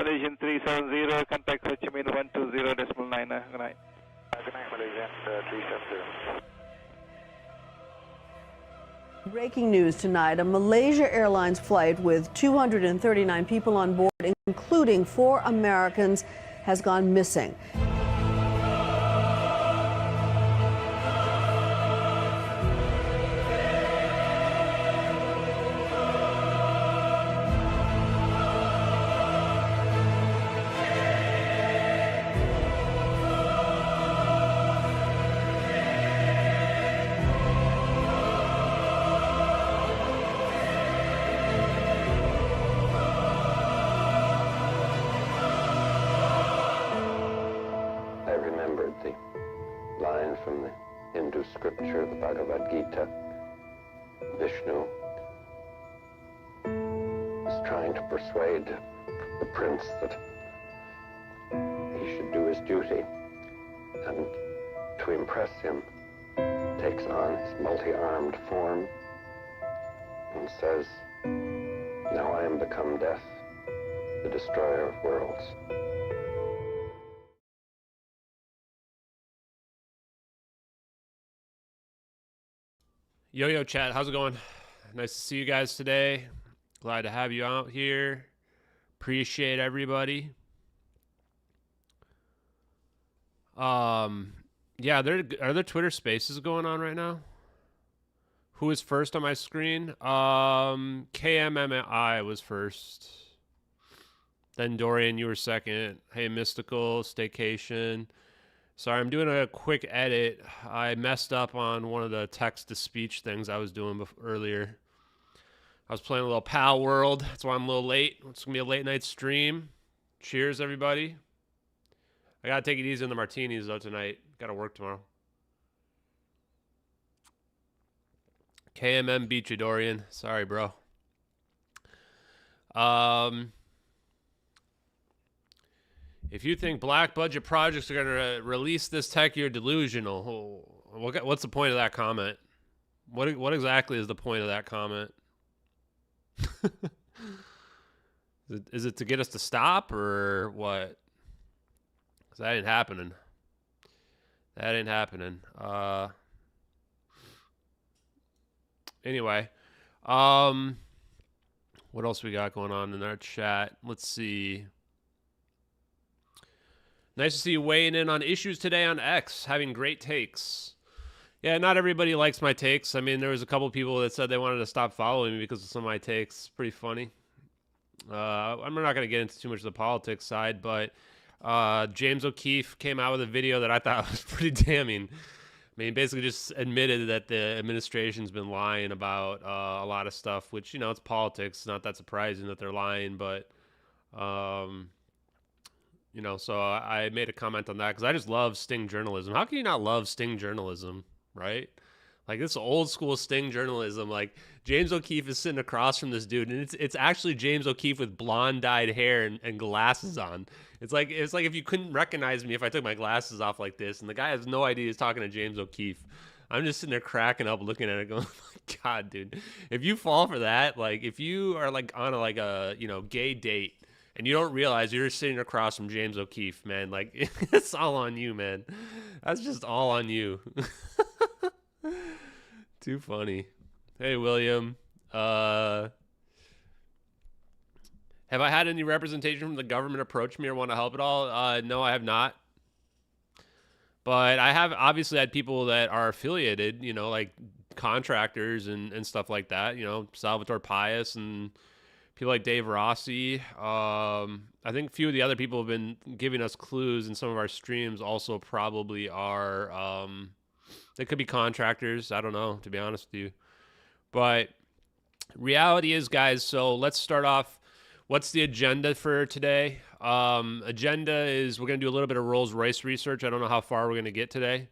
Malaysian 370, contact Ho Chi Minh 120.9. Good night. Good night, Malaysian 370. Breaking news tonight, a Malaysia Airlines flight with 239 people on board, including 4 Americans, has gone missing. From the Hindu scripture, the Bhagavad Gita. Vishnu is trying to persuade the prince that he should do his duty, and to impress him takes on his multi-armed form and says, "Now I am become death, the destroyer of worlds." Yo, chat, how's it going? Nice to see you guys today. Glad to have you out here. Appreciate everybody. Yeah, are there Twitter Spaces going on right now? Who is first on my screen? KMMI was first. Then Dorian, you were second. Hey, Mystical, Staycation. Sorry, I'm doing a quick edit. I messed up on one of the text-to-speech things I was doing earlier. I was playing a little Pal World. That's why I'm a little late. It's going to be a late-night stream. Cheers, everybody. I got to take it easy on the martinis, though, tonight. Got to work tomorrow. KMM beat you, Dorian. Sorry, bro. If you think black budget projects are going to release this tech, you're delusional. What's the point of that comment? What exactly is the point of that comment? Is it to get us to stop or what? Because that ain't happening. That ain't happening. Anyway. What else we got going on in our chat? Let's see. Nice to see you weighing in on issues today on X, having great takes. Yeah, not everybody likes my takes. I mean, there was a couple people that said they wanted to stop following me because of some of my takes. Pretty funny. I'm not going to get into too much of the politics side, but James O'Keefe came out with a video that I thought was pretty damning. I mean, he basically just admitted that the administration's been lying about a lot of stuff, which, you know, it's politics. It's not that surprising that they're lying, but... you know, so I made a comment on that because I just love sting journalism. How can you not love sting journalism, right? Like, this old school sting journalism. Like, James O'Keefe is sitting across from this dude, and it's actually James O'Keefe with blonde dyed hair and glasses on. It's like if you couldn't recognize me if I took my glasses off like this, and the guy has no idea he's talking to James O'Keefe. I'm just sitting there cracking up, looking at it, going, oh my God, dude. If you fall for that, like, if you are like on a you know, gay date, and you don't realize you're sitting across from James O'Keefe, man. Like, it's all on you, man. That's just all on you. Too funny. Hey, William. Have I had any representation from the government approach me or want to help at all? No, I have not. But I have obviously had people that are affiliated, you know, like contractors and stuff like that. You know, Salvatore Pius and... people like Dave Rossi. I think a few of the other people have been giving us clues in some of our streams also probably are, they could be contractors. I don't know, to be honest with you. But reality is, guys, so let's start off. What's the agenda for today? Agenda is we're going to do a little bit of Rolls-Royce research. I don't know how far we're going to get today.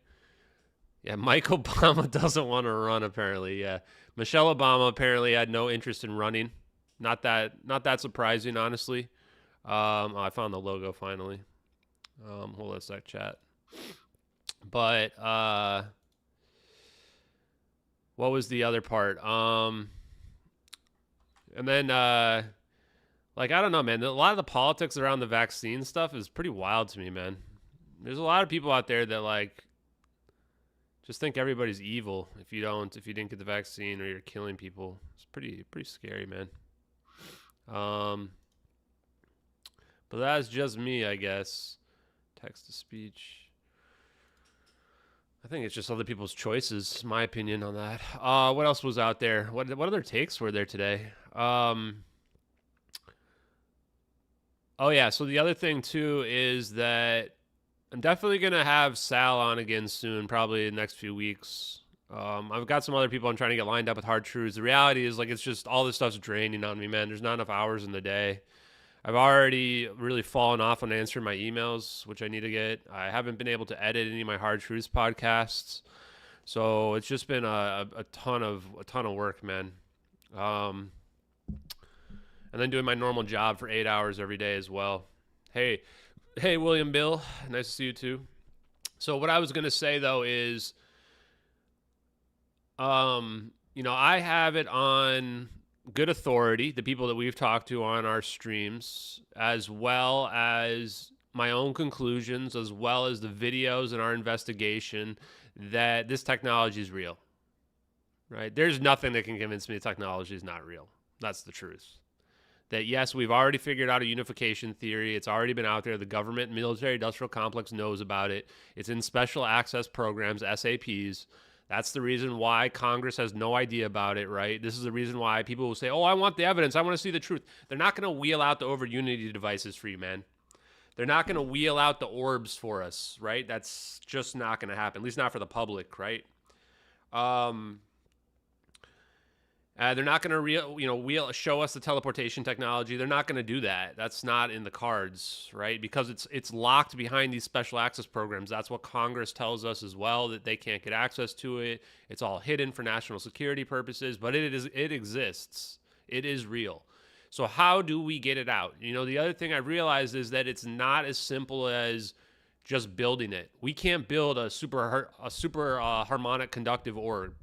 Yeah, Mike Obama doesn't want to run, apparently. Yeah, Michelle Obama apparently had no interest in running. Not that surprising, honestly. I found the logo finally. Hold on a sec, chat. But what was the other part? And then Like, I don't know, man. A lot of the politics around the vaccine stuff is pretty wild to me, man. There's a lot of people out there that, like, just think everybody's evil if you didn't get the vaccine or you're killing people. It's pretty scary, man. But that's just me, I guess. Text to speech. I think it's just other people's choices, my opinion on that. What else was out there? What other takes were there today? Oh, yeah. So the other thing, too, is that I'm definitely going to have Sal on again soon, probably in the next few weeks. I've got some other people I'm trying to get lined up with hard truths. The reality is, like, it's just all this stuff's draining on me, man. There's not enough hours in the day. I've already really fallen off on answering my emails, which I need to get. I haven't been able to edit any of my hard truths podcasts. So it's just been a ton of work, man. And then doing my normal job for 8 hours every day as well. Hey, William Bill. Nice to see you too. So what I was going to say, though, is, I have it on good authority, the people that we've talked to on our streams, as well as my own conclusions, as well as the videos in our investigation, that this technology is real, right? There's nothing that can convince me the technology is not real. That's the truth. That, yes, we've already figured out a unification theory. It's already been out there. The government military-industrial complex knows about it. It's in special access programs, SAPs. That's the reason why Congress has no idea about it, right? This is the reason why people will say, oh, I want the evidence. I want to see the truth. They're not going to wheel out the over Unity devices for you, man. They're not going to wheel out the orbs for us, right? That's just not going to happen, at least not for the public, right? They're not going to show us the teleportation technology. They're not going to do that. That's not in the cards, right? Because it's locked behind these special access programs. That's what Congress tells us as well, that they can't get access to it. It's all hidden for national security purposes, but it exists. It is real. So how do we get it out? The other thing I realized is that it's not as simple as just building it. We can't build a super harmonic conductive orb.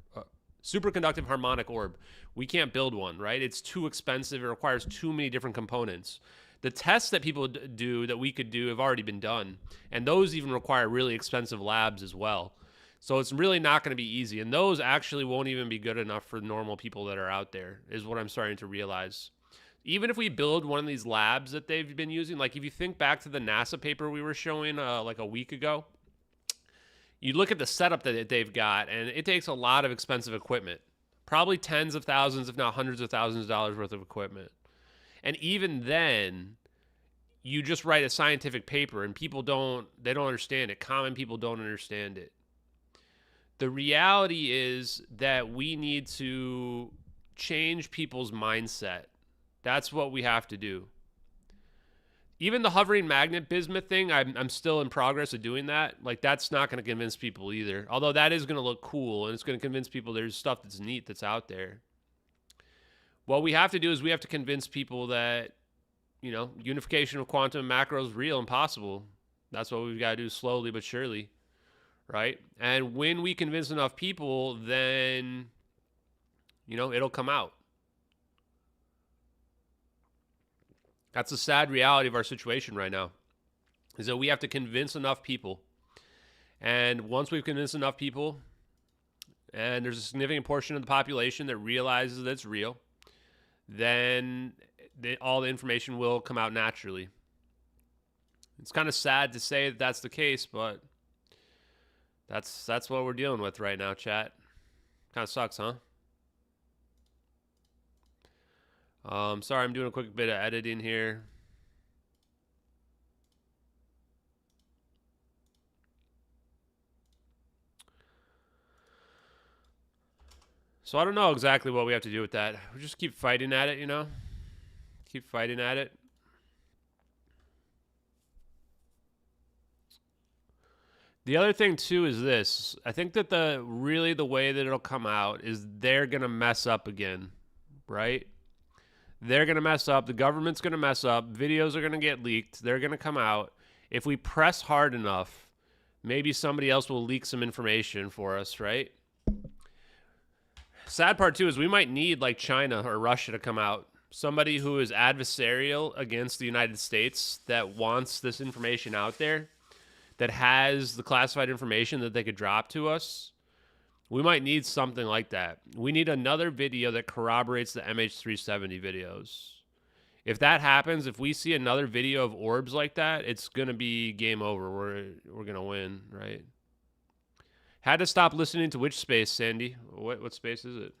Superconductive harmonic orb. We can't build one, right? It's too expensive. It requires too many different components. The tests that people do that we could do have already been done, and those even require really expensive labs as well. So it's really not going to be easy, and those actually won't even be good enough for normal people that are out there, is what I'm starting to realize. Even if we build one of these labs that they've been using, like if you think back to the NASA paper we were showing like a week ago, you look at the setup that they've got, and it takes a lot of expensive equipment. Probably tens of thousands, if not hundreds of thousands of dollars worth of equipment. And even then, you just write a scientific paper, and people don't understand it. Common people don't understand it. The reality is that we need to change people's mindset. That's what we have to do. Even the hovering magnet bismuth thing, I'm still in progress of doing that. Like, that's not going to convince people either. Although that is going to look cool, and it's going to convince people there's stuff that's neat that's out there. What we have to do is we have to convince people that, unification of quantum and macro is real and possible. That's what we've got to do, slowly but surely, right? And when we convince enough people, then, it'll come out. That's the sad reality of our situation right now, is that we have to convince enough people. And once we've convinced enough people, and there's a significant portion of the population that realizes that it's real, then all the information will come out naturally. It's kind of sad to say that that's the case, but that's what we're dealing with right now, chat. Kind of sucks, huh? Sorry, I'm doing a quick bit of editing here. So I don't know exactly what we have to do with that. We just keep fighting at it, Keep fighting at it. The other thing, too, is this. I think that the way that it'll come out is they're going to mess up again, right? They're going to mess up. The government's going to mess up. Videos are going to get leaked. They're going to come out. If we press hard enough, maybe somebody else will leak some information for us, right? Sad part, too, is we might need, like, China or Russia to come out somebody who is adversarial against the United States that wants this information out there, that has the classified information that they could drop to us, we might need something like that. We need another video that corroborates the MH370 videos. If that happens, if we see another video of orbs like that, it's going to be game over. We're going to win, right? Had to stop listening to which space, Sandy? What space is it?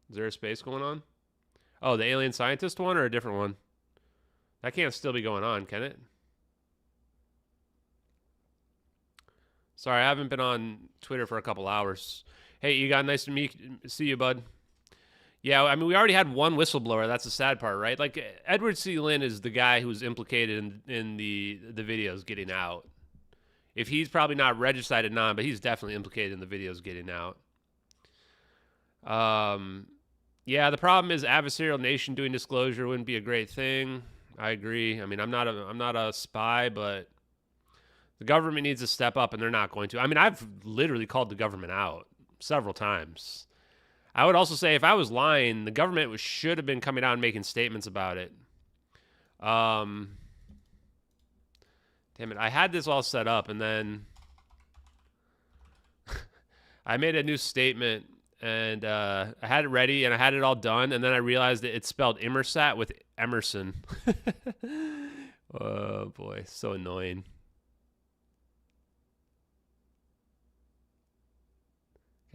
Is there a space going on? Oh, the alien scientist one or a different one? That can't still be going on, can it? Sorry, I haven't been on Twitter for a couple hours. Hey, Egon, nice to see you, bud. Yeah, I mean, we already had one whistleblower. That's the sad part, right? Like, Edward C. Lynn is the guy who's implicated in the videos getting out. If he's probably not registered non, but he's definitely implicated in the videos getting out. Yeah, the problem is adversarial nation doing disclosure wouldn't be a great thing. I agree. I mean, I'm not a spy, but the government needs to step up, and they're not going to. I mean, I've literally called the government out several times. I would also say if I was lying, the government should have been coming out and making statements about it. Damn it. I had this all set up, and then I made a new statement, and I had it ready, and I had it all done, and then I realized that it spelled Immersat with Emerson. Oh, boy. So annoying.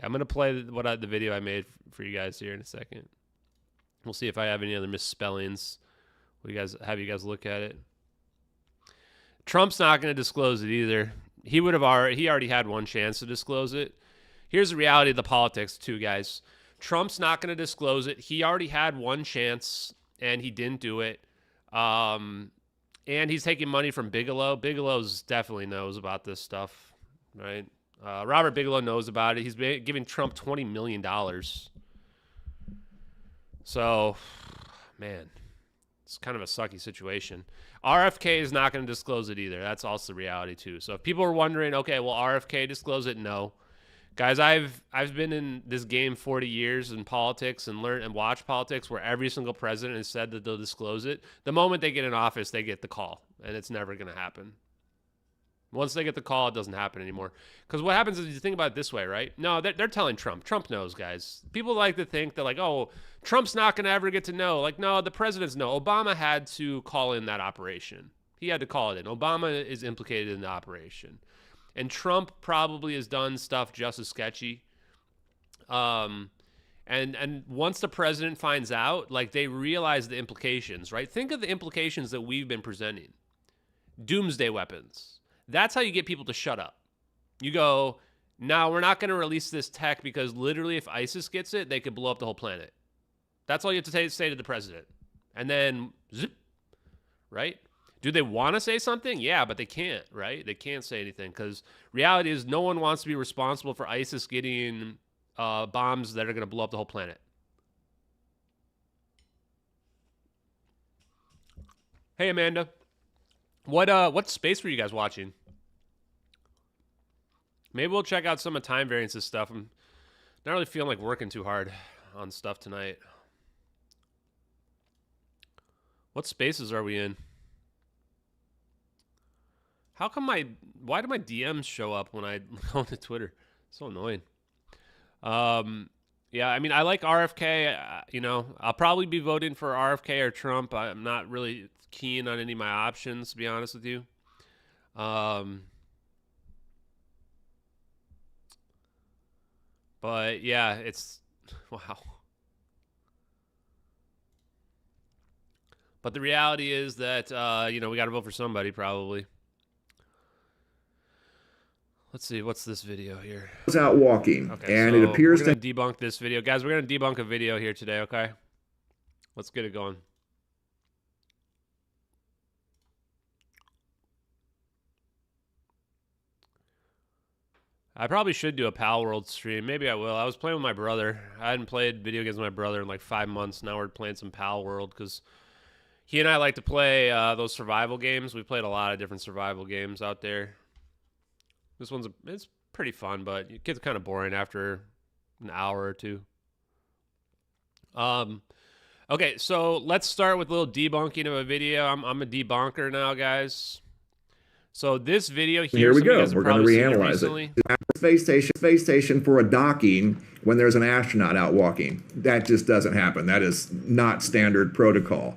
Okay, I'm going to play the video I made for you guys here in a second. We'll see if I have any other misspellings. Have you guys look at it. Trump's not going to disclose it either. He already had one chance to disclose it. Here's the reality of the politics too, guys. Trump's not going to disclose it. He already had one chance, and he didn't do it. And he's taking money from Bigelow. Bigelow's definitely knows about this stuff, right? Robert Bigelow knows about it. He's been giving Trump $20 million. So, man, it's kind of a sucky situation. RFK is not going to disclose it either. That's also the reality too. So if people are wondering, okay, will RFK disclose it? No. Guys, I've been in this game 40 years in politics and learned and watched politics where every single president has said that they'll disclose it. The moment they get in office, they get the call, and it's never going to happen. Once they get the call, it doesn't happen anymore. Because what happens is you think about it this way, right? No, they're telling Trump. Trump knows, guys. People like to think that, like, oh, Trump's not going to ever get to know. Like, no, the presidents know. Obama had to call in that operation. He had to call it in. Obama is implicated in the operation. And Trump probably has done stuff just as sketchy. And once the president finds out, like, they realize the implications, right? Think of the implications that we've been presenting. Doomsday weapons. That's how you get people to shut up. You go, no, we're not going to release this tech because literally if ISIS gets it, they could blow up the whole planet. That's all you have to say to the president. And then, zip, right? Do they want to say something? Yeah, but they can't, right? They can't say anything because reality is no one wants to be responsible for ISIS getting bombs that are going to blow up the whole planet. Hey, Amanda. What space were you guys watching? Maybe we'll check out some of time variances stuff. I'm not really feeling like working too hard on stuff tonight. What spaces are we in? Why do my DMs show up when I go to Twitter? So annoying. Yeah, I mean, I like RFK. I'll probably be voting for RFK or Trump. I'm not really keen on any of my options, to be honest with you. But yeah, it's wow. But the reality is that we got to vote for somebody probably. Let's see, what's this video here? I was out walking, okay, and so it appears we're gonna debunk this video, guys. We're gonna debunk a video here today. Okay, let's get it going. I probably should do a Pal World stream. Maybe I will. I was playing with my brother. I hadn't played video games with my brother in like 5 months. Now we're playing some Pal World because he and I like to play those survival games. We played a lot of different survival games out there. This it's pretty fun, but it gets kind of boring after an hour or two. Okay, so let's start with a little debunking of a video. I'm a debunker now, guys. So this video here we go. We're going to reanalyze it. Space station for a docking when there's an astronaut out walking. That just doesn't happen. That is not standard protocol.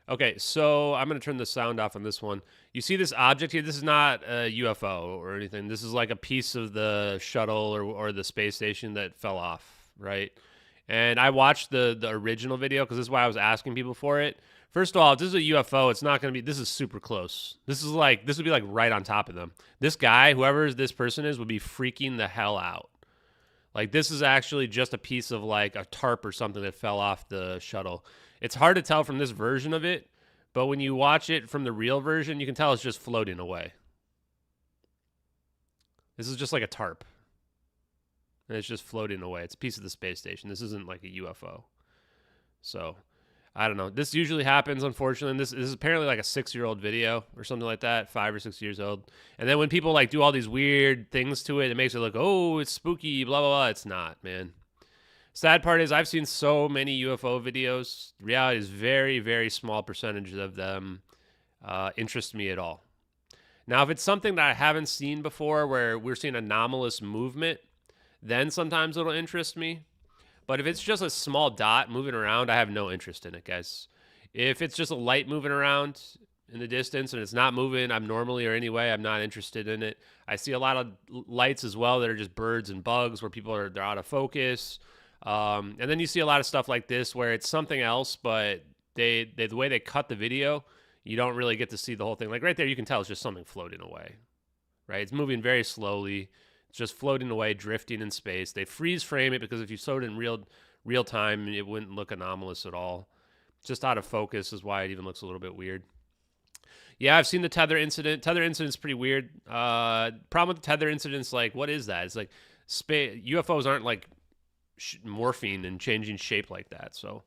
Okay, so I'm going to turn the sound off on this one. You see this object here? This is not a UFO or anything. This is like a piece of the shuttle or the space station that fell off, right? And I watched the original video because this is why I was asking people for it. First of all, if this is a UFO, it's not going to be, this is super close. This would be like right on top of them. This guy, whoever this person is, would be freaking the hell out. Like, this is actually just a piece of like a tarp or something that fell off the shuttle. It's hard to tell from this version of it, but when you watch it from the real version, you can tell it's just floating away. This is just like a tarp. And it's just floating away. It's a piece of the space station. This isn't like a UFO. So, I don't know. This usually happens, unfortunately. And this is apparently like a 6-year-old video or something like that, 5 or 6 years old. And then when people like do all these weird things to it, it makes it look, oh, it's spooky, blah, blah, blah. It's not, man. Sad part is I've seen so many UFO videos. The reality is very, very small percentage of them interest me at all. Now, if it's something that I haven't seen before where we're seeing anomalous movement, then sometimes it'll interest me. But if it's just a small dot moving around, I have no interest in it, guys. If it's just a light moving around in the distance and it's not moving abnormally or anyway, I'm not interested in it. I see a lot of lights as well that are just birds and bugs where they're out of focus. And then you see a lot of stuff like this where it's something else, but the way they cut the video, you don't really get to see the whole thing. Like right there, you can tell it's just something floating away, right? It's moving very slowly. It's just floating away, drifting in space. They freeze frame it because if you showed it in real time, it wouldn't look anomalous at all. Just out of focus is why it even looks a little bit weird. Yeah, I've seen the tether incident. Tether incident's pretty weird. Problem with the tether incident's like, what is that? It's like UFOs aren't like morphing and changing shape like that. So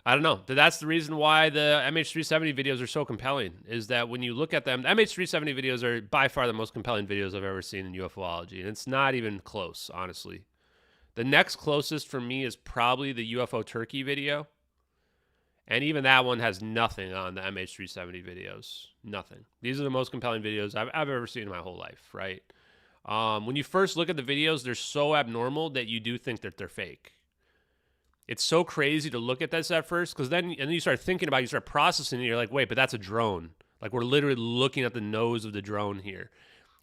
I don't know. That's the reason why the MH370 videos are so compelling, is that when you look at them, the MH370 videos are by far the most compelling videos I've ever seen in UFOlogy. And it's not even close, honestly. The next closest for me is probably the UFO Turkey video. And even that one has nothing on the MH370 videos. Nothing. These are the most compelling videos I've ever seen in my whole life, right? When you first look at the videos, they're so abnormal that you do think that they're fake. It's so crazy to look at this at first, because then you start thinking about it, you start processing it, you're like, wait, but that's a drone. Like, we're literally looking at the nose of the drone here.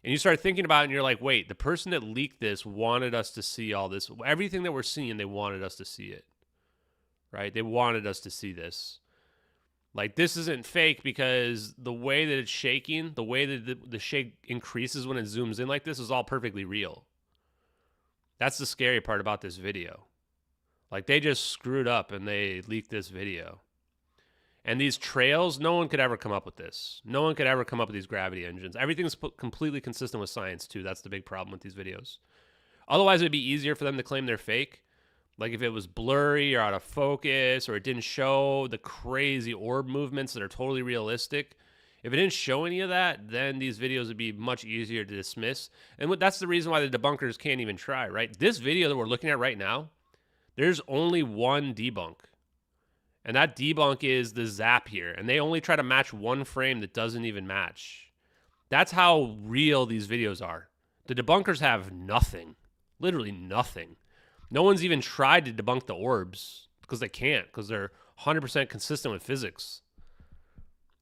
And you start thinking about it, and you're like, wait, the person that leaked this wanted us to see all this. Everything that we're seeing, they wanted us to see it. Right? They wanted us to see this. Like, this isn't fake because the way that it's shaking, the way that the shake increases when it zooms in like this is all perfectly real. That's the scary part about this video. Like, they just screwed up and they leaked this video. And these trails, no one could ever come up with this. No one could ever come up with these gravity engines. Everything's completely consistent with science, too. That's the big problem with these videos. Otherwise, it'd be easier for them to claim they're fake. Like if it was blurry or out of focus or it didn't show the crazy orb movements that are totally realistic. If it didn't show any of that, then these videos would be much easier to dismiss. And that's the reason why the debunkers can't even try, right? This video that we're looking at right now, there's only one debunk. And that debunk is the zap here. And they only try to match one frame that doesn't even match. That's how real these videos are. The debunkers have nothing. Literally nothing. No one's even tried to debunk the orbs because they can't, because they're 100% consistent with physics.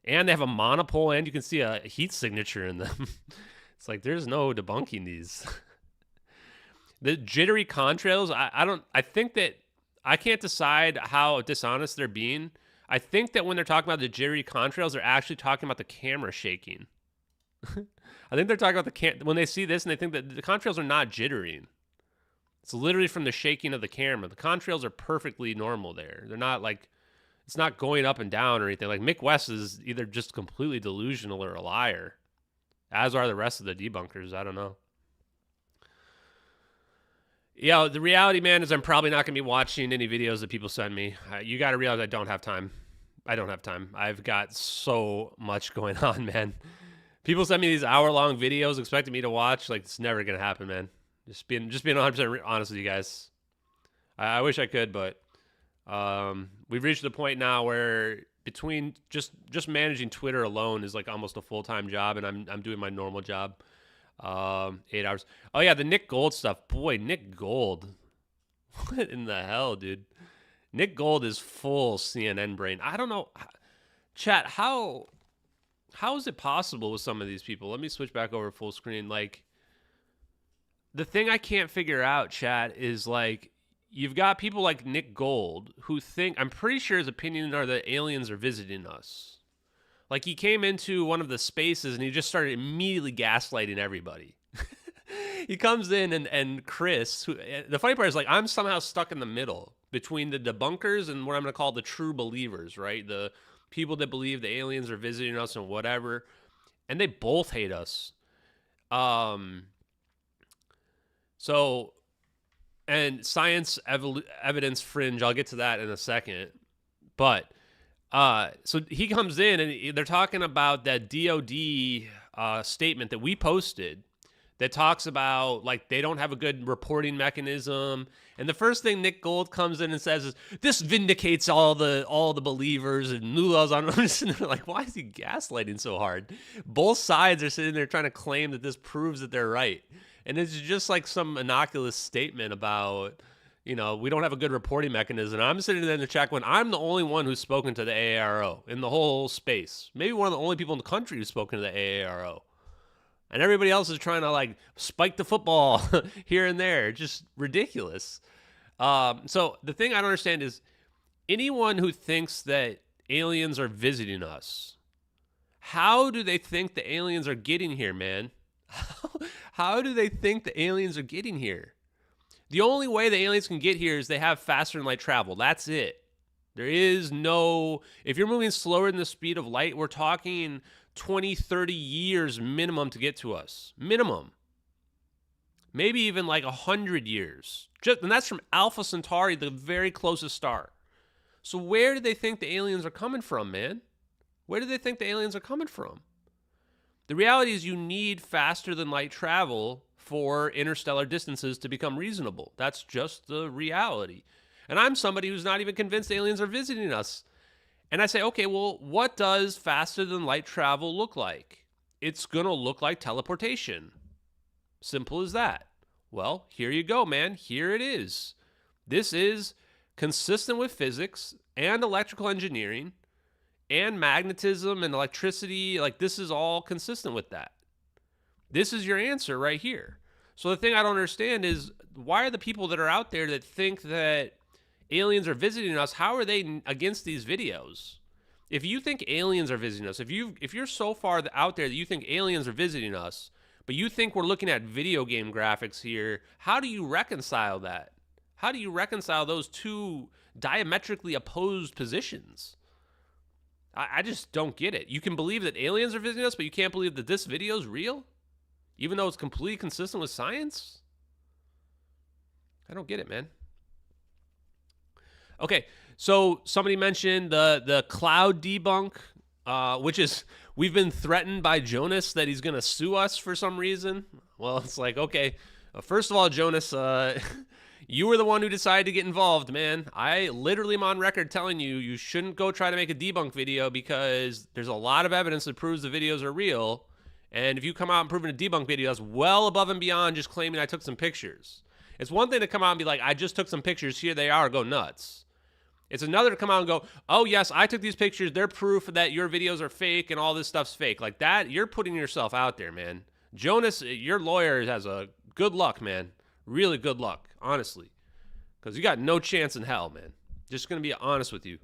And they have a monopole, and you can see a heat signature in them. It's like there's no debunking these. The jittery contrails, I think that I can't decide how dishonest they're being. I think that when they're talking about the jittery contrails, they're actually talking about the camera shaking. I think they're talking about when they see this and they think that the contrails are not jittering. It's literally from the shaking of the camera. The contrails are perfectly normal there. They're not like, it's not going up and down or anything. Like Mick West is either just completely delusional or a liar, as are the rest of the debunkers. I don't know. Yeah, the reality, man, is I'm probably not going to be watching any videos that people send me. You got to realize I don't have time. I don't have time. I've got so much going on, man. People send me these hour-long videos expecting me to watch. Like, it's never going to happen, man. Just being 100% honest with you guys. I wish I could, but We've reached the point now where between just managing Twitter alone is like almost a full-time job, and I'm doing my normal job, 8 hours. Oh yeah, the Nick Gold stuff. Boy, Nick Gold. What in the hell, dude? Nick Gold is full CNN brain. I don't know. Chat, how is it possible with some of these people? Let me switch back over full screen. Like, the thing I can't figure out, chat, is like, you've got people like Nick Gold who think, I'm pretty sure his opinion are that aliens are visiting us. Like, he came into one of the spaces and he just started immediately gaslighting everybody. He comes in and Chris, who, the funny part is, like, I'm somehow stuck in the middle between the debunkers and what I'm going to call the true believers, right? The people that believe the aliens are visiting us and whatever. And they both hate us. So, and science evidence fringe, I'll get to that in a second. But, so he comes in and they're talking about that DOD statement that we posted that talks about, like, they don't have a good reporting mechanism. And the first thing Nick Gold comes in and says is, this vindicates all the believers and Lula's on. I'm just sitting there like, why is he gaslighting so hard? Both sides are sitting there trying to claim that this proves that they're right. And it's just like some innocuous statement about, you know, we don't have a good reporting mechanism. I'm sitting there in the chat when I'm the only one who's spoken to the AARO in the whole space. Maybe one of the only people in the country who's spoken to the AARO. And everybody else is trying to, like, spike the football here and there. Just ridiculous. So the thing I don't understand is anyone who thinks that aliens are visiting us, how do they think the aliens are getting here, man? How do they think the aliens are getting here? The only way the aliens can get here is they have faster than light travel. That's it. There is no, if you're moving slower than the speed of light, we're talking 20, 30 years minimum to get to us. Minimum. Maybe even like 100 years. And that's from Alpha Centauri, the very closest star. So where do they think the aliens are coming from, man? Where do they think the aliens are coming from? The reality is you need faster than light travel for interstellar distances to become reasonable. That's just the reality. And I'm somebody who's not even convinced aliens are visiting us. And I say, okay, well, what does faster than light travel look like? It's going to look like teleportation. Simple as that. Well, here you go, man. Here it is. This is consistent with physics and electrical engineering and magnetism and electricity. Like, this is all consistent with that. This is your answer right here. So the thing I don't understand is, why are the people that are out there that think that aliens are visiting us, how are they against these videos? If you think aliens are visiting us, if you're so far out there that you think aliens are visiting us, but you think we're looking at video game graphics here, how do you reconcile that? How do you reconcile those two diametrically opposed positions? I just don't get it. You can believe that aliens are visiting us, but you can't believe that this video is real, even though it's completely consistent with science? I don't get it, man. Okay, so somebody mentioned the cloud debunk, which is, we've been threatened by Jonas that he's going to sue us for some reason. Well, it's like, okay, first of all, Jonas, you were the one who decided to get involved, man. I literally am on record telling you, you shouldn't go try to make a debunk video because there's a lot of evidence that proves the videos are real. And if you come out and prove a debunk video, that's well above and beyond just claiming I took some pictures. It's one thing to come out and be like, I just took some pictures, here they are, go nuts. It's another to come out and go, oh, yes, I took these pictures. They're proof that your videos are fake and all this stuff's fake. Like that, you're putting yourself out there, man. Jonas, your lawyer has a good luck, man. Really good luck, honestly. Because you got no chance in hell, man. Just going to be honest with you.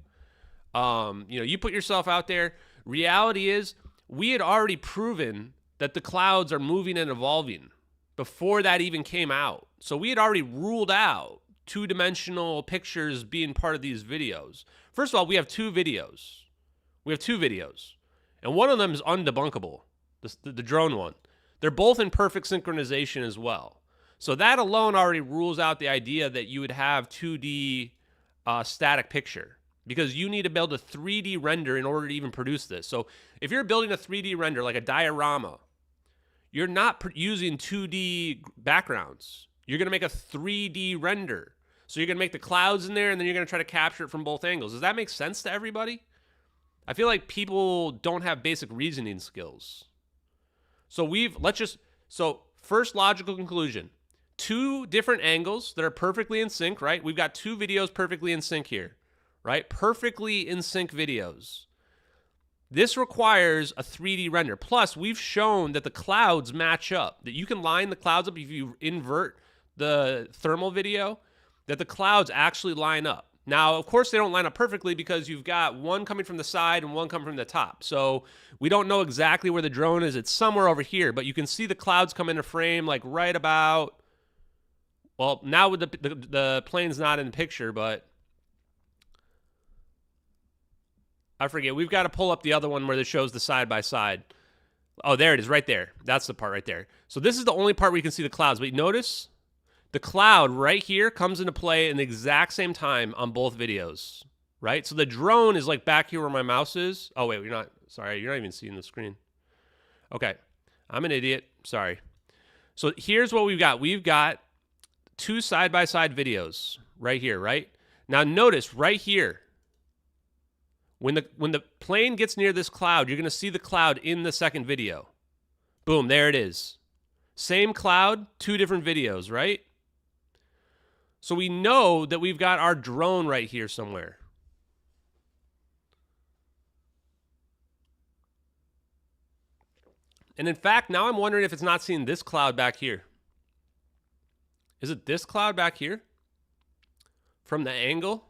You put yourself out there. Reality is, we had already proven that the clouds are moving and evolving before that even came out. So we had already ruled out two-dimensional pictures being part of these videos. First of all, we have two videos. And one of them is undebunkable, the drone one. They're both in perfect synchronization as well. So that alone already rules out the idea that you would have 2D static picture, because you need to build a 3D render in order to even produce this. So if you're building a 3D render, like a diorama, you're not using 2D backgrounds. You're going to make a 3D render. So you're going to make the clouds in there, and then you're going to try to capture it from both angles. Does that make sense to everybody? I feel like people don't have basic reasoning skills. So first logical conclusion. 2 different angles that are perfectly in sync, right? We've got 2 videos perfectly in sync here, right? Perfectly in sync videos. This requires a 3D render. Plus, we've shown that the clouds match up, that you can line the clouds up if you invert the thermal video, that the clouds actually line up. Now, of course, they don't line up perfectly because you've got one coming from the side and one coming from the top. So we don't know exactly where the drone is. It's somewhere over here, but you can see the clouds come into frame like right about, well, now with the plane's not in the picture, but I forget. We've got to pull up the other one where it shows the side by side. Oh, there it is right there. That's the part right there. So this is the only part where you can see the clouds. But you notice the cloud right here comes into play in the exact same time on both videos, right? So the drone is like back here where my mouse is. Oh, wait, you're not even seeing the screen. Okay, I'm an idiot. Sorry. So here's what we've got. We've got 2 side-by-side videos right here, right? Now notice right here, when the plane gets near this cloud, you're going to see the cloud in the second video. Boom, there it is. Same cloud, 2 different videos, right? So we know that we've got our drone right here somewhere. And in fact, now I'm wondering if it's not seeing this cloud back here. Is it this cloud back here? From the angle?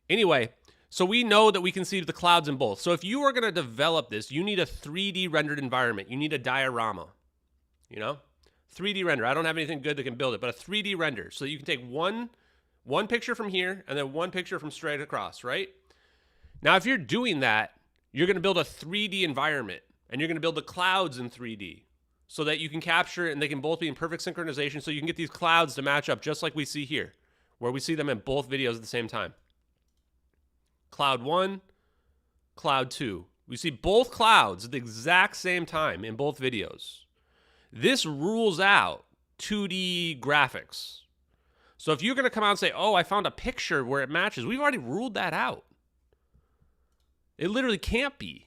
Anyway, so we know that we can see the clouds in both. So if you are going to develop this, you need a 3D rendered environment. You need a diorama, 3D render. I don't have anything good that can build it, but a 3D render. So you can take one picture from here and then one picture from straight across, right? Now, if you're doing that, you're going to build a 3D environment, and you're going to build the clouds in 3D so that you can capture it and they can both be in perfect synchronization so you can get these clouds to match up just like we see here, where we see them in both videos at the same time. Cloud 1, cloud 2. We see both clouds at the exact same time in both videos. This rules out 2D graphics. So if you're going to come out and say, oh, I found a picture where it matches, we've already ruled that out. It literally can't be.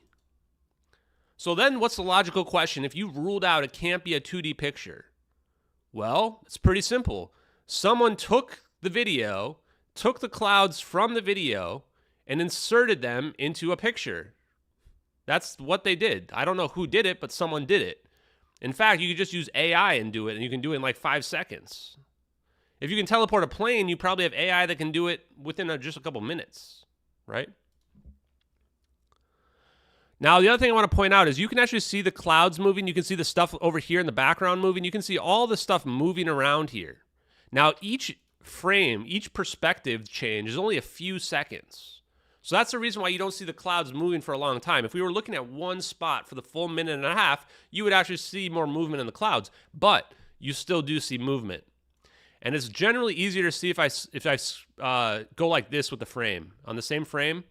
So then what's the logical question? If you ruled out it can't be a 2D picture, well, it's pretty simple. Someone took the video, took the clouds from the video, and inserted them into a picture. That's what they did. I don't know who did it, but someone did it. In fact, you could just use AI and do it, and you can do it in like 5 seconds. If you can teleport a plane, you probably have AI that can do it within just a couple minutes, right? Now, the other thing I want to point out is you can actually see the clouds moving. You can see the stuff over here in the background moving. You can see all the stuff moving around here. Now, each frame, each perspective change is only a few seconds. So that's the reason why you don't see the clouds moving for a long time. If we were looking at one spot for the full minute and a half, you would actually see more movement in the clouds. But you still do see movement. And it's generally easier to see if I go like this with the frame. On the same frame,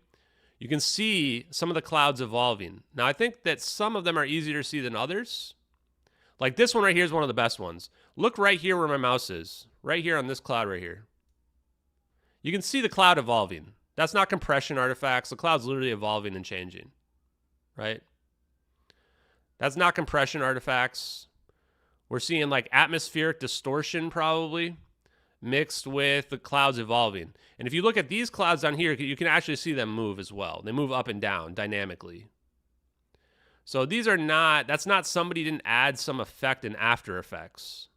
you can see some of the clouds evolving. Now, I think that some of them are easier to see than others. Like this one right here is one of the best ones. Look right here where my mouse is. Right here on this cloud right here. You can see the cloud evolving. That's not compression artifacts. The cloud's literally evolving and changing, right? That's not compression artifacts. We're seeing like atmospheric distortion probably mixed with the clouds evolving. And if you look at these clouds down here, you can actually see them move as well. They move up and down dynamically. So these are not, that's not somebody didn't add some effect in After Effects,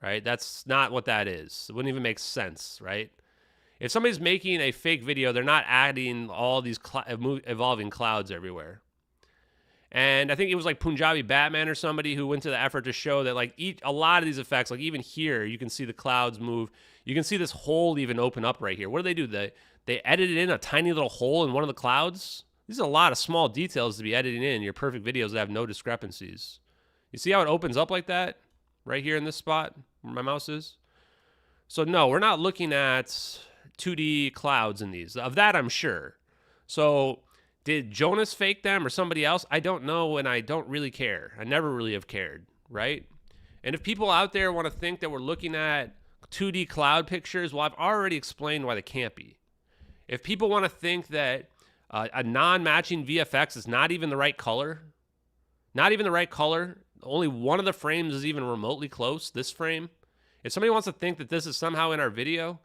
right? That's not what that is. It wouldn't even make sense, right? If somebody's making a fake video, they're not adding all these evolving clouds everywhere. And I think it was like Punjabi Batman or somebody who went to the effort to show that like a lot of these effects, like even here, you can see the clouds move. You can see this hole even open up right here. What do? They edited in a tiny little hole in one of the clouds. These are a lot of small details to be editing in your perfect videos that have no discrepancies. You see how it opens up like that? Right here in this spot where my mouse is? So no, we're not looking at 2D clouds in these. Of that, I'm sure. So did Jonas fake them or somebody else? I don't know, and I don't really care. I never really have cared, right? And if people out there want to think that we're looking at 2D cloud pictures, well, I've already explained why they can't be. If people want to think that a non-matching VFX is not even the right color, only one of the frames is even remotely close, this frame. If somebody wants to think that this is somehow in our video,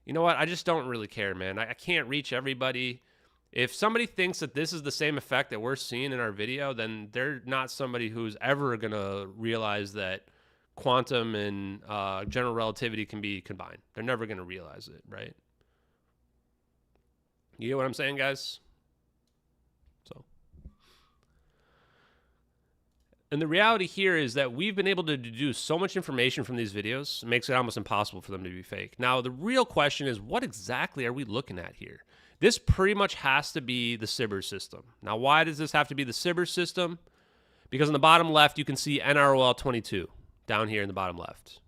you know what? I just don't really care, man. I can't reach everybody. If somebody thinks that this is the same effect that we're seeing in our video, then they're not somebody who's ever going to realize that quantum and general relativity can be combined. They're never going to realize it, right? You get what I'm saying, guys? So, and the reality here is that we've been able to deduce so much information from these videos, it makes it almost impossible for them to be fake. Now, the real question is, what exactly are we looking at here? This pretty much has to be the Sibber system. Now, why does this have to be the Sibber system? Because on the bottom left, you can see NROL 22 down here in the bottom left.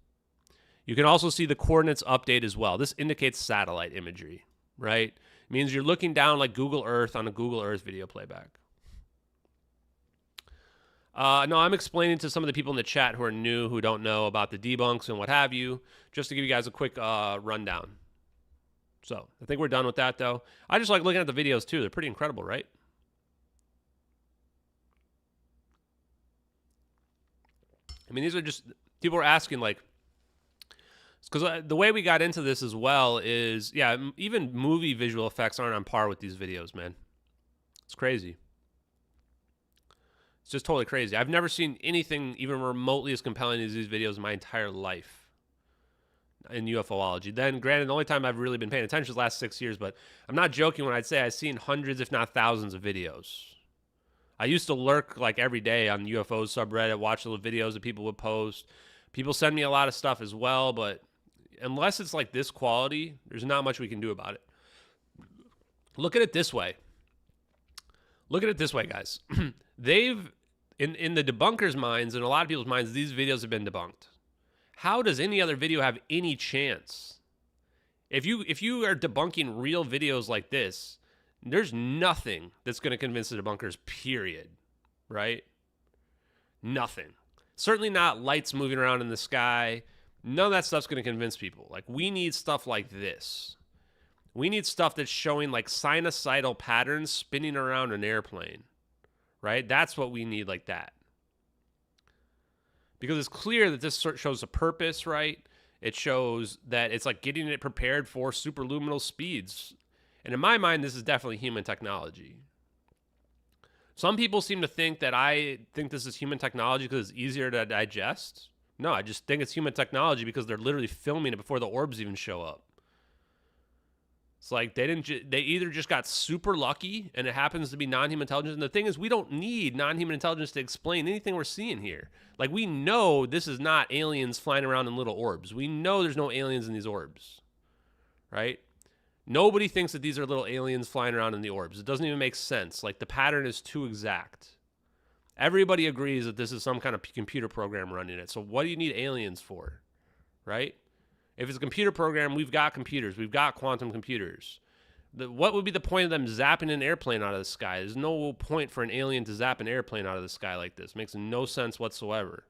You can also see the coordinates update as well. This indicates satellite imagery, right? It means you're looking down like Google Earth on a Google Earth video playback. No, I'm explaining to some of the people in the chat who are new, who don't know about the debunks and what have you, just to give you guys a quick rundown. So I think we're done with that, though. I just like looking at the videos, too. They're pretty incredible, right? I mean, these are just, people are asking, like, because the way we got into this as well is, yeah, even movie visual effects aren't on par with these videos, man. It's crazy. It's just totally crazy. I've never seen anything even remotely as compelling as these videos in my entire life in UFOlogy. Then, granted, the only time I've really been paying attention is the last 6 years, but I'm not joking when I'd say I've seen hundreds, if not thousands of videos. I used to lurk like every day on UFO subreddit, watch the videos that people would post. People send me a lot of stuff as well, but unless it's like this quality, there's not much we can do about it. Look at it this way. Look at it this way, guys. They've, in the debunkers' minds, in a lot of people's minds, these videos have been debunked. How does any other video have any chance? If you are debunking real videos like this, there's nothing that's going to convince the debunkers, period. Right? Nothing. Certainly not lights moving around in the sky. None of that stuff's going to convince people. Like, we need stuff like this. We need stuff that's showing like sinusoidal patterns spinning around an airplane. Right? That's what we need, like that. Because it's clear that this shows a purpose, right? It shows that it's like getting it prepared for superluminal speeds. And in my mind, this is definitely human technology. Some people seem to think that I think this is human technology because it's easier to digest. No, I just think it's human technology because they're literally filming it before the orbs even show up. It's like they either just got super lucky and it happens to be non-human intelligence. And the thing is, we don't need non-human intelligence to explain anything we're seeing here. Like, we know this is not aliens flying around in little orbs. We know there's no aliens in these orbs, right? Nobody thinks that these are little aliens flying around in the orbs. It doesn't even make sense. Like, the pattern is too exact. Everybody agrees that this is some kind of computer program running it. So what do you need aliens for, right? If it's a computer program, we've got computers. We've got quantum computers. What would be the point of them zapping an airplane out of the sky? There's no point for an alien to zap an airplane out of the sky like this. It makes no sense whatsoever.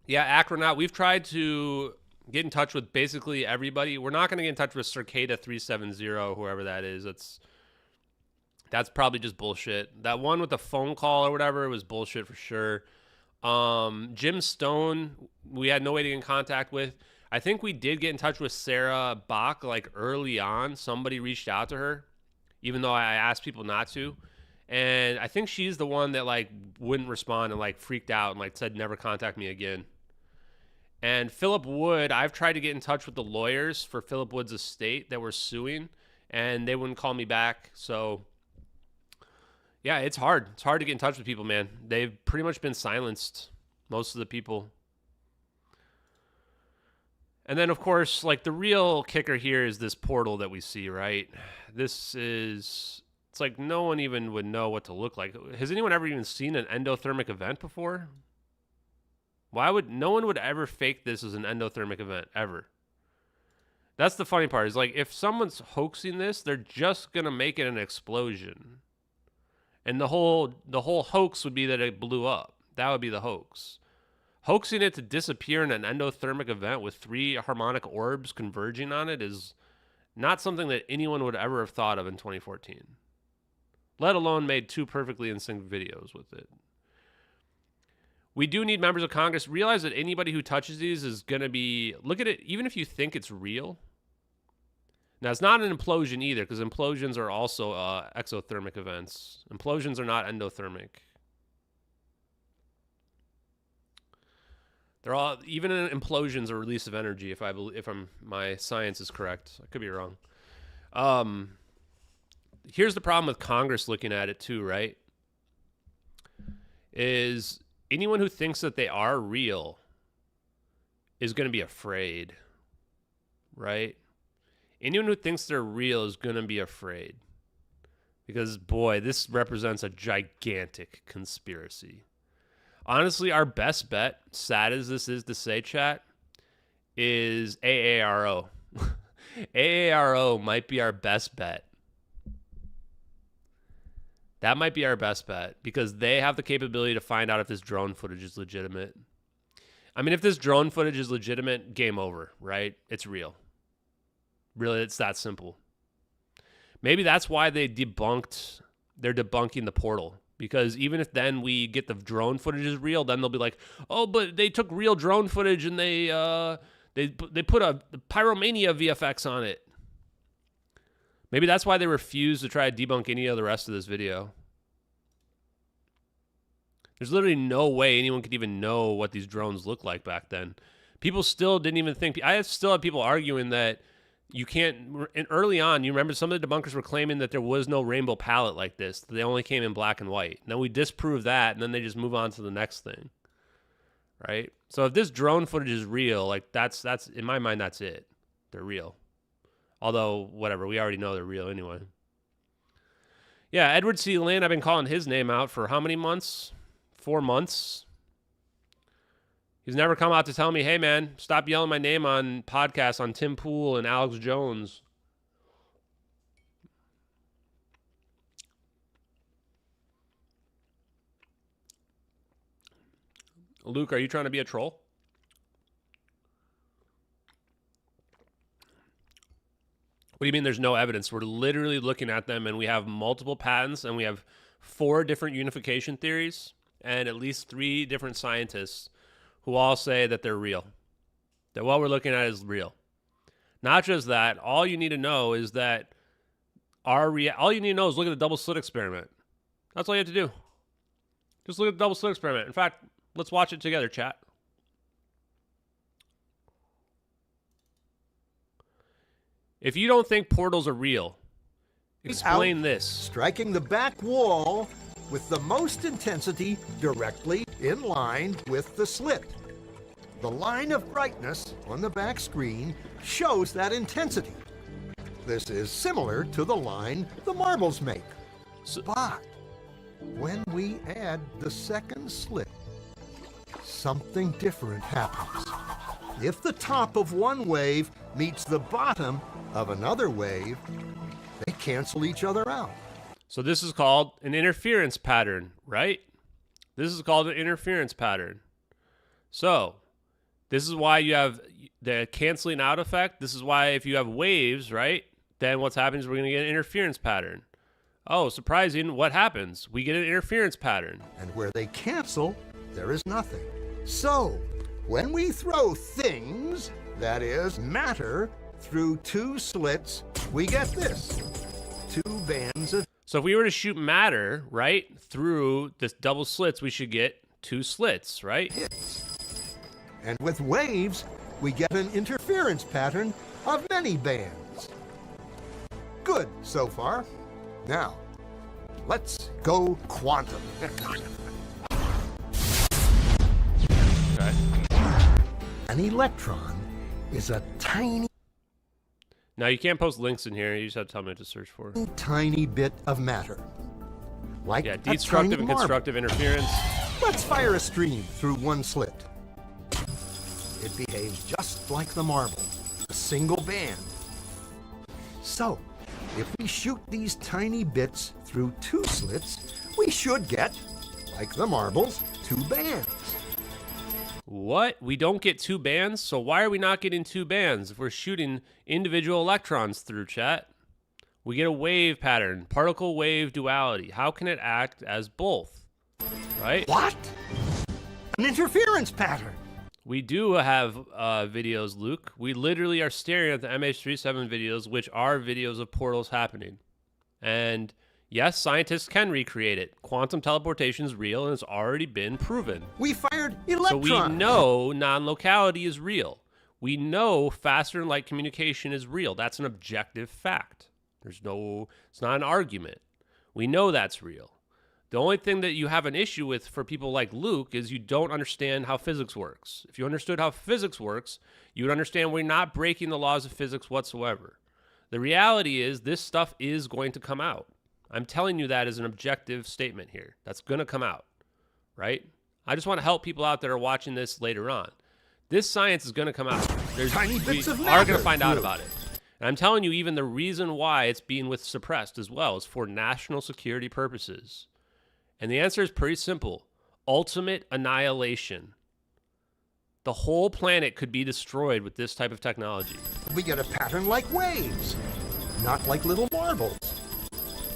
Yeah, Acronaut, we've tried to get in touch with basically everybody. We're not going to get in touch with Circada 370, whoever that is. That's probably just bullshit. That one with the phone call or whatever was bullshit for sure. Jim Stone, we had no way to get in contact with. I think we did get in touch with Sarah Bach like early on. Somebody reached out to her, even though I asked people not to. And I think she's the one that like wouldn't respond and like freaked out and like said never contact me again. And Philip Wood, I've tried to get in touch with the lawyers for Philip Wood's estate that were suing, and they wouldn't call me back. So yeah, it's hard. It's hard to get in touch with people, man. They've pretty much been silenced, most of the people. And then, of course, like the real kicker here is this portal that we see, right? This is, it's like no one even would know what to look like. Has anyone ever even seen an endothermic event before? No one would ever fake this as an endothermic event, ever. That's the funny part, is like if someone's hoaxing this, they're just going to make it an explosion. And the whole hoax would be that it blew up. That would be the hoax. Hoaxing it to disappear in an endothermic event with 3 harmonic orbs converging on it is not something that anyone would ever have thought of in 2014. Let alone made 2 perfectly in sync videos with it. We do need members of Congress. Realize that anybody who touches these is going to be... Look at it, even if you think it's real. Now, it's not an implosion either, because implosions are also exothermic events. Implosions are not endothermic. They're all... Even implosions are release of energy, if my science is correct. I could be wrong. Here's the problem with Congress looking at it too, right? Is... Anyone who thinks that they are real is going to be afraid, right? Anyone who thinks they're real is going to be afraid. Because, boy, this represents a gigantic conspiracy. Honestly, our best bet, sad as this is to say, chat, is AARO. AARO might be our best bet. That might be our best bet because they have the capability to find out if this drone footage is legitimate. I mean, if this drone footage is legitimate, game over, right? It's real. Really, it's that simple. Maybe that's why they're debunking the portal. Because even if then we get the drone footage is real, then they'll be like, oh, but they took real drone footage and they put a pyromania VFX on it. Maybe that's why they refuse to try to debunk any of the rest of this video. There's literally no way anyone could even know what these drones looked like back then. People still didn't even think... I still have people arguing that you can't... And early on, you remember some of the debunkers were claiming that there was no rainbow palette like this. They only came in black and white. And then we disprove that, and then they just move on to the next thing. Right? So if this drone footage is real, like that's in my mind, that's it. They're real. Although, whatever, we already know they're real anyway. Yeah, Edward C. Lynn, I've been calling his name out for how many months? 4 months. He's never come out to tell me, hey, man, stop yelling my name on podcasts on Tim Pool and Alex Jones. Luke, are you trying to be a troll? What do you mean there's no evidence? We're literally looking at them and we have multiple patents and we have 4 different unification theories and at least 3 different scientists who all say that they're real. That what we're looking at is real. Not just that, all you need to know is that all you need to know is look at the double slit experiment. That's all you have to do. Just look at the double slit experiment. In fact, let's watch it together, chat. If you don't think portals are real, explain this. Striking the back wall with the most intensity directly in line with the slit. The line of brightness on the back screen shows that intensity. This is similar to the line the marbles make. But when we add the second slit, something different happens. If the top of one wave meets the bottom of another wave, they cancel each other out. So this is called an interference pattern, right? This is called an interference pattern. So this is why you have the canceling out effect. This is why if you have waves, right, then what's happening is we're going to get an interference pattern. Oh, surprising. What happens? We get an interference pattern. And where they cancel, there is nothing. So when we throw things, that is matter, through 2 slits, we get this. 2 bands of... So if we were to shoot matter, right, through this double slits, we should get 2 slits, right? hits. And with waves, we get an interference pattern of many bands. Good so far. Now, let's go quantum. Okay. An electron is a tiny Now, you can't post links in here. You just have to tell me what to search for. tiny bit of matter. Like Yeah, a destructive tiny and marble. constructive interference. Let's fire a stream through one slit. It behaves just like the marble, a single band. So, if we shoot these tiny bits through 2 slits, we should get, like the marbles, 2 bands. What? We don't get 2 bands? So why are we not getting 2 bands if we're shooting individual electrons through, chat? We get a wave pattern, particle wave duality. How can it act as both? Right? What? An interference pattern. We do have videos, Luke. We literally are staring at the MH370 videos, which are videos of portals happening. And yes, scientists can recreate it. Quantum teleportation is real and it's already been proven. We fired electrons. So we know non-locality is real. We know faster than light communication is real. That's an objective fact. It's not an argument. We know that's real. The only thing that you have an issue with for people like Luke is you don't understand how physics works. If you understood how physics works, you would understand we're not breaking the laws of physics whatsoever. The reality is this stuff is going to come out. I'm telling you that as an objective statement here. That's going to come out, right? I just want to help people out that are watching this later on. This science is going to come out. Tiny bits of we matter, are going to find out Luke. about it. And I'm telling you, even the reason why it's being suppressed as well is for national security purposes. And the answer is pretty simple. Ultimate annihilation. The whole planet could be destroyed with this type of technology. We get a pattern like waves, not like little marbles.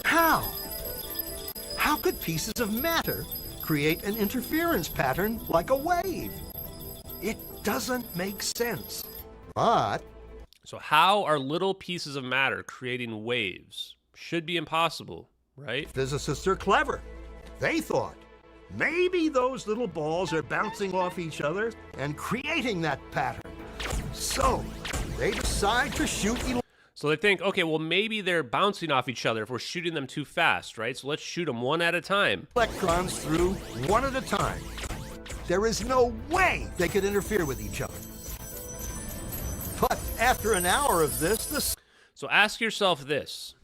How? How could pieces of matter create an interference pattern like a wave? It doesn't make sense. But So how are little pieces of matter creating waves? Should be impossible, right? physicists are clever. They thought maybe those little balls are bouncing off each other and creating that pattern. So they decide to shoot So they think, okay, well, maybe they're bouncing off each other if we're shooting them too fast, right? So let's shoot them one at a time. electrons through one at a time. There is no way they could interfere with each other. But after an hour of this, So ask yourself this.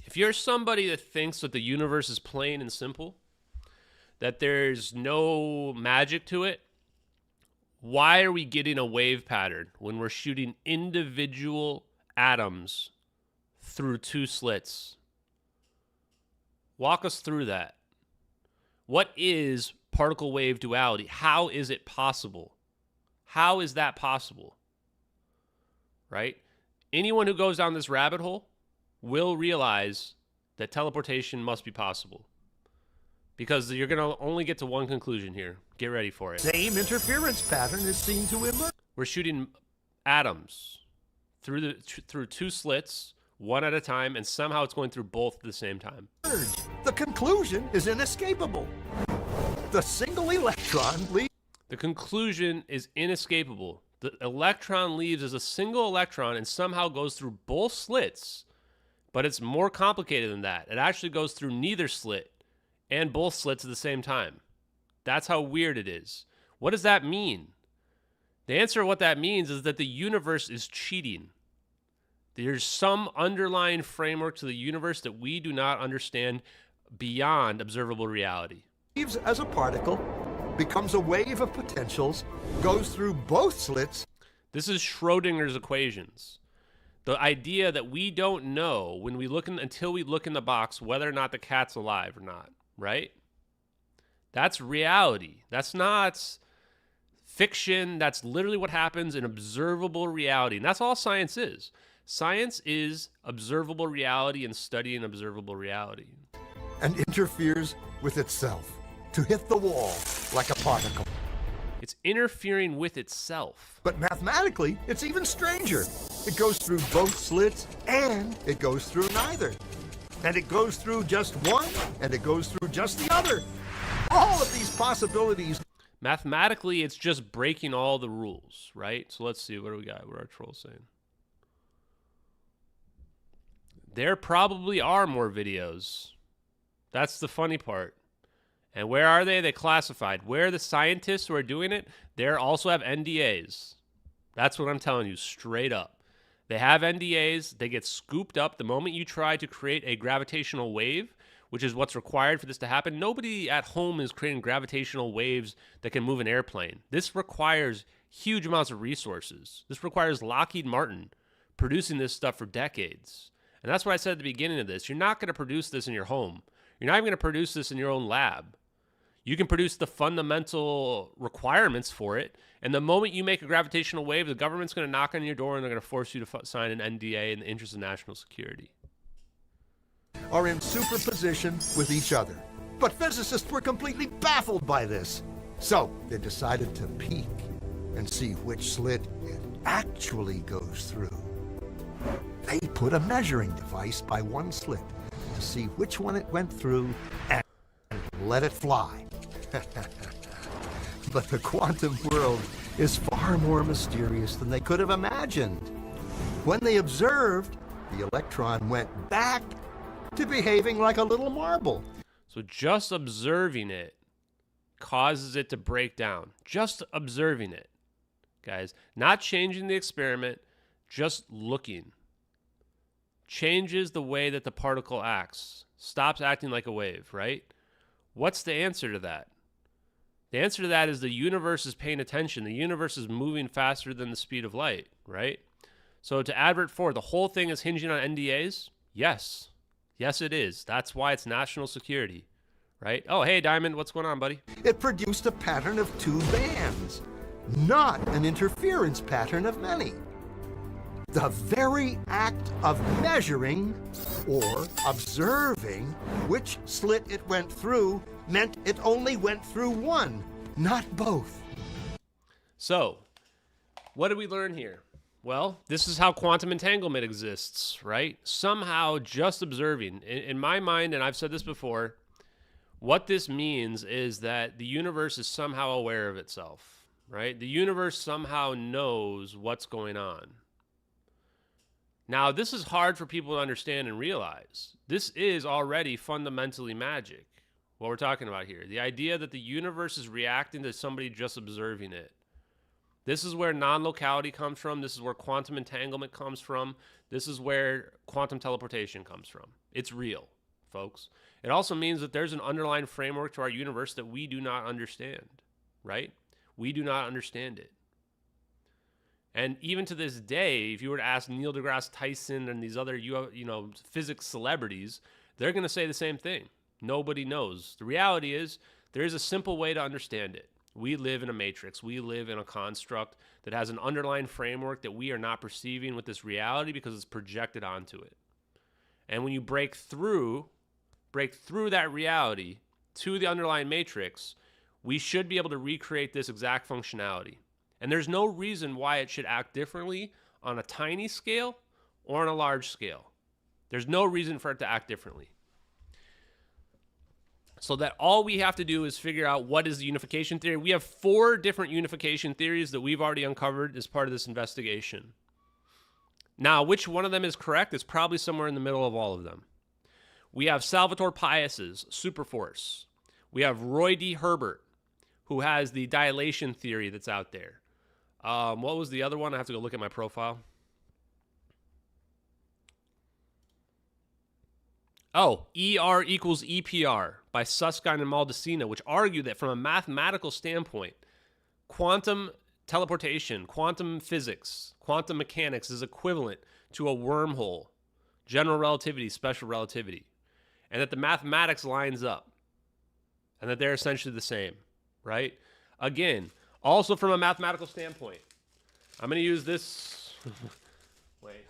If you're somebody that thinks that the universe is plain and simple, that there's no magic to it, why are we getting a wave pattern when we're shooting individual atoms through 2 slits? Walk us through that. What is particle wave duality? How is it possible? How is that possible? Right? Anyone who goes down this rabbit hole will realize that teleportation must be possible. Because you're going to only get to one conclusion here. Get ready for it. same interference pattern is seen to emerge. We're shooting atoms through 2 slits, one at a time, and somehow it's going through both at the same time. The conclusion is inescapable. The single electron leaves. The conclusion is inescapable. The electron leaves as a single electron and somehow goes through both slits, but it's more complicated than that. It actually goes through neither slit and both slits at the same time. That's how weird it is. What does that mean? The answer to what that means is that the universe is cheating. There's some underlying framework to the universe that we do not understand beyond observable reality. As a particle, becomes a wave of potentials, goes through both slits. This is Schrodinger's equations. The idea that we don't know when we until we look in the box whether or not the cat's alive or not, right? That's reality. That's not fiction. That's literally what happens in observable reality. And that's all science is. Science is observable reality and studying observable reality. And interferes with itself to hit the wall like a particle. It's interfering with itself. But mathematically, it's even stranger. It goes through both slits and it goes through neither. And it goes through just one and it goes through just the other. All of these possibilities. Mathematically, it's just breaking all the rules, right? So let's see, what do we got? What are our trolls saying? There probably are more videos. That's the funny part. And where are they? They classified. Where are the scientists who are doing it? They also have NDAs. That's what I'm telling you, straight up. They have NDAs. They get scooped up the moment you try to create a gravitational wave, which is what's required for this to happen. Nobody at home is creating gravitational waves that can move an airplane. This requires huge amounts of resources. This requires Lockheed Martin producing this stuff for decades. And that's what I said at the beginning of this. You're not going to produce this in your home. You're not even going to produce this in your own lab. You can produce the fundamental requirements for it, and the moment you make a gravitational wave, the government's going to knock on your door and they're going to force you to sign an NDA in the interest of national security. Are in superposition with each other. But physicists were completely baffled by this. So they decided to peek and see which slit it actually goes through. They put a measuring device by one slit to see which one it went through and let it fly. But the quantum world is far more mysterious than they could have imagined. When they observed, the electron went back to behaving like a little marble. So just observing it causes it to break down. Just observing it, guys. Not changing the experiment, just looking. Changes the way that the particle acts. Stops acting like a wave, right? What's the answer to that? The answer to that is the universe is paying attention. The universe is moving faster than the speed of light, right? So to advert forward, the whole thing is hinging on NDAs? Yes. Yes, it is. That's why it's national security, right? Oh, hey, Diamond, what's going on, buddy? It produced a pattern of two bands, not an interference pattern of many. The very act of measuring or observing which slit it went through meant it only went through one, not both. So, what did we learn here? Well, this is how quantum entanglement exists, right? Somehow just observing. In my mind, and I've said this before, what this means is that the universe is somehow aware of itself, right? The universe somehow knows what's going on. Now, this is hard for people to understand and realize. This is already fundamentally magic, what we're talking about here. The idea that the universe is reacting to somebody just observing it. This is where non-locality comes from. This is where quantum entanglement comes from. This is where quantum teleportation comes from. It's real, folks. It also means that there's an underlying framework to our universe that we do not understand, right? We do not understand it. And even to this day, if you were to ask Neil deGrasse Tyson and these other physics celebrities, they're going to say the same thing. Nobody knows. The reality is there is a simple way to understand it. We live in a matrix. We live in a construct that has an underlying framework that we are not perceiving with this reality because it's projected onto it. And when you break through that reality to the underlying matrix, we should be able to recreate this exact functionality. And there's no reason why it should act differently on a tiny scale or on a large scale. There's no reason for it to act differently. So that all we have to do is figure out what is the unification theory. We have 4 different unification theories that we've already uncovered as part of this investigation. Now, which one of them is correct? It's probably somewhere in the middle of all of them. We have Salvatore Pais' superforce. We have Roy D. Herbert, who has the dilation theory that's out there. What was the other one? I have to go look at my profile. Oh, ER equals EPR by Susskind and Maldacena, which argue that from a mathematical standpoint, quantum teleportation, quantum physics, quantum mechanics is equivalent to a wormhole, general relativity, special relativity, and that the mathematics lines up, and that they're essentially the same, right? Again, also from a mathematical standpoint, I'm going to use this. Wait,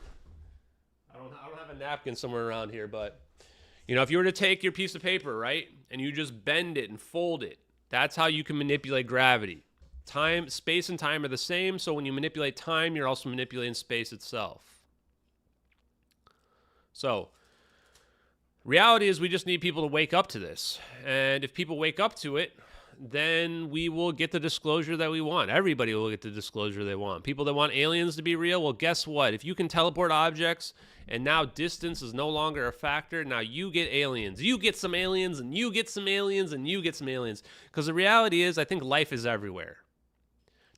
I don't have a napkin somewhere around here, but if you were to take your piece of paper, right, and you just bend it and fold it, that's how you can manipulate gravity. Time, space, and time are the same, so when you manipulate time, you're also manipulating space itself. So, reality is we just need people to wake up to this. And if people wake up to it, then we will get the disclosure that we want. Everybody will get the disclosure they want. People that want aliens to be real, well, guess what? If you can teleport objects and now distance is no longer a factor, now you get aliens. You get some aliens, and you get some aliens, and you get some aliens. Because the reality is, I think life is everywhere.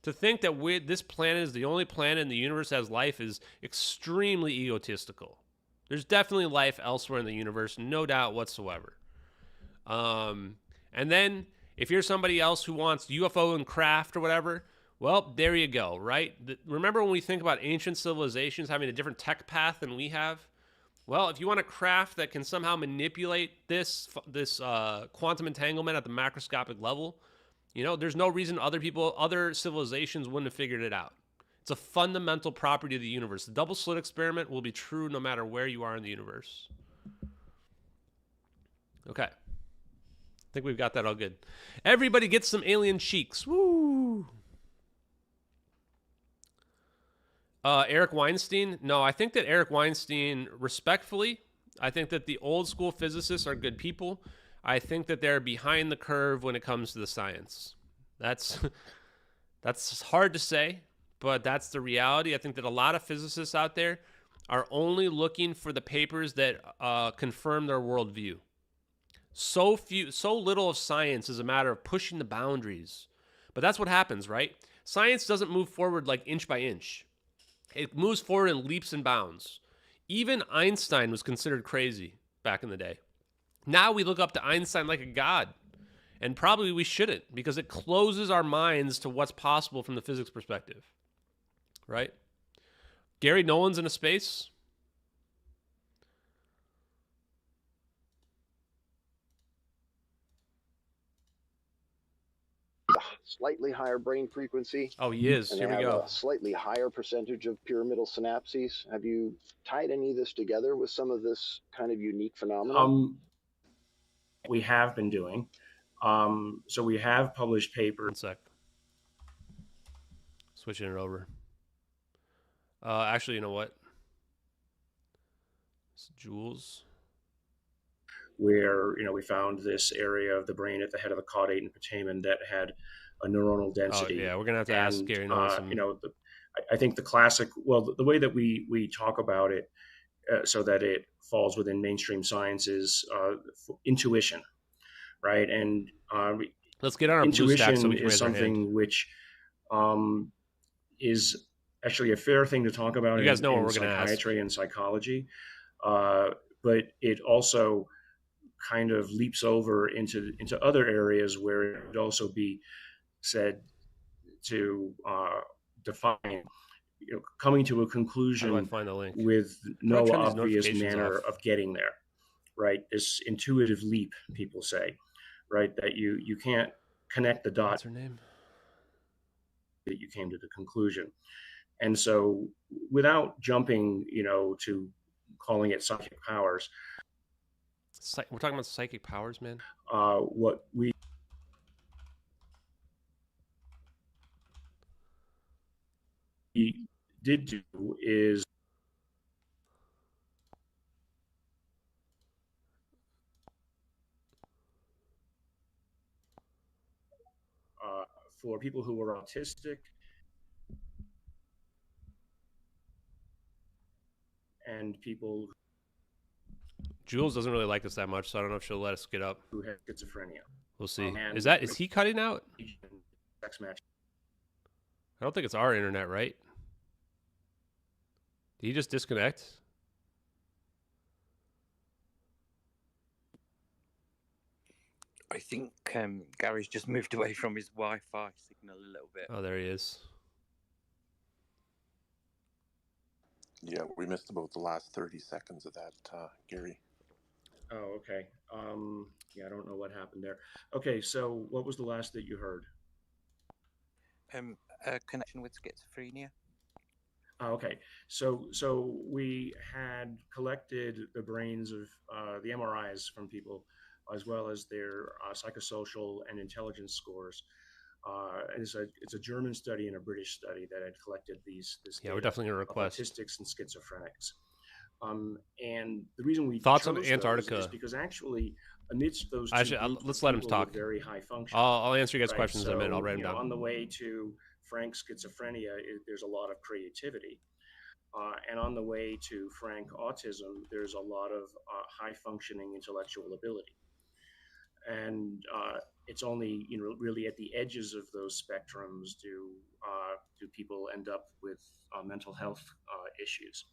To think that this planet is the only planet in the universe that has life is extremely egotistical. There's definitely life elsewhere in the universe, no doubt whatsoever. And then if you're somebody else who wants UFO and craft or whatever, well, there you go, right? Remember when we think about ancient civilizations having a different tech path than we have? Well, if you want a craft that can somehow manipulate this quantum entanglement at the macroscopic level, there's no reason other civilizations wouldn't have figured it out. It's a fundamental property of the universe. The double slit experiment will be true no matter where you are in the universe. Okay. I think we've got that all good. Everybody gets some alien cheeks. Woo! Eric Weinstein. No, I think that Eric Weinstein, respectfully, I think that the old school physicists are good people. I think that they're behind the curve when it comes to the science. That's hard to say, but that's the reality. I think that a lot of physicists out there are only looking for the papers that confirm their worldview. So little of science is a matter of pushing the boundaries. But that's what happens, right? Science doesn't move forward like inch by inch. It moves forward in leaps and bounds. Even Einstein was considered crazy back in the day. Now we look up to Einstein like a god. And probably we shouldn't, because it closes our minds to what's possible from the physics perspective. Right? Garry Nolan's in a space. Slightly higher brain frequency. Oh, he is. And Here they we have go. a slightly higher percentage of pyramidal synapses. Have you tied any of this together with some of this kind of unique phenomenon? We have been doing. So we have published papers. 1 sec. Switching it over. Actually, you know what? It's Jules. Where, we found this area of the brain at the head of the caudate and putamen that had a neuronal density. Oh, yeah, we're going to have to ask Garry Nolan. I think the classic, the way that we talk about it so that it falls within mainstream science is intuition, right? And let's get on our blue stack so we can is raise our something hand. Which is actually a fair thing to talk about you guys know in what we're going to ask. Psychiatry and psychology, but it also kind of leaps over into other areas where it would also be said to define, coming to a conclusion How do I find the link? with no turn these obvious notifications manner off? of getting there, right? This intuitive leap, people say, right? That you can't connect the dots. What's her name? That you came to the conclusion. And so without jumping, to calling it psychic powers, We're talking about psychic powers, man. What we did do is for people who were autistic and people Jules doesn't really like this that much, so I don't know if she'll let us get up. who had schizophrenia. We'll see. And Is he cutting out? Sex match. I don't think it's our internet, right? Did he just disconnect? I think Gary's just moved away from his Wi-Fi signal a little bit. Oh, there he is. Yeah, we missed about the last 30 seconds of that, Gary. Oh, okay. Yeah, I don't know what happened there. Okay, so what was the last that you heard? A connection with schizophrenia. Okay, so we had collected the brains of the MRIs from people, as well as their psychosocial and intelligence scores. It's a German study and a British study that had collected this Yeah, we're definitely going to request autistics and schizophrenics. And the reason we thoughts on chose Antarctica those is because actually amidst those two Actually, groups let's of let him people with talk. Very high function. I'll answer you guys' right? questions in a minute. I'll write them down. On the way to frank schizophrenia, there's a lot of creativity. And on the way to frank autism, there's a lot of high functioning intellectual ability. And it's only really at the edges of those spectrums do people end up with mental health issues.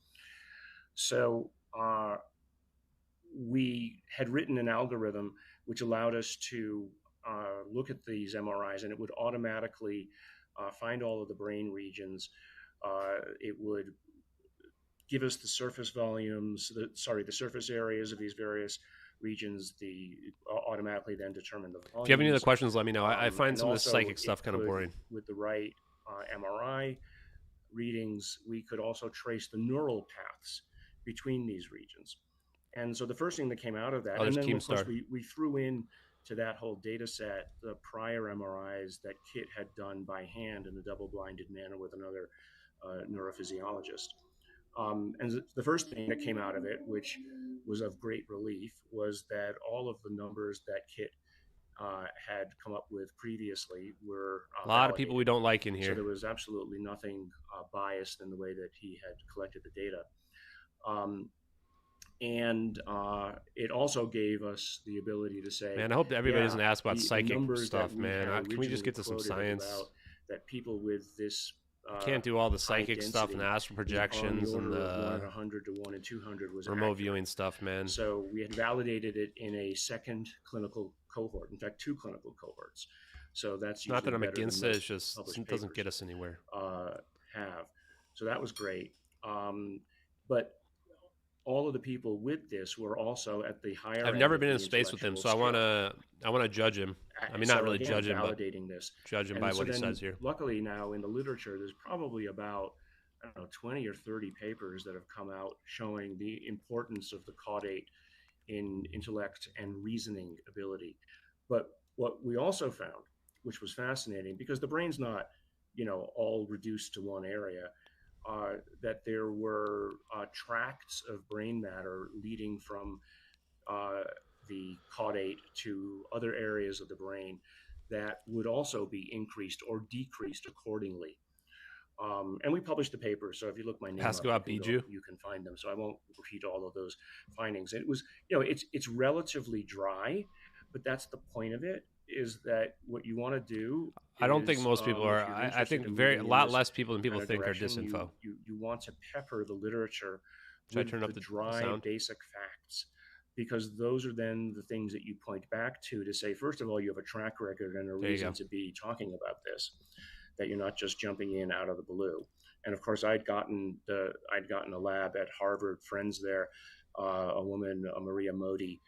So we had written an algorithm which allowed us to look at these MRIs, and it would automatically find all of the brain regions. It would give us the surface volumes, the surface areas of these various regions, automatically then determine the volumes. If you have any other questions, let me know. I find and some of this also psychic stuff kind of could, boring. With the right MRI readings, we could also trace the neural paths between these regions. And so the first thing that came out of that, and then of course we threw in to that whole data set the prior MRIs that Kit had done by hand in a double-blinded manner with another neurophysiologist. And the first thing that came out of it, which was of great relief, was that all of the numbers that Kit had come up with previously were a lot of people we don't like in here. So there was absolutely nothing biased in the way that he had collected the data. And it also gave us the ability to say, man, I hope that everybody doesn't ask about the psychic stuff, that we man. had Can we just get to some originally science? quoted about that people with this Can't do all the psychic high stuff and the density astral projections on and order of the 1 in 100 to 1 in 200 was remote accurate. viewing stuff, man. So we had validated it in a second clinical cohort. In fact, 2 clinical cohorts. So that's Not that I'm better than against it. most It's just published it doesn't papers, get us anywhere. have. So that was great. But all of the people with this were also at the higher. I've never been in space with him, so I want to judge him. I mean, not really judge him, but judge him by what he says here. Luckily now in the literature, there's probably about 20 or 30 papers that have come out showing the importance of the caudate in intellect and reasoning ability. But what we also found, which was fascinating, because the brain's not, all reduced to one area, that there were tracts of brain matter leading from the caudate to other areas of the brain that would also be increased or decreased accordingly. And we published the paper, so if you look my name Ask up, about Biju. you can find them. So I won't repeat all of those findings. It was, it's relatively dry, but that's the point of it. Is that what you want to do? I don't think most people are. I think a lot less people than people think are direction, disinfo. You want to pepper the literature Should I with turn up the the dry, sound? basic facts, because those are then the things that you point back to say, first of all, you have a track record and a There you reason go. to be talking about this, that you're not just jumping in out of the blue. And of course, I'd gotten a lab at Harvard, friends there, a woman, Maria Modi,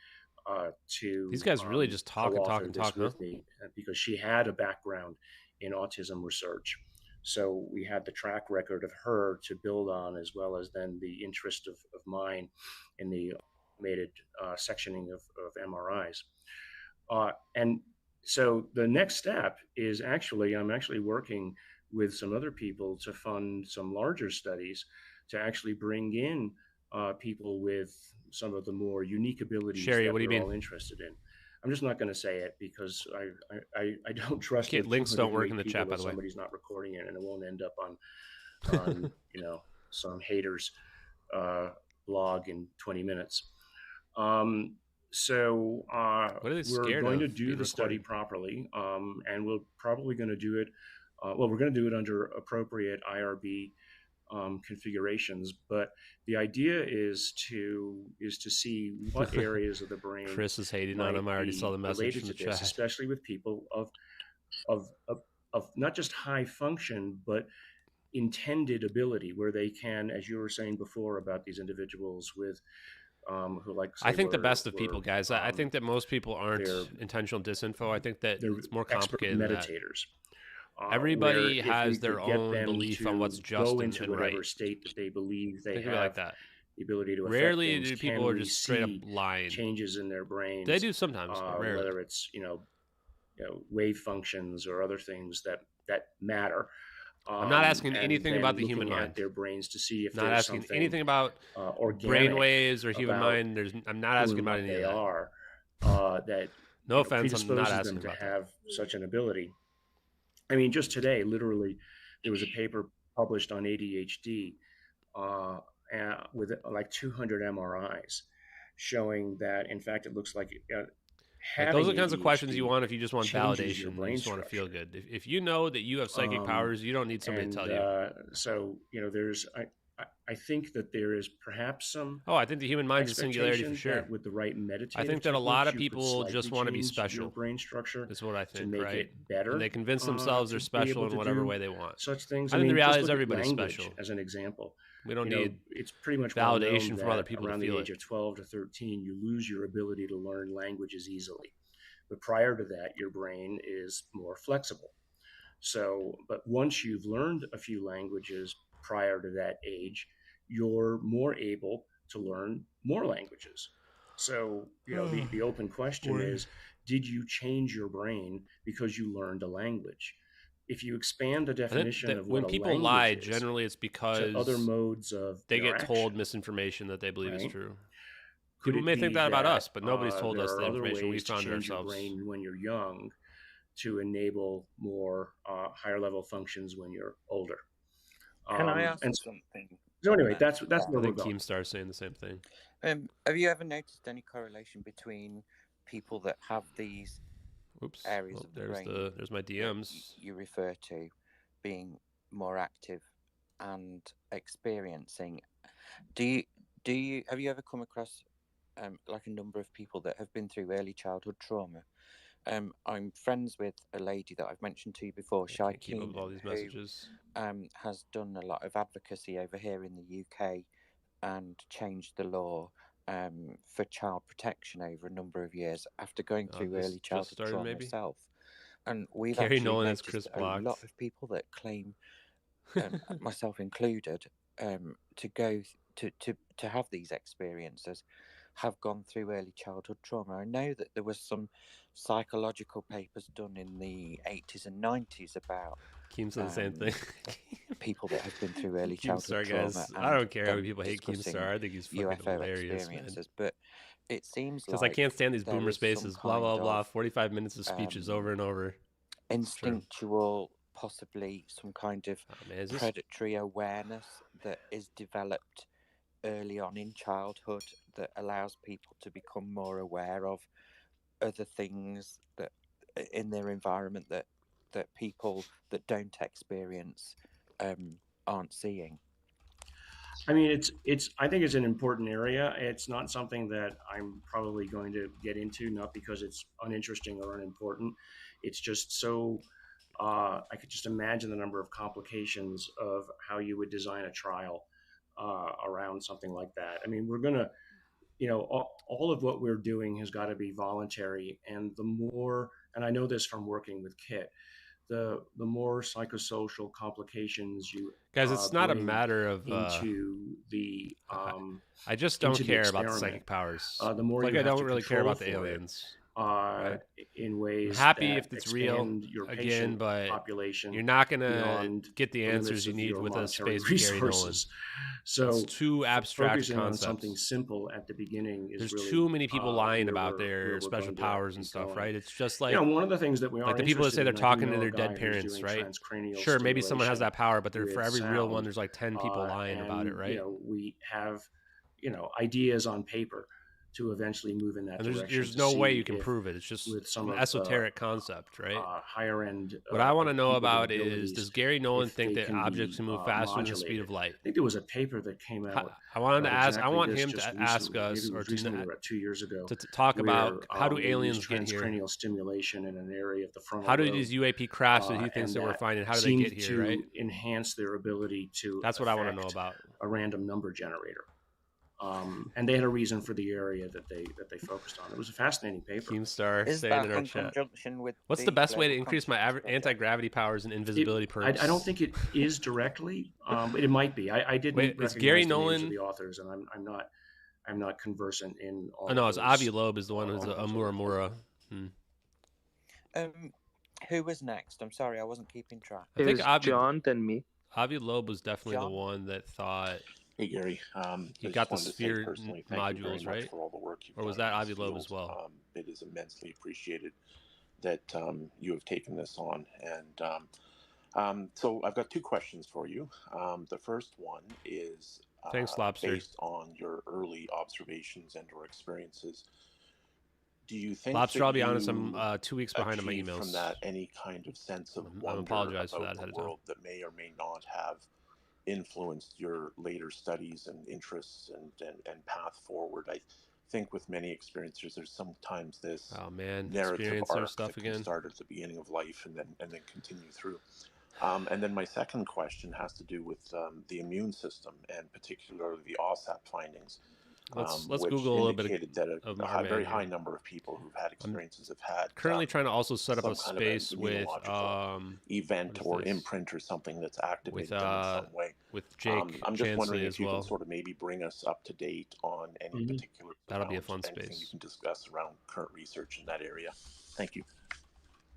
to These guys really just talk and talk co-author and this talk, huh? with me, because she had a background in autism research. So we had the track record of her to build on, as well as then the interest of mine in the automated sectioning of MRIs. And so the next step is I'm actually working with some other people to fund some larger studies to actually bring in people with some of the more unique abilities Sherry, that what do you we're mean? all interested in. I'm just not going to say it because I don't trust Okay, that links don't work in the 208 chat, people by that the way. somebody's not recording it, and it won't end up on some haters blog in 20 minutes. So What are they we're scared going to of do being the study recorded? properly, and we're probably going to do it. We're going to do it under appropriate IRB configurations, but the idea is to see what areas of the brain Chris is hating on might him. I already be saw the message related from the to this, chat. especially with people of not just high function, but intended ability, where they can, as you were saying before about these individuals with who like I think the best of people, guys. I think that most people aren't they're- intentional disinfo. I think that they're it's more expert complicated than that. meditators. Everybody where if has we their could get own them belief to on what's just go and into and whatever right. state that they believe they Think of have it like that. the ability to affect Rarely things, do people can are we just straight up see lying. changes in their brains. They do sometimes, but rarely. Whether it's wave functions or other things that matter. I'm not asking and anything then about the looking human at mind. their brains to see if Not there's asking something anything about organic brain waves or human about mind. I'm not asking who about and any what of they that. are that No offense, I'm not predisposes asking them to about that. have such an ability. I mean, just today, literally, there was a paper published on ADHD with like 200 MRIs showing that, in fact, it looks like having Those are the kinds of questions you ADHD want if you just want changes your validation. You brain just want to feel structure. good. If you know that you have psychic powers, you don't need somebody to tell you. So there's I think that there is perhaps some. Oh, I think the human mind is a singularity for sure. That with the right meditative I think that a lot of techniques, you could people just slightly want to be change special. your brain structure Is what I to think, make right? it better, And they convince themselves they're to be special able in to whatever do way they want. such things. I think the just reality is look at everybody's language special. as an example. We don't You know, need it's pretty much validation well from known other that people to around feel the age it. of 12 to 13, you lose your ability to learn languages easily. But prior to that, your brain is more flexible. So, but once you've learned a few languages prior to that age, you're more able to learn more languages. So, you know, the open question is, did you change your brain because you learned a language? If you expand the definition of when what a people language lie, is generally it's to because other modes of they get told interaction, misinformation that they believe is right? true. Could People it may think be that about us, but nobody's told there us are the other information we ways to found change your ourselves. brain when you're young to enable more higher level functions when you're older? Can I ask And something? so anyway, that's I where we're think going. Keemstar's saying the same thing. Have you ever noticed any correlation between people that have these areas of the brain there's my DMs you refer to being more active and experiencing? Have you ever come across like a number of people that have been through early childhood trauma? I'm friends with a lady that I've mentioned to you before, Shaikeen, all these messages. who has done a lot of advocacy over here in the UK and changed the law for child protection over a number of years after going through early childhood trauma herself. And we've Garry actually Nolan has noticed Chris a blocked. lot of people that claim, myself included, to go to have these experiences have gone through early childhood trauma. I know that there was some psychological papers done in the 80s and 90s about Keem said the same thing. people that have been through early childhood Keemstar, trauma. guys. I don't care how many people hate discussing Keemstar. I think he's fucking UFO hilarious, experiences, man. but it seems Because like I can't stand these there boomer is some spaces. Blah blah kind blah. of, 45 minutes of speeches over and over. Instinctual, possibly some kind of predatory awareness that is developed early on in childhood that allows people to become more aware of other things that in their environment that people that don't experience aren't seeing. I mean, I think it's an important area. It's not something that I'm probably going to get into, not because it's uninteresting or unimportant. It's just so, I could just imagine the number of complications of how you would design a trial around something like that. I mean, we're going to, you know, all of what we're doing has got to be voluntary. And the more, and I know this from working with Kit, the more psychosocial complications you guys, it's not a bring matter of into the I just don't care about the psychic powers. the more like you I have don't to really care about the control for it, aliens. in ways I'm happy that if it's real expand your again, patient but population you're not gonna beyond get the limits answers you of need your with a monetary space Garry Nolan. resources. So it's too abstract focusing on concepts. something simple at the beginning is There's really, too many people lying where about we're their special going to powers and be stuff, going. right? It's just like, You know, one of the things that we are like the people that say they're interested in, I do talking to know their a guy dead who's parents, doing right? transcranial Sure, maybe someone has stimulation that power, but there for with every real one, sound. there's like 10 people lying about it, right? You know, we have, you know, ideas on paper to eventually move in that And direction. there's no way you can prove it. It's just with some an of esoteric concept, right? higher end. What I want to know people about with is, abilities, does Garry Nolan if think they that can objects be, can move faster than the modulated. speed of light? I think there was a paper that came out. I want him to ask. I exactly want this him just to ask recently. us, Maybe it or was to recently or 2 years ago, to talk where, about how do they aliens used get here? transcranial stimulation in an area of the frontal How do lobe, these UAP crafts that he thinks and that we're that finding? How do they seemed get here? to Right? enhance their ability to. That's what I want to know about. A random number generator. And they had a reason for the area that they focused on. It was a fascinating paper. Keemstar Is saying that in our in chat. conjunction with What's the best way to global increase my consciousness project? anti-gravity powers and invisibility perks? I don't think it is directly, but it might be. I didn't recognize Garry the names Nolan of the authors, and I'm not conversant in all. Oh no, it's those, Avi Loeb is the one who's a those Muramura. Who was next? I'm sorry, I wasn't keeping track. I think Avi, John, then me. Avi Loeb was definitely John? the one that thought Hey Gary, he I got the just wanted to say sphere personally, thank you very modules, much right? for all the work you've Or was done that in Avi this Loeb field. as well? It is immensely appreciated that you have taken this on, and so I've got two questions for you. The first one is Thanks, Lobster. based on your early observations and or experiences. Do you think Lobster, that I'll be honest, you I'm 2 weeks behind on my achieved emails. from that any kind of sense of I wonder apologize for about that ahead the of time. world that may or may not have influenced your later studies and interests and path forward. I think with many experiencers, there's sometimes this narrative arc stuff that can again. start at the beginning of life and then continue through. And then my second question has to do with the immune system, and particularly the OSAP findings. Let's which Google a little bit indicated that a very high number of people who've had experiences have had currently trying to also set up a some kind space of an with immunological event or imprint or something that's activated them in some way. with Jake I'm just Chansley wondering as if you well. can sort of maybe bring us up to date on any particular That'll be a fun anything space. you can discuss around current research in that area. Thank you.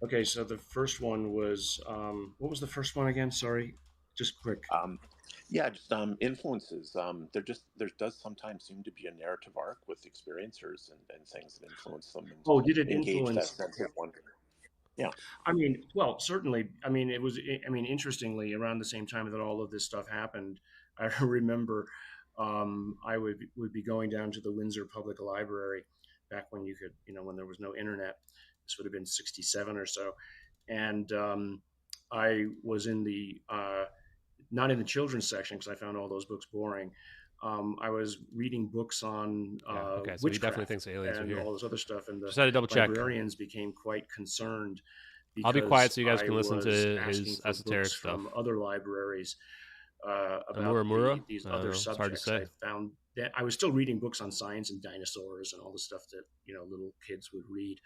Okay, so the first one was what was the first one again? Sorry, just quick. Yeah, just influences. There does sometimes seem to be a narrative arc with experiencers and things that influence them. And Oh, did it engage influence? that sense of wonder? Yeah. I mean, well, certainly. I mean, it was. I mean, interestingly, around the same time that all of this stuff happened, I remember I would be going down to the Windsor Public Library back when you could, when there was no internet. This would have been '67 or so, and I was in the not in the children's section because I found all those books boring. I was reading books on okay, so he definitely thinks aliens and are here. all this other stuff, and the Just had to double check. librarians became quite concerned. I'll be quiet so you guys I can listen to was his asking for esoteric books stuff. from other libraries about Amura? these I don't other know. It's hard to subjects. say. I found that I was still reading books on science and dinosaurs and all the stuff that little kids would read,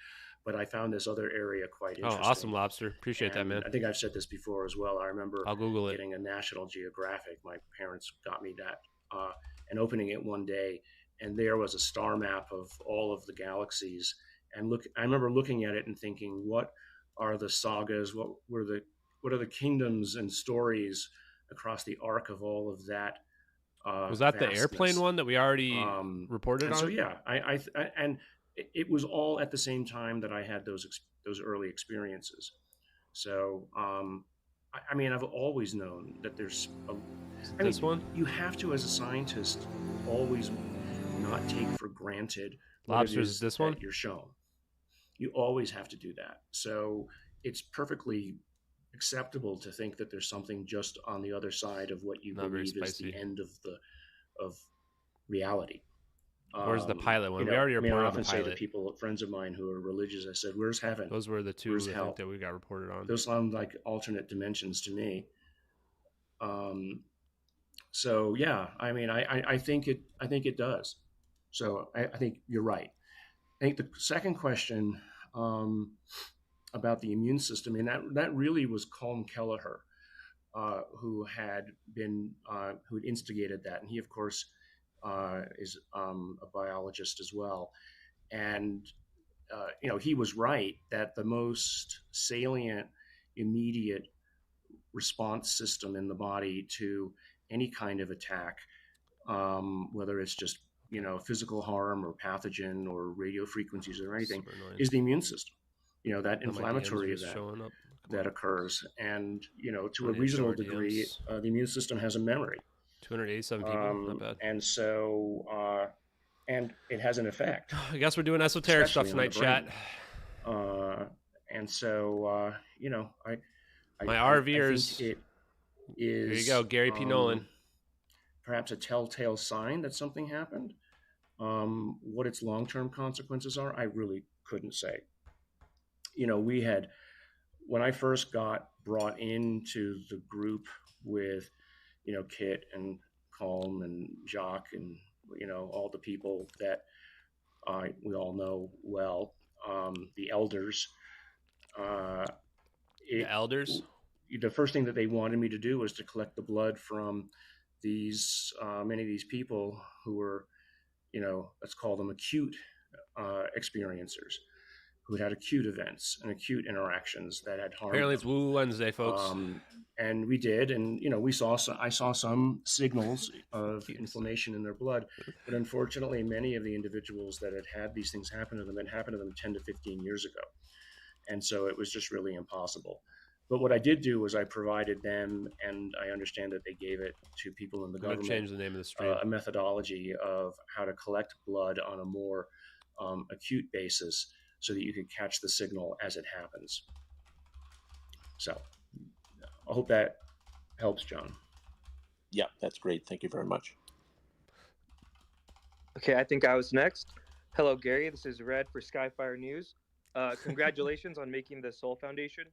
but I found this other area quite interesting. Oh, awesome, Lobster! Appreciate that, man. I think I've said this before as well. I remember I'll Google it. getting a National Geographic. My parents got me that, and opening it one day, and there was a star map of all of the galaxies. And I remember looking at it and thinking, what are the sagas? What are the kingdoms and stories across the arc of all of that? Was that vastness? the airplane one that we already reported and on? So yeah, and it was all at the same time that I had those early experiences. So I mean, I've always known that there's this one. You have to, as a scientist, always not take for granted Lobsters is this one you're shown. You always have to do that. So it's perfectly acceptable to think that there's something just on the other side of what you believe is the end of reality. Where's the pilot one? We already reported I on often the say pilot. to people, friends of mine who are religious, I said, "Where's heaven?" Those were the two that we got reported on. Those sound like alternate dimensions to me. So yeah, I mean, I think it does. So I think you're right. I think the second question about the immune system, and that really was Colm Kelleher, who had instigated that, and he of course is a biologist as well, and he was right that the most salient, immediate response system in the body to any kind of attack, whether it's just physical harm or pathogen or radio frequencies or anything, is the immune system. That inflammatory event that occurs, and to a reasonable degree, the immune system has a memory. 287 people, not bad. And so, and it has an effect. I guess we're doing esoteric stuff tonight, chat. And so, my RVers. It is. Here you go, Garry P. Nolan. Perhaps a telltale sign that something happened. What its long-term consequences are, I really couldn't say. When I first got brought into the group with, Kit and Colm and Jacques and, all the people that we all know well, the elders. The elders? The first thing that they wanted me to do was to collect the blood from these many of these people who were, let's call them acute experiencers, who had acute events and acute interactions that had harmed. Apparently, it's Woo Wednesday, folks. And we did, and I saw some signals of inflammation in their blood, but unfortunately, many of the individuals that had these things happen to them had happened to them 10 to 15 years ago, and so it was just really impossible. But what I did do was I provided them, and I understand that they gave it to people in the government. Change the name of the stream. A methodology of how to collect blood on a more acute basis, so that you could catch the signal as it happens. So I hope that helps, John. Yeah, that's great. Thank you very much. Okay, I think I was next. Hello, Gary. This is Red for Skyfire News. Congratulations on making the Soul Foundation.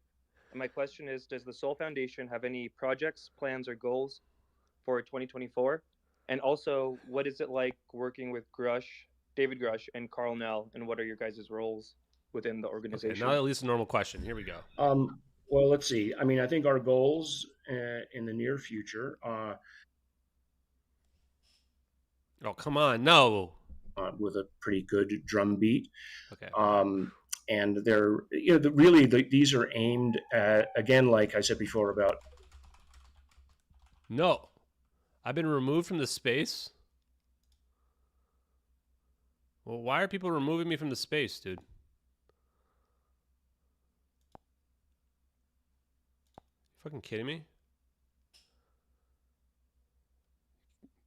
And my question is, does the Soul Foundation have any projects, plans, or goals for 2024? And also, what is it like working with David Grush, and Carl Nell, and what are your guys' roles within the organization? Okay, now at least a normal question. Here we go. Well, let's see. I mean, I think our goals in the near future oh, come on. No. With a pretty good drum beat. Okay. And they're, these are aimed at, again, like I said before about. No. I've been removed from the space? Well, why are people removing me from the space, dude? You fucking kidding me?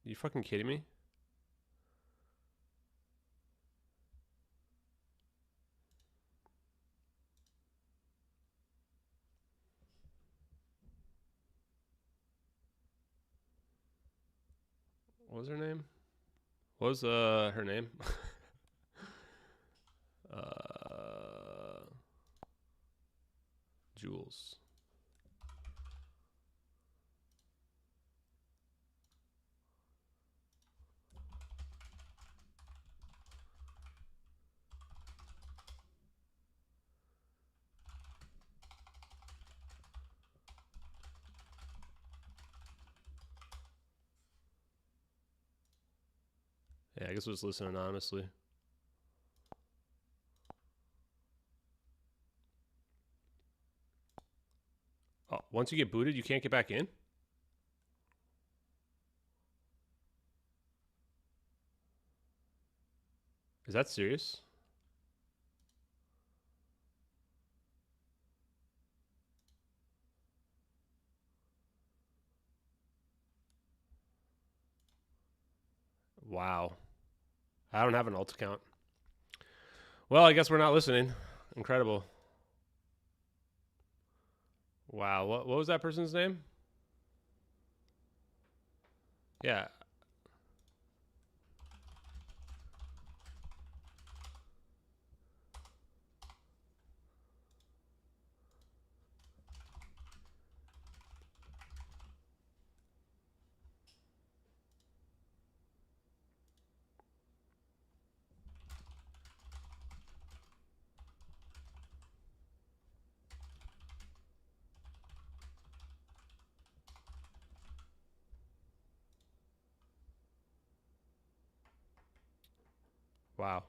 You fucking kidding me? What was her name? What was her name? Jules. Yeah, I guess we'll just listen anonymously. Oh, once you get booted, you can't get back in? Is that serious? Wow. I don't have an alt account. Well, I guess we're not listening. Incredible. Wow. What was that person's name? Yeah. Wow.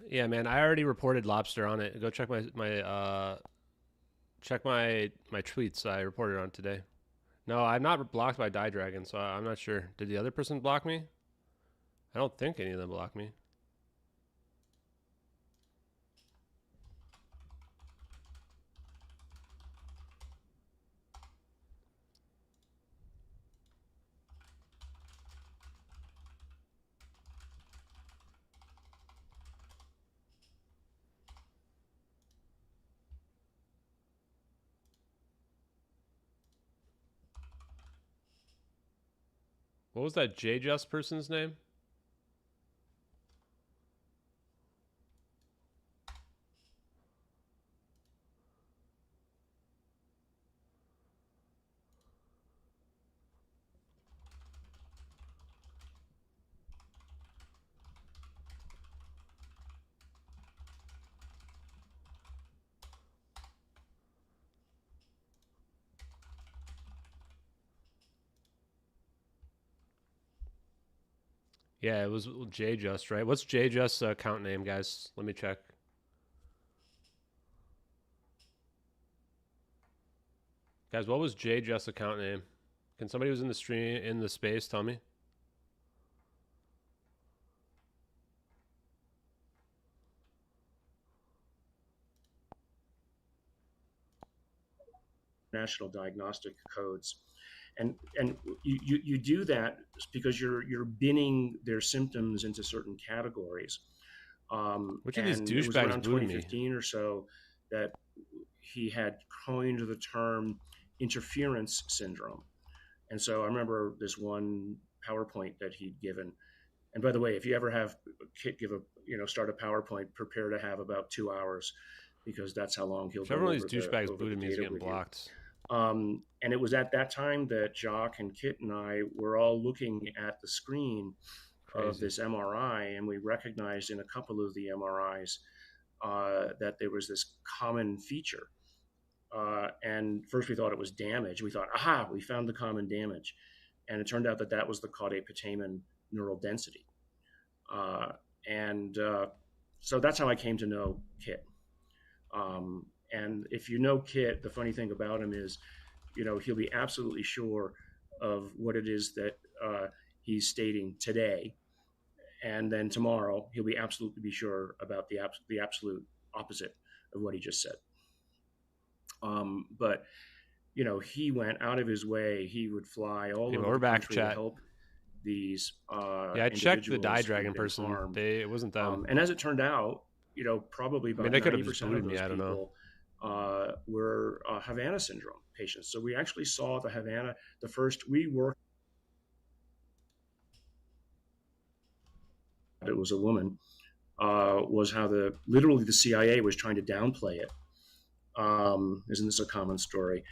Yeah, man, I already reported Lobster on it. Go check my tweets. I reported on today. No, I'm not blocked by Die Dragon, so I'm not sure. Did the other person block me? I don't think any of them blocked me. What was that J-Just person's name? Yeah, it was JJust, right? What's JJust's account name, guys? Let me check. Guys, what was JJust's account name? Can somebody who's in the stream, in the space, tell me? National diagnostic codes. And you do that because you're binning their symptoms into certain categories. Which of these and douchebags it was around booted me? 2015 or so that he had coined the term interference syndrome. And so I remember this one PowerPoint that he'd given. And by the way, if you ever have Kit start a PowerPoint, prepare to have about 2 hours, because that's how long he'll go over. Everyone of these douchebags booted me is getting blocked. And it was at that time that Jock and Kit and I were all looking at the screen of this MRI, and we recognized in a couple of the MRIs that there was this common feature. And first we thought it was damage. We thought, aha, we found the common damage. And it turned out that that was the caudate putamen neural density. So that's how I came to know Kit. And if you know Kit, the funny thing about him is, he'll be absolutely sure of what it is that he's stating today. And then tomorrow, he'll be absolutely sure about the absolute opposite of what he just said. But, he went out of his way. He would fly all over the country to help these yeah, I checked the Die Dragon person. It wasn't them. And as it turned out, probably about 90% of those people were Havana syndrome patients. So we actually saw the Havana, we worked, it was a woman, was how literally the CIA was trying to downplay it. Isn't this a common story?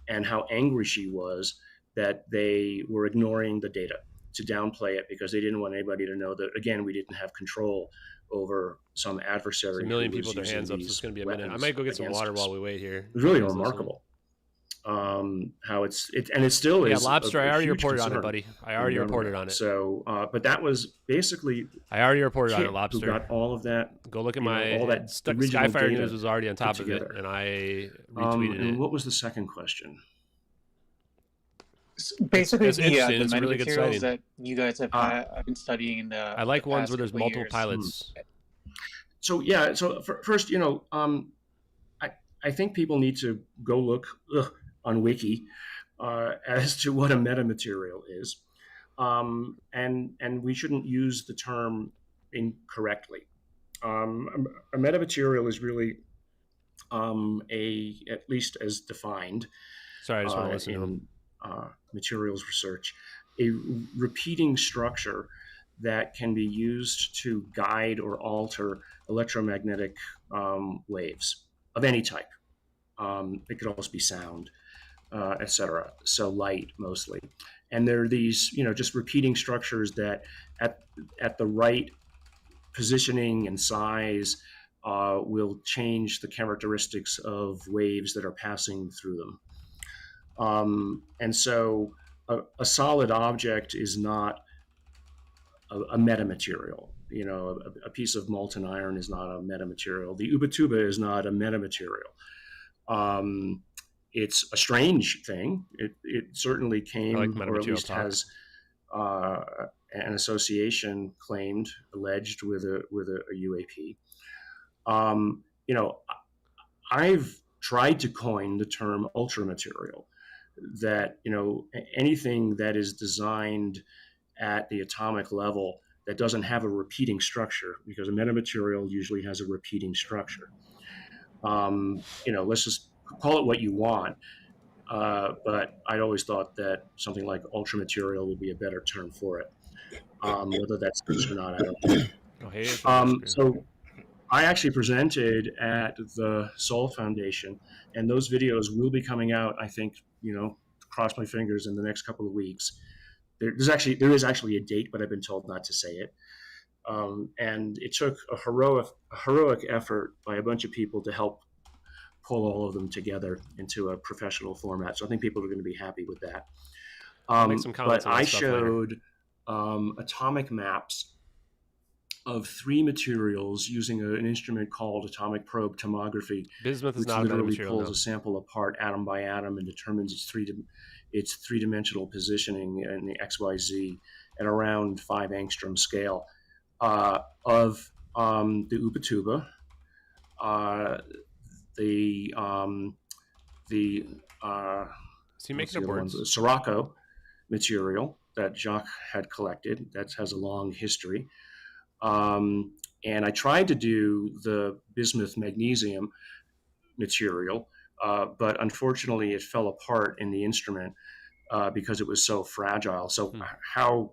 And how angry she was that they were ignoring the data to downplay it, because they didn't want anybody to know that, again, we didn't have control over some adversary. There's a million people with their hands up, so it's going to be a minute. I might go get some water while we wait here. It's really remarkable how it still is. Yeah, Lobster, I already reported on it, buddy. I already reported on it. So, but that was basically. I already reported on it, Lobster. Who got all of that? Go look at my all that. Skyfire News was already on top of it, and I retweeted it. What was the second question? Basically, it's the really metamaterials that you guys have been studying in the I like the ones where there's multiple years. pilots. So yeah, first, I think people need to go look on Wiki as to what a metamaterial is, and we shouldn't use the term incorrectly. A metamaterial is really at least as defined. Sorry, I just want to listen to him. Materials research, a repeating structure that can be used to guide or alter electromagnetic waves of any type. It could also be sound, etc. So light mostly. And there are these, just repeating structures that at the right positioning and size will change the characteristics of waves that are passing through them. And so a solid object is not a metamaterial. A piece of molten iron is not a metamaterial. The Ubatuba is not a metamaterial. It's a strange thing. It certainly came, or at least has an association alleged with a UAP. I've tried to coin the term ultramaterial, that anything that is designed at the atomic level that doesn't have a repeating structure, because a metamaterial usually has a repeating structure. Let's just call it what you want, but I'd always thought that something like ultramaterial would be a better term for it. Whether that's true or not, I don't know. So I actually presented at the Soul Foundation, and those videos will be coming out, I think, cross my fingers, in the next couple of weeks. There is actually a date, but I've been told not to say it. And it took a heroic effort by a bunch of people to help pull all of them together into a professional format. So I think people are going to be happy with that. Make some comments but on I stuff showed atomic maps of 3 materials using an instrument called atomic probe tomography, Bismuth is which not a literally material, pulls no. a sample apart atom by atom and determines its three-dimensional positioning in the XYZ at around 5 angstrom scale of the Ubatuba, So you making up words? Sirocco material that Jacques had collected that has a long history. And I tried to do the bismuth magnesium material, but unfortunately it fell apart in the instrument because it was so fragile. So how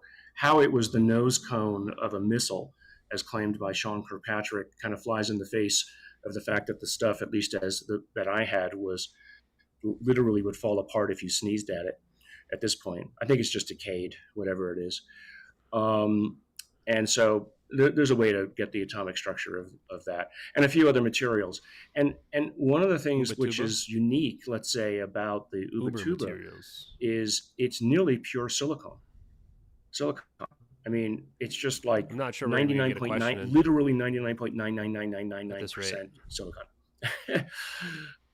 it was the nose cone of a missile, as claimed by Sean Kirkpatrick, kind of flies in the face of the fact that the stuff, at least that I had, was literally would fall apart if you sneezed at it at this point. I think it's just decayed, whatever it is. And so there's a way to get the atomic structure of that and a few other materials. And one of the things which is unique, let's say, about the Ubatuba is it's nearly pure silicon. I mean, it's just like I'm not sure 99.9, literally 99.99999% silicon,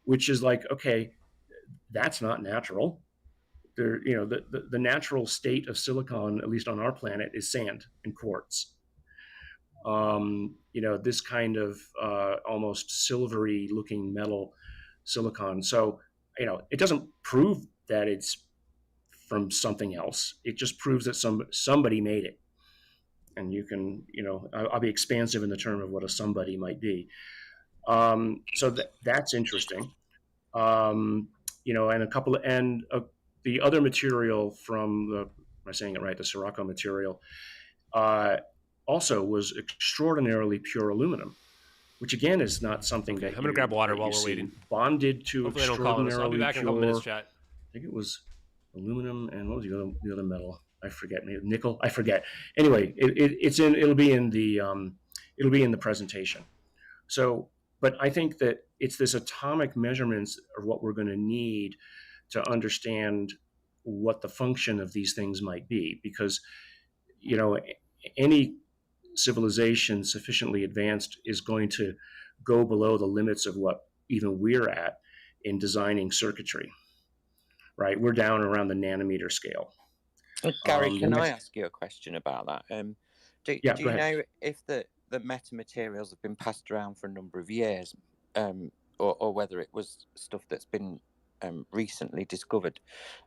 which is like, okay, that's not natural. There, you know, the natural state of silicon, at least on our planet, is sand and quartz. You know, this kind of almost silvery looking metal silicon. So, you know, it doesn't prove that it's from something else. It just proves that somebody made it. And you can, you know, I'll be expansive in the term of what a somebody might be. So that's interesting. You know, and the other material from am I saying it right? The Sirocco material also was extraordinarily pure aluminum, which again is not something that I'm gonna grab water while we're waiting. Bonded to hopefully they don't call us. I'll be back in a couple minutes, chat. I think it was aluminum and what was the other metal? I forget. Maybe nickel. I forget. Anyway, it'll be in the presentation. So, but I think that it's this atomic measurements of what we're going to need to understand what the function of these things might be, because, you know, any civilization sufficiently advanced is going to go below the limits of what even we're at in designing circuitry, right? We're down around the nanometer scale. Garry, can I ask you a question about that? Do you know if the metamaterials have been passed around for a number of years, or whether it was stuff that's been recently discovered?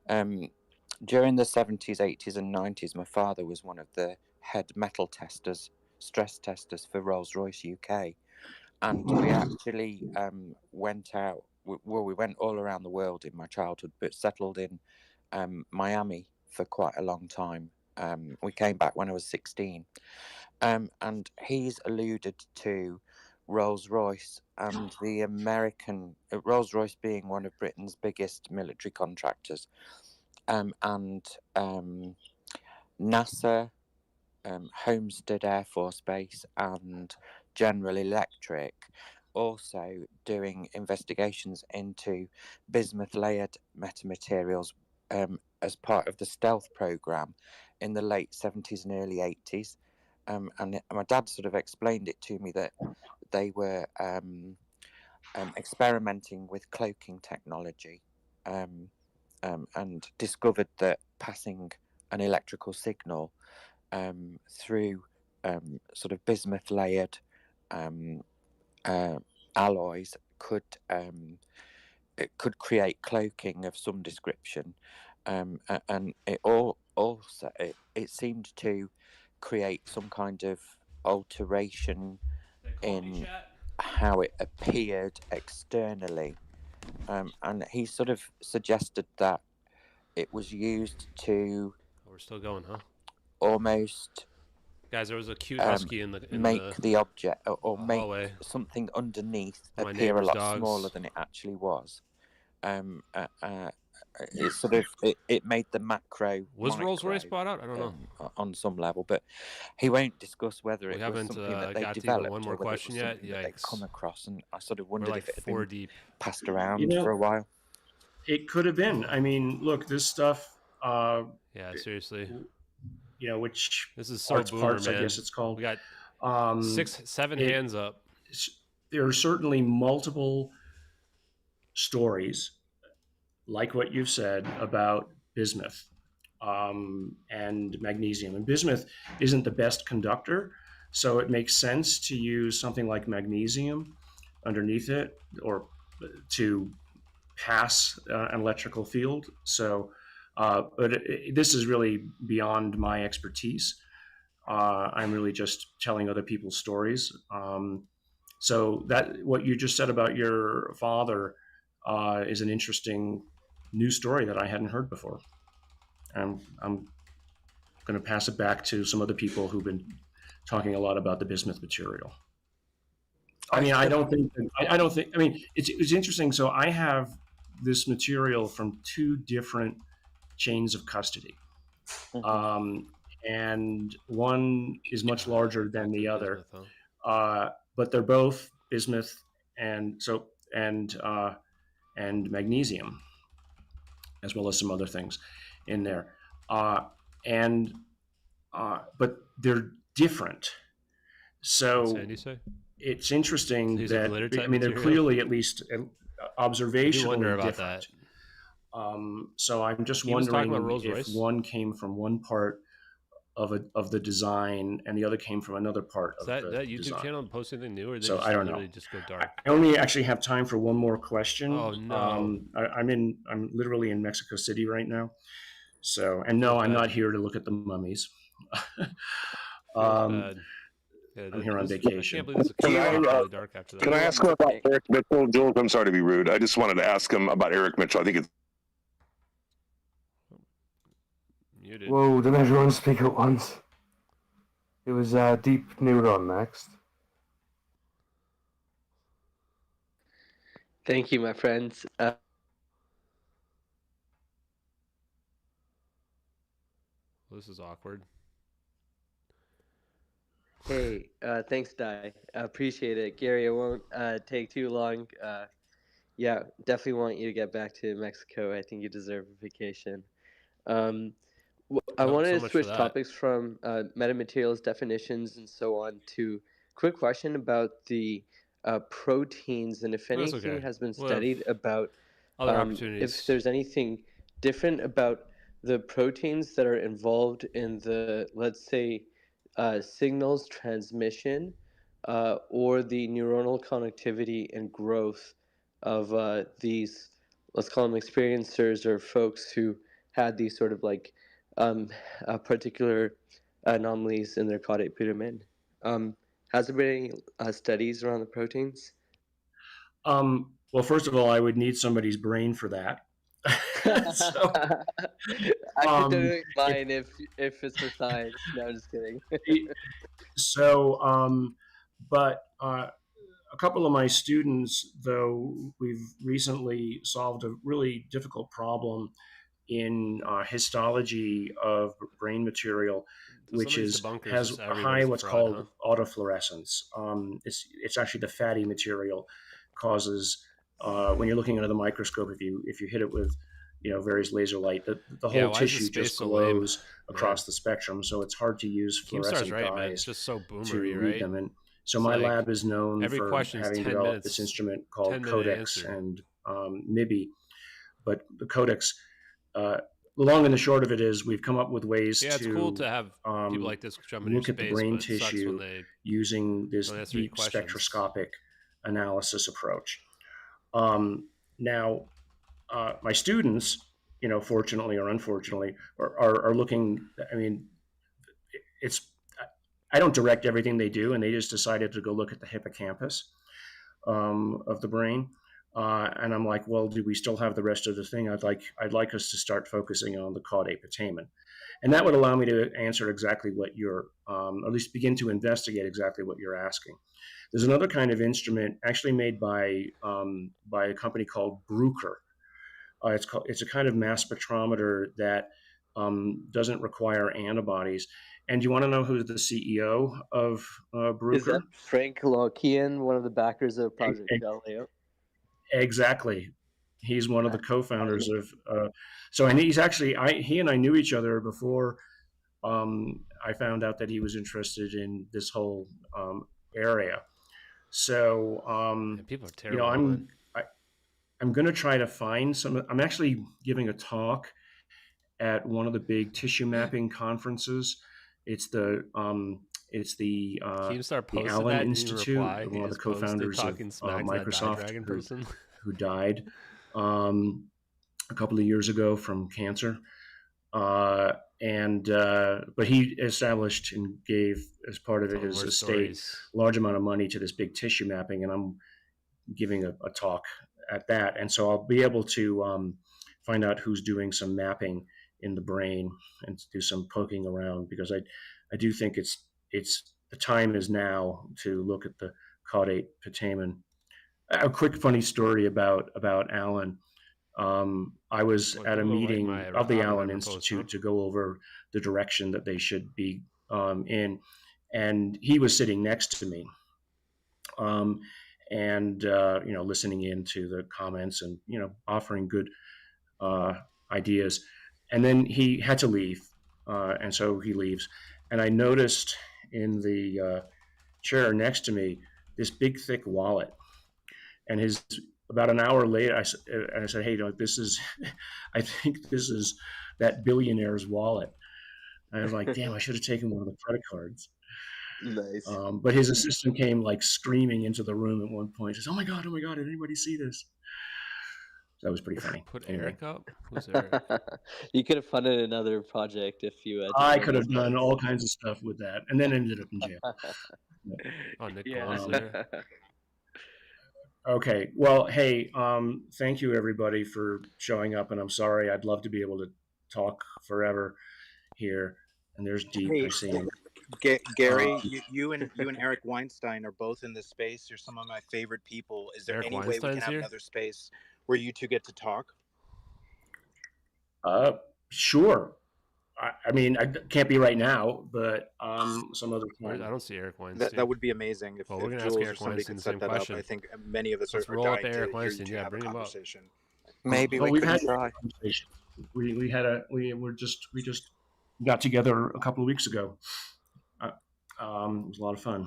During the 70s, 80s and 90s, my father was one of the head metal testers, stress testers for Rolls-Royce UK. And we actually went out, we went all around the world in my childhood, but settled in Miami for quite a long time. We came back when I was 16. And he's alluded to Rolls-Royce and the American, Rolls-Royce being one of Britain's biggest military contractors, and NASA, Homestead Air Force Base and General Electric also doing investigations into bismuth layered metamaterials as part of the stealth program in the late 70s and early 80s. And my dad sort of explained it to me that they were experimenting with cloaking technology and discovered that passing an electrical signal through sort of bismuth layered alloys could create cloaking of some description, and it seemed to create some kind of alteration in how it appeared externally, and he sort of suggested that it was used to we're still going, huh? Almost, guys, there was a cute husky in make the object or make hallway. Something underneath My appear a lot dogs. smaller than it actually was. It sort of it made the macro. Was Rolls-Royce bought out? I don't know on some level, but he won't discuss whether it was something that they developed one more or whether question it was yet. That they come across, and I sort of wondered if it had been deep. passed around for a while. It could have been. I mean, look, this stuff. Yeah, seriously. which this is so arts boomer, parts, man. I guess it's called. We got 6-7 hands up. There are certainly multiple stories, like what you've said about bismuth and magnesium. And bismuth isn't the best conductor, so it makes sense to use something like magnesium underneath it or to pass an electrical field. So, but this is really beyond my expertise. I'm really just telling other people's stories. So that what you just said about your father is an interesting new story that I hadn't heard before. I'm going to pass it back to some other people who've been talking a lot about the bismuth material. I mean, I don't think. I mean, it's interesting. So I have this material from two different chains of custody, and one is much larger than the other, but they're both bismuth and magnesium, as well as some other things in there, but they're different. So it's interesting that they're clearly at least observationally different. So I'm just wondering if one came from one part of the design and the other came from another part of the design. Is that YouTube channel post anything new, or so I don't know. Just go dark? I only actually have time for one more question. Oh no! I'm literally in Mexico City right now. So I'm not here to look at the mummies. I'm here on vacation. I can't believe this is really dark after that. Can I ask him about Eric Mitchell, Jules? I'm sorry to be rude. I just wanted to ask him about Eric Mitchell. I think it's. Whoa, didn't everyone speak at once? It was Deep Neuron next. Thank you, my friends. This is awkward. Hey, thanks, Di. I appreciate it. Gary, it won't take too long. Yeah, definitely want you to get back to Mexico. I think you deserve a vacation. I wanted to switch topics from metamaterials definitions and so on to quick question about the proteins and if anything has been studied about if there's anything different about the proteins that are involved in the, let's say, signals transmission or the neuronal connectivity and growth of these, let's call them experiencers or folks who had these sort of like particular anomalies in their caudate pyramid. Has there been any studies around the proteins? Well, first of all, I would need somebody's brain for that. So, I could donate mine if it's for science. No, I'm just kidding. So, but a couple of my students, though, we've recently solved a really difficult problem in histology of brain material, which has a high what's called autofluorescence. It's actually the fatty material causes when you're looking under the microscope. If you hit it with various laser light, the whole tissue just glows across the spectrum. So it's hard to use fluorescent dyes it's just so boomery, to read them. And so my lab is known for having developed this instrument called Codex and MIBI. But the Codex, the long and the short of it is we've come up with ways it's to, cool to have people like this jumping look into at the space, brain tissue using this deep questions. spectroscopic analysis approach. Now, my students, fortunately or unfortunately, are looking. I mean, I don't direct everything they do, and they just decided to go look at the hippocampus of the brain. And I'm like, well, do we still have the rest of the thing? I'd like us to start focusing on the caudate putamen, and that would allow me to answer exactly what you're, or at least begin to investigate exactly what you're asking. There's another kind of instrument actually made by a company called Bruker. It's a kind of mass spectrometer that doesn't require antibodies. And do you want to know who's the CEO of Bruker? Is that Frank Lokian, one of the backers of Project Galileo? Exactly. He's one of the co-founders of. So, and he's actually, he and I knew each other before I found out that he was interested in this whole area. So people are you know, terrible. I'm going to try to find some. I'm actually giving a talk at one of the big tissue mapping conferences. It's the Keemstar Allen that and Institute. reply. One of the co-founders of talking smack to that Microsoft Dragon person. who died a couple of years ago from cancer. But he established and gave, as part of his estate, a large amount of money to this big tissue mapping, and I'm giving a talk at that. And so I'll be able to find out who's doing some mapping in the brain and do some poking around, because I do think it's the time is now to look at the caudate putamen. A quick funny story about Alan. I was at a meeting of the Allen Institute to go over the direction that they should be in, and he was sitting next to me, you know, listening into the comments and, you know, offering good ideas. And then he had to leave, and so he leaves. And I noticed in the chair next to me this big, thick wallet, and about an hour later, I said, "Hey, this is, I think this is that billionaire's wallet." And I was like, "Damn, I should have taken one of the credit cards." Nice. But his assistant came like screaming into the room at one point. He says, "Oh my God, did anybody see this?" So that was pretty funny. Put Eric up. Who's Eric? You could have funded another project if you had. I could have done all kinds of stuff with that, and then ended up in jail. Oh, Nick Ball's there. Okay. Well, hey, thank you everybody for showing up, and I'm sorry. I'd love to be able to talk forever here. And there's Deep. Hey, I see him. Gary, you and Eric Weinstein are both in this space. You're some of my favorite people. Is there any way we can have another space where you two get to talk? Sure. I mean, I can't be right now, but some other time. I don't see Eric Weinstein. That would be amazing if, well, we're gonna Jules ask Eric or somebody Weinstein could set that question. up. I think many of us Let's are roll up dying Eric to Weinstein. hear you Yeah, have bring a him up. conversation. Maybe we could try. We just got together a couple of weeks ago. It was a lot of fun.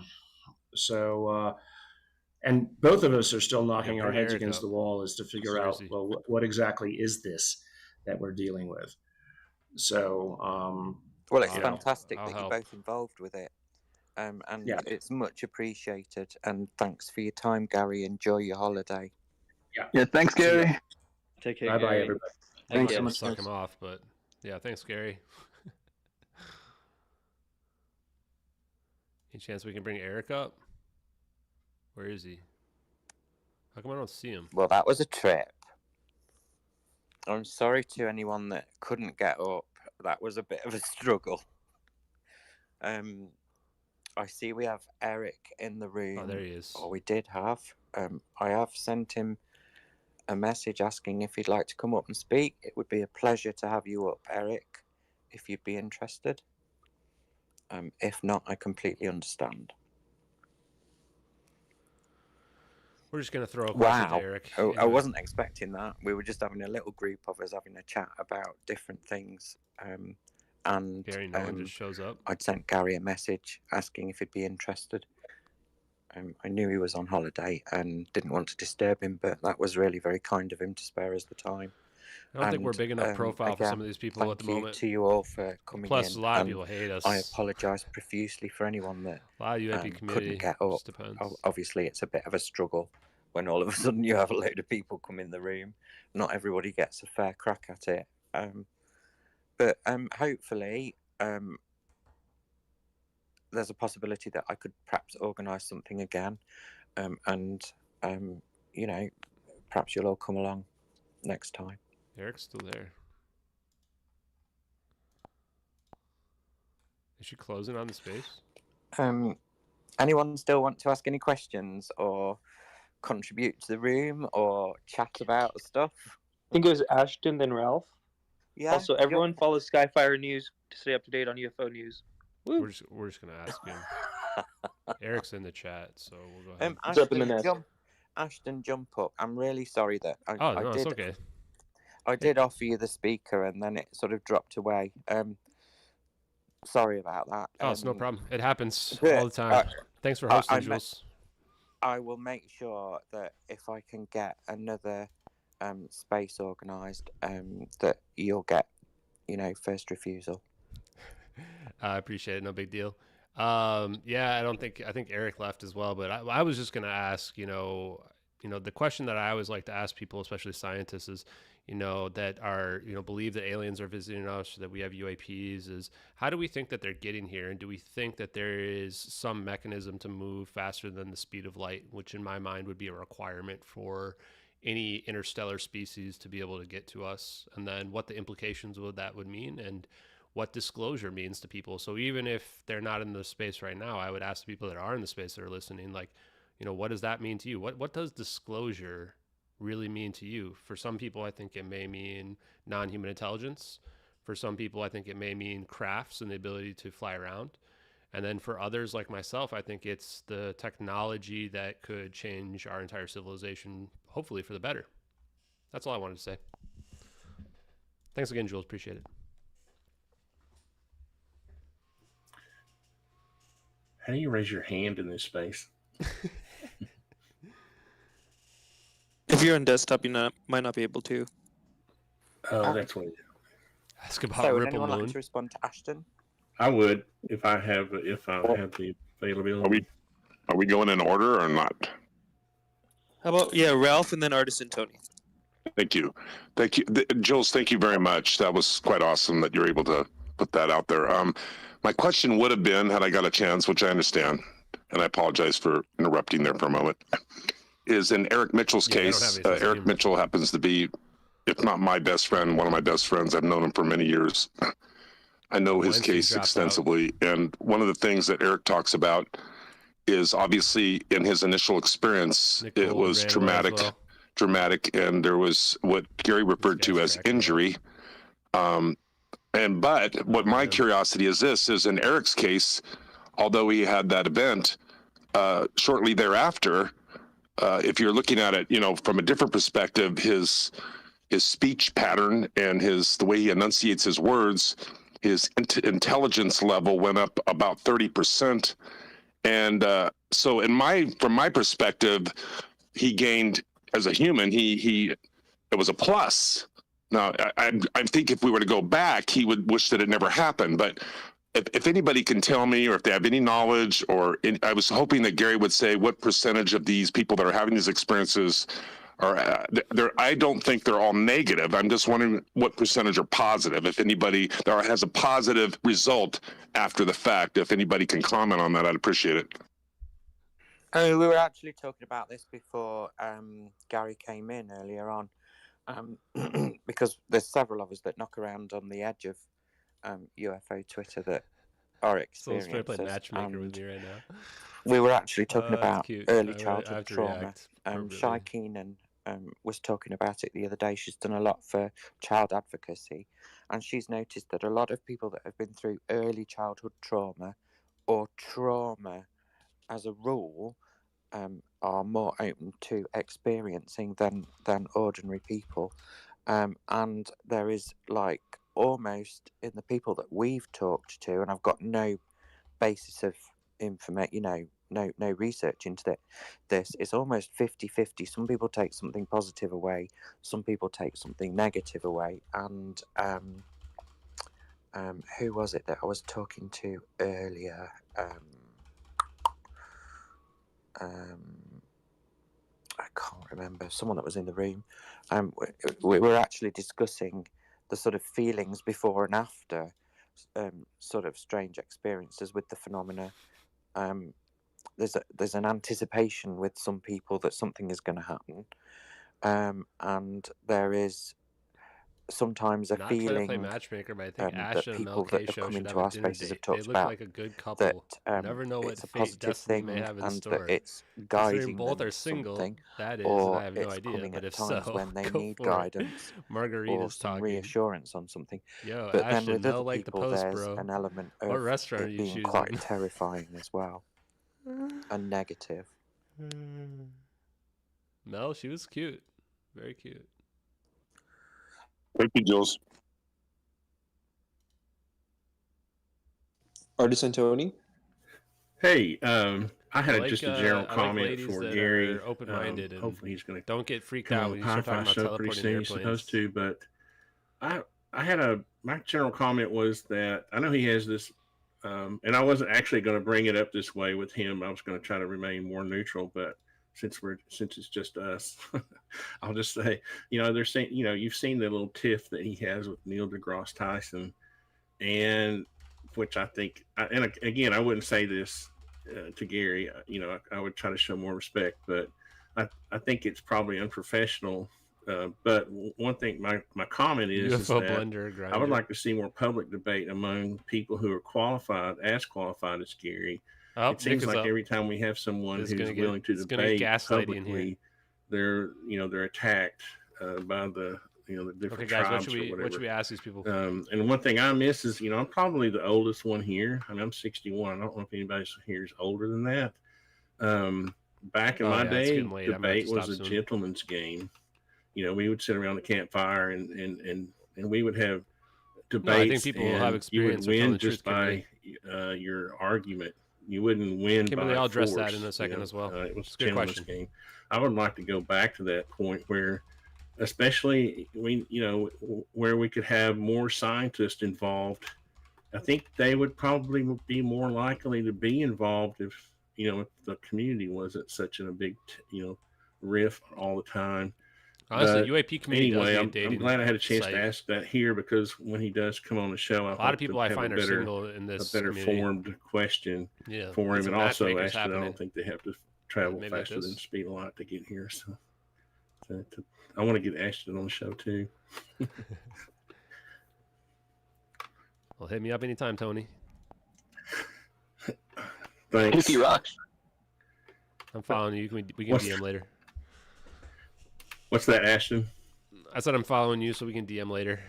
So, and both of us are still knocking our heads against the wall as to figure out, well, what exactly is this that we're dealing with? So, well, it's fantastic that you're both involved with it. And it's much appreciated. And thanks for your time, Gary. Enjoy your holiday. Yeah, thanks, Gary. Take care. Bye-bye, everybody. Thanks so much. Suck him off, but yeah, thanks, Gary. Any chance we can bring Eric up? Where is he? How come I don't see him? Well, that was a trip. I'm sorry to anyone that couldn't get up. That was a bit of a struggle. I see we have Eric in the room. Oh, there he is. Or we did have. I have sent him a message asking if he'd like to come up and speak. It would be a pleasure to have you up, Eric, if you'd be interested. If not, I completely understand. We're just going to throw a question to Eric. I wasn't expecting that. We were just having a little group of us having a chat about different things. And Garry Nolan just shows up. I'd sent Gary a message asking if he'd be interested. I knew he was on holiday and didn't want to disturb him, but that was really very kind of him to spare us the time. I don't think we're big enough profile for some of these people at the moment. Thank you to you all for coming in. Plus, a lot of people hate us. I apologise profusely for anyone that a lot of UAP couldn't get up. Obviously, it's a bit of a struggle when all of a sudden you have a load of people come in the room. Not everybody gets a fair crack at it. But hopefully, there's a possibility that I could perhaps organise something again. And, you know, perhaps you'll all come along next time. Eric's still there. Is she closing on the space? Anyone still want to ask any questions or contribute to the room or chat about stuff? I think it was Ashton, then Ralph. Yeah. Also, everyone follows Skyfire News to stay up to date on UFO news. Woo. We're just gonna ask him. Eric's in the chat, so we'll go ahead. Ashton, jump up. I'm really sorry that it's okay. I did offer you the speaker and then it sort of dropped away. Sorry about that. Oh, it's no problem. It happens but, all the time. Thanks for hosting, Jules. I will make sure that if I can get another space organised, that you'll get, first refusal. I appreciate it. No big deal. Yeah, I think Eric left as well, but I was just going to ask, the question that I always like to ask people, especially scientists, is, that are, believe that aliens are visiting us, that we have UAPs, is how do we think that they're getting here? And do we think that there is some mechanism to move faster than the speed of light, which in my mind would be a requirement for any interstellar species to be able to get to us? And then what the implications of that would mean, and what disclosure means to people. So even if they're not in the space right now, I would ask the people that are in the space that are listening, like, what does that mean to you? What does disclosure really mean to you? For some people, I think it may mean non-human intelligence. For some people, I think it may mean crafts and the ability to fly around. And then for others like myself, I think it's the technology that could change our entire civilization, hopefully for the better. That's all I wanted to say. Thanks again, Jules. Appreciate it. How do you raise your hand in this space? If you're on desktop, you might not be able to. Oh, that's what. Ask about So would Ripple anyone Moon. like to respond to Ashton? I would if I have the availability. Are we going in order or not? How about Ralph and then Artisan Tony? Thank you. Jules, thank you very much. That was quite awesome that you're able to put that out there. My question would have been, had I got a chance, which I understand, and I apologize for interrupting there for a moment, is in Eric Mitchell's case. Eric Mitchell happens to be, if not my best friend, one of my best friends. I've known him for many years. I know his case extensively. And one of the things that Eric talks about is obviously in his initial experience, it was dramatic, and there was what Gary referred to as injury. But what my curiosity is in Eric's case, although he had that event, shortly thereafter, if you're looking at it, from a different perspective, his speech pattern and the way he enunciates his words, his intelligence level went up about 30%. And so from my perspective, he gained as a human, it was a plus. Now, I think if we were to go back, he would wish that it never happened. But if anybody can tell me, or if they have any knowledge, I was hoping that Gary would say what percentage of these people that are having these experiences are, I don't think they're all negative. I'm just wondering what percentage are positive. If anybody that has a positive result after the fact, if anybody can comment on that, I'd appreciate it. We were actually talking about this before Gary came in earlier on. Because there's several of us that knock around on the edge of UFO Twitter that are experienced. Someone's trying to play matchmaker with me right now. We were actually talking about early I childhood have to trauma. react Shai Keenan was talking about it the other day. She's done a lot for child advocacy, and she's noticed that a lot of people that have been through early childhood trauma or trauma as a rule are more open to experiencing than ordinary people, and there is almost in the people that we've talked to, and I've got no basis of information, no research into this. It's almost 50-50. Some people take something positive away, some people take something negative away, and who was it that I was talking to earlier? I can't remember, someone that was in the room. We were actually discussing the sort of feelings before and after sort of strange experiences with the phenomena. There's an anticipation with some people that something is going to happen, and there is sometimes a feeling. Not trying to play matchmaker, but I think Ash and people MLK that have show come should into have a our dinner spaces date. have talked They look about like a good couple. that Never know what it's a fate, positive destiny thing, may have in and store. that it's Considering guiding both them are single, something, that is, or I have no it's idea. coming But at if times so, when they go need for it. guidance or Margarita's some talking. reassurance on something. Yo, But Ashton, then with Mel other like the people, post, there's bro. an element What of restaurant are it you being choosing? quite terrifying as well, and negative. Mel, she was cute, very cute. Thank you, Jules. Artisan Tony. Hey, I had just a general I like comment ladies for that Gary. are open-minded and Hopefully he's going to don't get freaked come out on when the you start talking Pi-Fi about show pretty teleporting soon. He's airplanes. supposed to, but I had my general comment was that I know he has this, and I wasn't actually going to bring it up this way with him. I was going to try to remain more neutral, but since it's just us, I'll just say, they're saying, you've seen the little tiff that he has with Neil deGrasse Tyson, and which I think, and again, I wouldn't say this to Gary. I would try to show more respect, but I think it's probably unprofessional. But one thing, my comment is UFO that blender I would grinder. like to see more public debate among people who are qualified as Gary. Oh, It seems Nick is like up. every time we have someone It's who's gonna get- willing to it's gonna get debate gaslighty in here. publicly, they're attacked by the the different Okay, guys, tribes what or whatever. should we ask these people? And one thing I miss is, I'm probably the oldest one here. I mean, I'm 61. I don't know if anybody here is older than that. Back in my it's day, getting late. I'm gonna have debate to was stop a soon. gentleman's game. We would sit around the campfire and we would have debates. No, I think people will have and experience you with would telling win the truth, just by your argument. You wouldn't win Kimberly, by I'll address force, that in a second as well. It was It's a a good gentleman's question. game. I would like to go back to that point where, especially where we could have more scientists involved. I think they would probably be more likely to be involved if the community wasn't such a big riff all the time. Honestly, But UAP community does anyway, need a I'm dating glad I had a chance site. to ask that here, because when he does come on the show, A lot of people I find are single in this a better community. formed question Yeah, for him, some and also matchmakers asked that I happening. don't think they have to travel Maybe like faster than this. speed a lot to get here. So I want to get Ashton on the show too. Well, hit me up anytime, Tony. Thanks. He rocks. I'm following you. We can What's- DM later. What's that, Ashton? I said I'm following you, so we can DM later.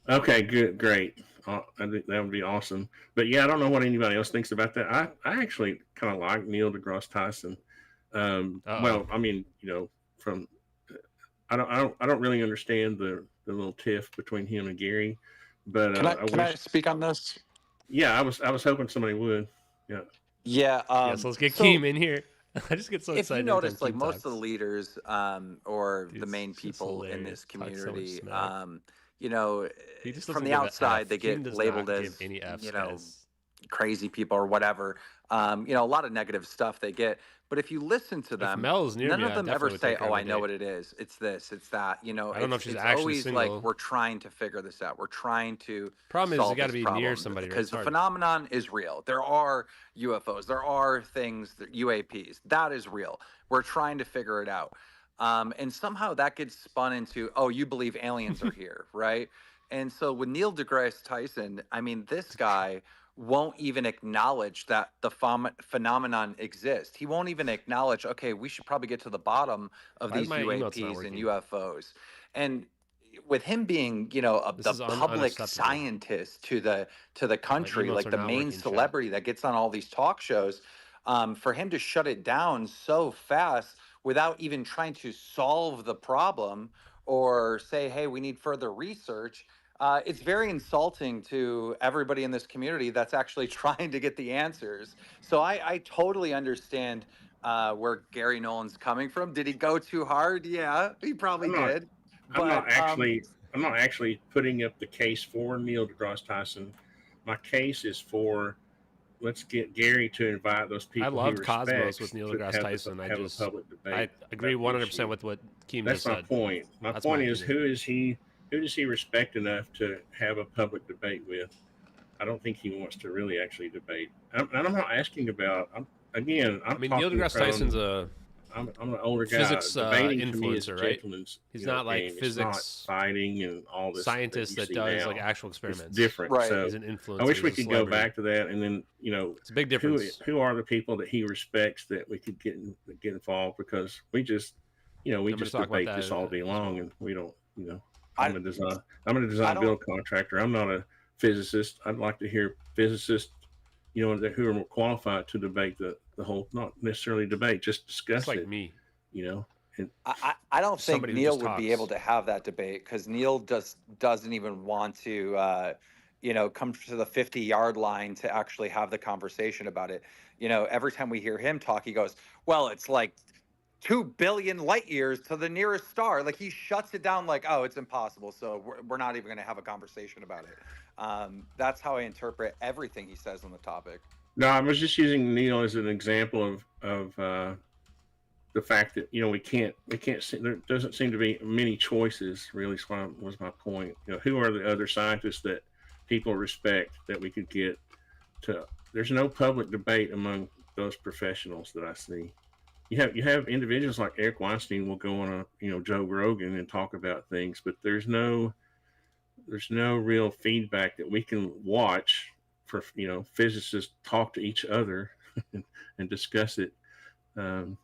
Okay, good, great. I think that would be awesome. But yeah, I don't know what anybody else thinks about that. I actually kind of like Neil deGrasse Tyson. Well, I mean, from I don't really understand the little tiff between him and Gary, but Can I wish, speak on this? Yeah, I was hoping somebody would. Yeah. Yeah. Yes, let's get Keem in here. I just get so If excited. you every notice, time like Keem most talks. of the leaders or the main it's just people in hilarious. this Talk so much community, smack. you He just from doesn't the give a outside, F. they Keem get does labeled not as, give any Fs, crazy people or whatever. A lot of negative stuff they get. But if you listen to them, Mel's near none me, of I them definitely ever would say, take her "Oh, on I a know date. what it is. It's this, it's that." I don't know if it's she's actually always single. like we're trying to figure this out. We're trying to Problem is, solve you got to this be problem near somebody, right? because It's the hard. phenomenon is real. There are UFOs. There are things, UAPs. That is real. We're trying to figure it out. And somehow that gets spun into, oh, you believe aliens are here, right? And so with Neil deGrasse Tyson, I mean, this guy won't even acknowledge that the phenomenon exists. He won't even acknowledge, okay, we should probably get to the bottom of Why is these my emotes not UAPs and working? UFOs. And with him being, the is public unacceptable. scientist to the country, emotes like are the not main working, chat. celebrity that gets on all these talk shows, for him to shut it down so fast without even trying to solve the problem or say, hey, we need further research. It's very insulting to everybody in this community that's actually trying to get the answers. So I totally understand where Garry Nolan's coming from. Did he go too hard? Yeah, he probably did. I'm not actually putting up the case for Neil deGrasse Tyson. My case is for, let's get Gary to invite those people. I loved he Cosmos respects with Neil to deGrasse have Tyson. have a public debate. I agree about the 100% issue. with what Keem That's just my said. point. My That's point my is, opinion. who does he respect enough to have a public debate with? I don't think he wants to really actually debate. I'm not asking about. Neil deGrasse Tyson's I'm an older guy. physics Debating to me is influencer, right? gentleman's, He's not like game. It's physics not fighting and all this scientist you that see does now. like actual experiments. It's different. Right. So He's an influencer. I wish we he's a could go celebrity. back to that, and then it's a big difference. Who are the people that he respects that we could get involved, because we just we just talk about debate that this all day as long, and we don't I'm a design build contractor. I'm not a physicist. I'd like to hear physicists who are more qualified to debate the whole, not necessarily debate, just discuss It's like it. me. I don't think Somebody who Neil just would be talks. able to have that debate because Neil doesn't even want to come to the 50-yard line to actually have the conversation about it. Every time we hear him talk, he goes, well, it's like 2 billion light years to the nearest star. Like, he shuts it down like, oh, it's impossible. So we're not even going to have a conversation about it. That's how I interpret everything he says on the topic. No, I was just using Neil as an example of the fact that we can't see, there doesn't seem to be many choices. Really, was my point. Who are the other scientists that people respect that we could get to? There's no public debate among those professionals that I see. You have individuals like Eric Weinstein will go on Joe Rogan and talk about things, but there's no real feedback that we can watch for physicists talk to each other and discuss it. And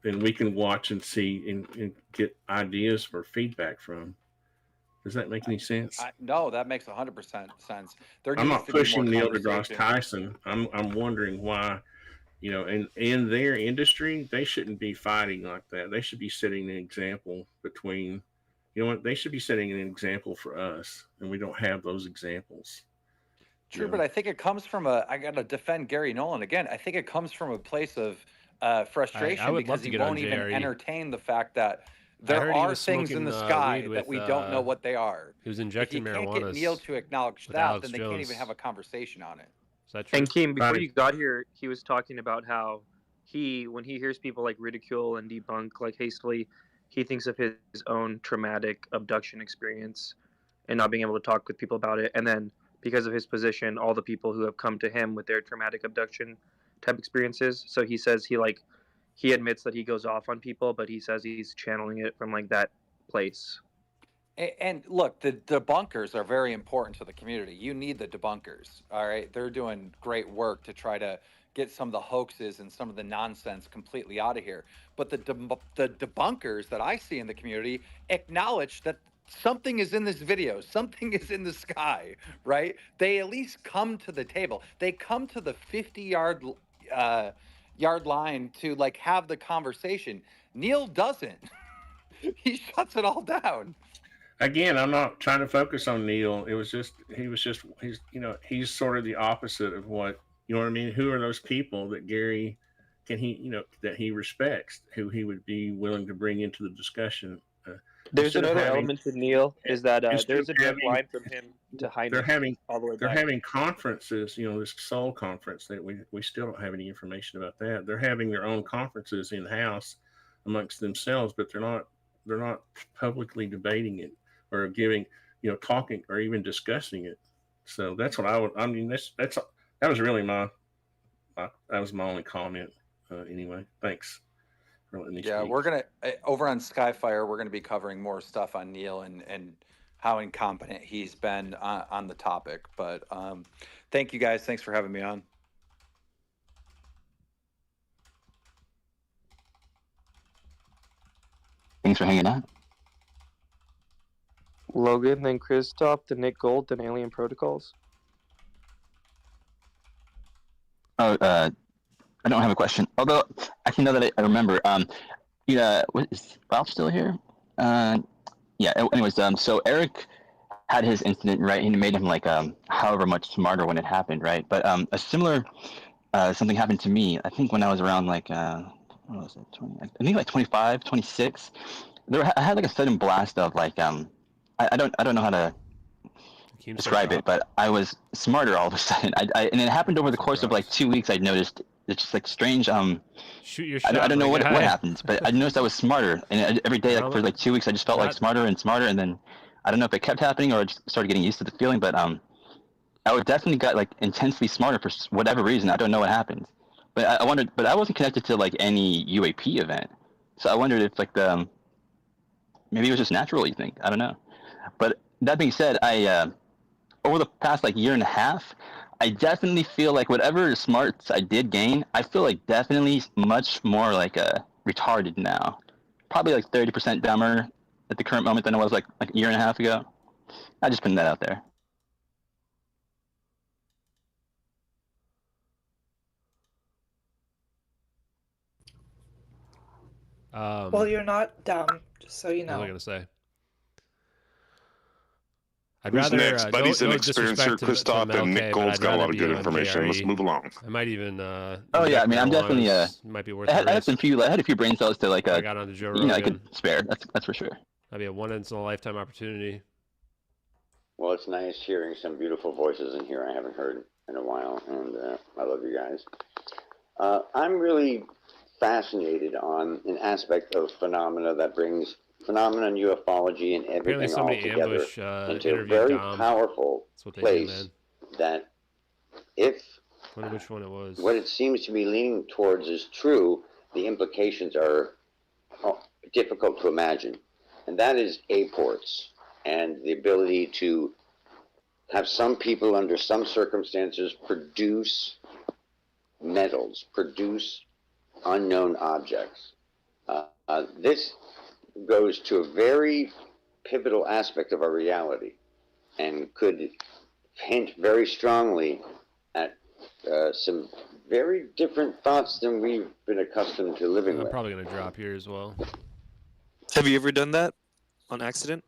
we can watch and see and get ideas for feedback from. Does that make any sense? No, that makes 100% sense. I'm not pushing Neil deGrasse Tyson. I'm wondering why, in their industry, they shouldn't be fighting like that. They should be setting an example between, they should be setting an example for us, and we don't have those examples. True, but I think it comes from I got to defend Garry Nolan again. I think it comes from a place of frustration because he won't even entertain the fact that there are things in the sky that we don't know what they are. He was injecting marijuana. If you can't get Neil to acknowledge that, then they can't even have a conversation on it. Is that true? And Kim, before you got here, he was talking about how when he hears people like ridicule and debunk like hastily, he thinks of his own traumatic abduction experience and not being able to talk with people about it. And then because of his position, all the people who have come to him with their traumatic abduction type experiences. So he says he admits that he goes off on people, but he says he's channeling it from like that place. And look, the debunkers are very important to the community. You need the debunkers, all right? They're doing great work to try to get some of the hoaxes and some of the nonsense completely out of here. But the debunkers that I see in the community acknowledge that something is in this video, something is in the sky, right? They at least come to the table. They come to the 50-yard line to like have the conversation. Neil doesn't. He shuts it all down. Again, I'm not trying to focus on Neil. He's sort of the opposite of what, what I mean? Who are those people that Garry that he respects, who he would be willing to bring into the discussion? There's another element to Neil is that there's a direct line from him to Heinrich. They're having conferences, this Soul conference that we still don't have any information about that. They're having their own conferences in house amongst themselves, but they're not publicly debating it or giving, talking or even discussing it. So that's what that was really that was my only comment. Anyway, thanks. Yeah, we're gonna over on Skyfire. We're gonna be covering more stuff on Neil and how incompetent he's been on the topic. But thank you guys. Thanks for having me on. Thanks for hanging out. Logan, then Christoph, then Nick Gold, then Alien Protocols. Oh, I don't have a question. Although, actually, now that I remember, is Ralph still here? Yeah. Anyways, so Eric had his incident, right? And it made him like however much smarter when it happened, right? But a similar something happened to me. I think when I was around like what was it? 20? I think like 25, 26. I had like a sudden blast of like I don't know how to describe it, but I was smarter all of a sudden. And it happened over the course of like 2 weeks. I noticed it's just like strange. Shoot your shot. I don't know what happened, but I noticed I was smarter, and every day, like for like 2 weeks, I just felt like smarter and smarter. And then I don't know if it kept happening or I just started getting used to the feeling, but I would definitely got like intensely smarter for whatever reason. I don't know what happened, but I wondered. But I wasn't connected to like any UAP event, so I wondered if like maybe it was just natural. You think? I don't know. But that being said, I over the past like year and a half, I definitely feel like whatever smarts I did gain, I feel like definitely much more like retarded now. Probably like 30% dumber at the current moment than I was like a year and a half ago. I just putting that out there. Well, you're not dumb, just so you know. What was I gonna say? I'd Who's rather next? Buddy's an experiencer. Christoph and Nick Gold's got a lot of good information. Let's move along. I might even. Oh yeah, I mean, I'm definitely. Might be worth. I had a few brain cells to like. I got onto Joe Rogan. I could spare. That's for sure. That'd be a once-in-a-lifetime opportunity. Well, it's nice hearing some beautiful voices in here I haven't heard in a while, and I love you guys. I'm really fascinated on an aspect of phenomena that brings phenomenon ufology and everything all together into a very powerful place that if I wonder which one it was. What it seems to be leaning towards is true, the implications are difficult to imagine. And that is aports and the ability to have some people under some circumstances produce metals, produce unknown objects. This goes to a very pivotal aspect of our reality and could hint very strongly at some very different thoughts than we've been accustomed to living with. I'm probably going to drop here as well. Have you ever done that on accident?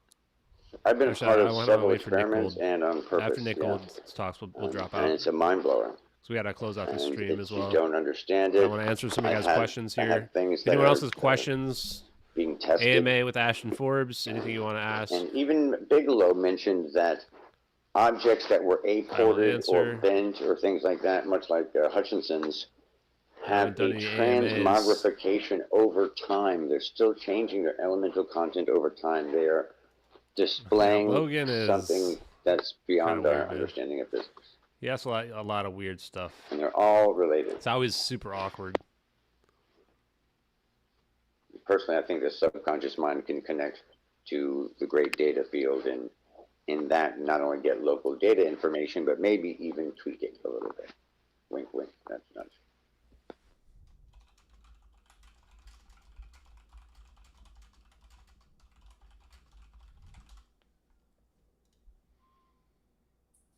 I've been part of several experiments and on purpose. After Nick Gold talks, we'll drop out. And it's a mind blower. So we got to close out the stream as well. You don't understand it. I want to answer some of you guys' questions here. Anyone else's questions? Being tested. AMA with Ashton Forbes. Anything you want to ask? And even Bigelow mentioned that objects that were aported or bent or things like that, much like Hutchinson's, have a transmogrification over time. They're still changing their elemental content over time. They are displaying something that's beyond our understanding of physics. He asks a lot of weird stuff. And they're all related. It's always super awkward. Personally, I think the subconscious mind can connect to the great data field and in that not only get local data information, but maybe even tweak it a little bit. Wink, wink. That's nice.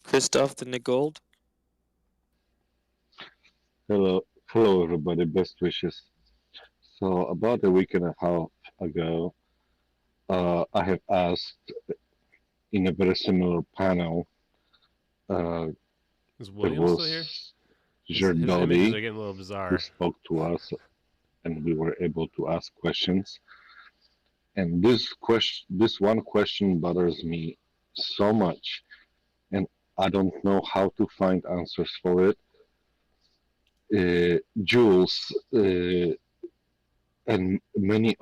Christoph the Nick Gold. Hello everybody, best wishes. So about a week and a half ago, I have asked in a very similar panel. Is William still here? His images are getting a little bizarre. Who spoke to us, and we were able to ask questions. And this one question bothers me so much, and I don't know how to find answers for it. Jules and many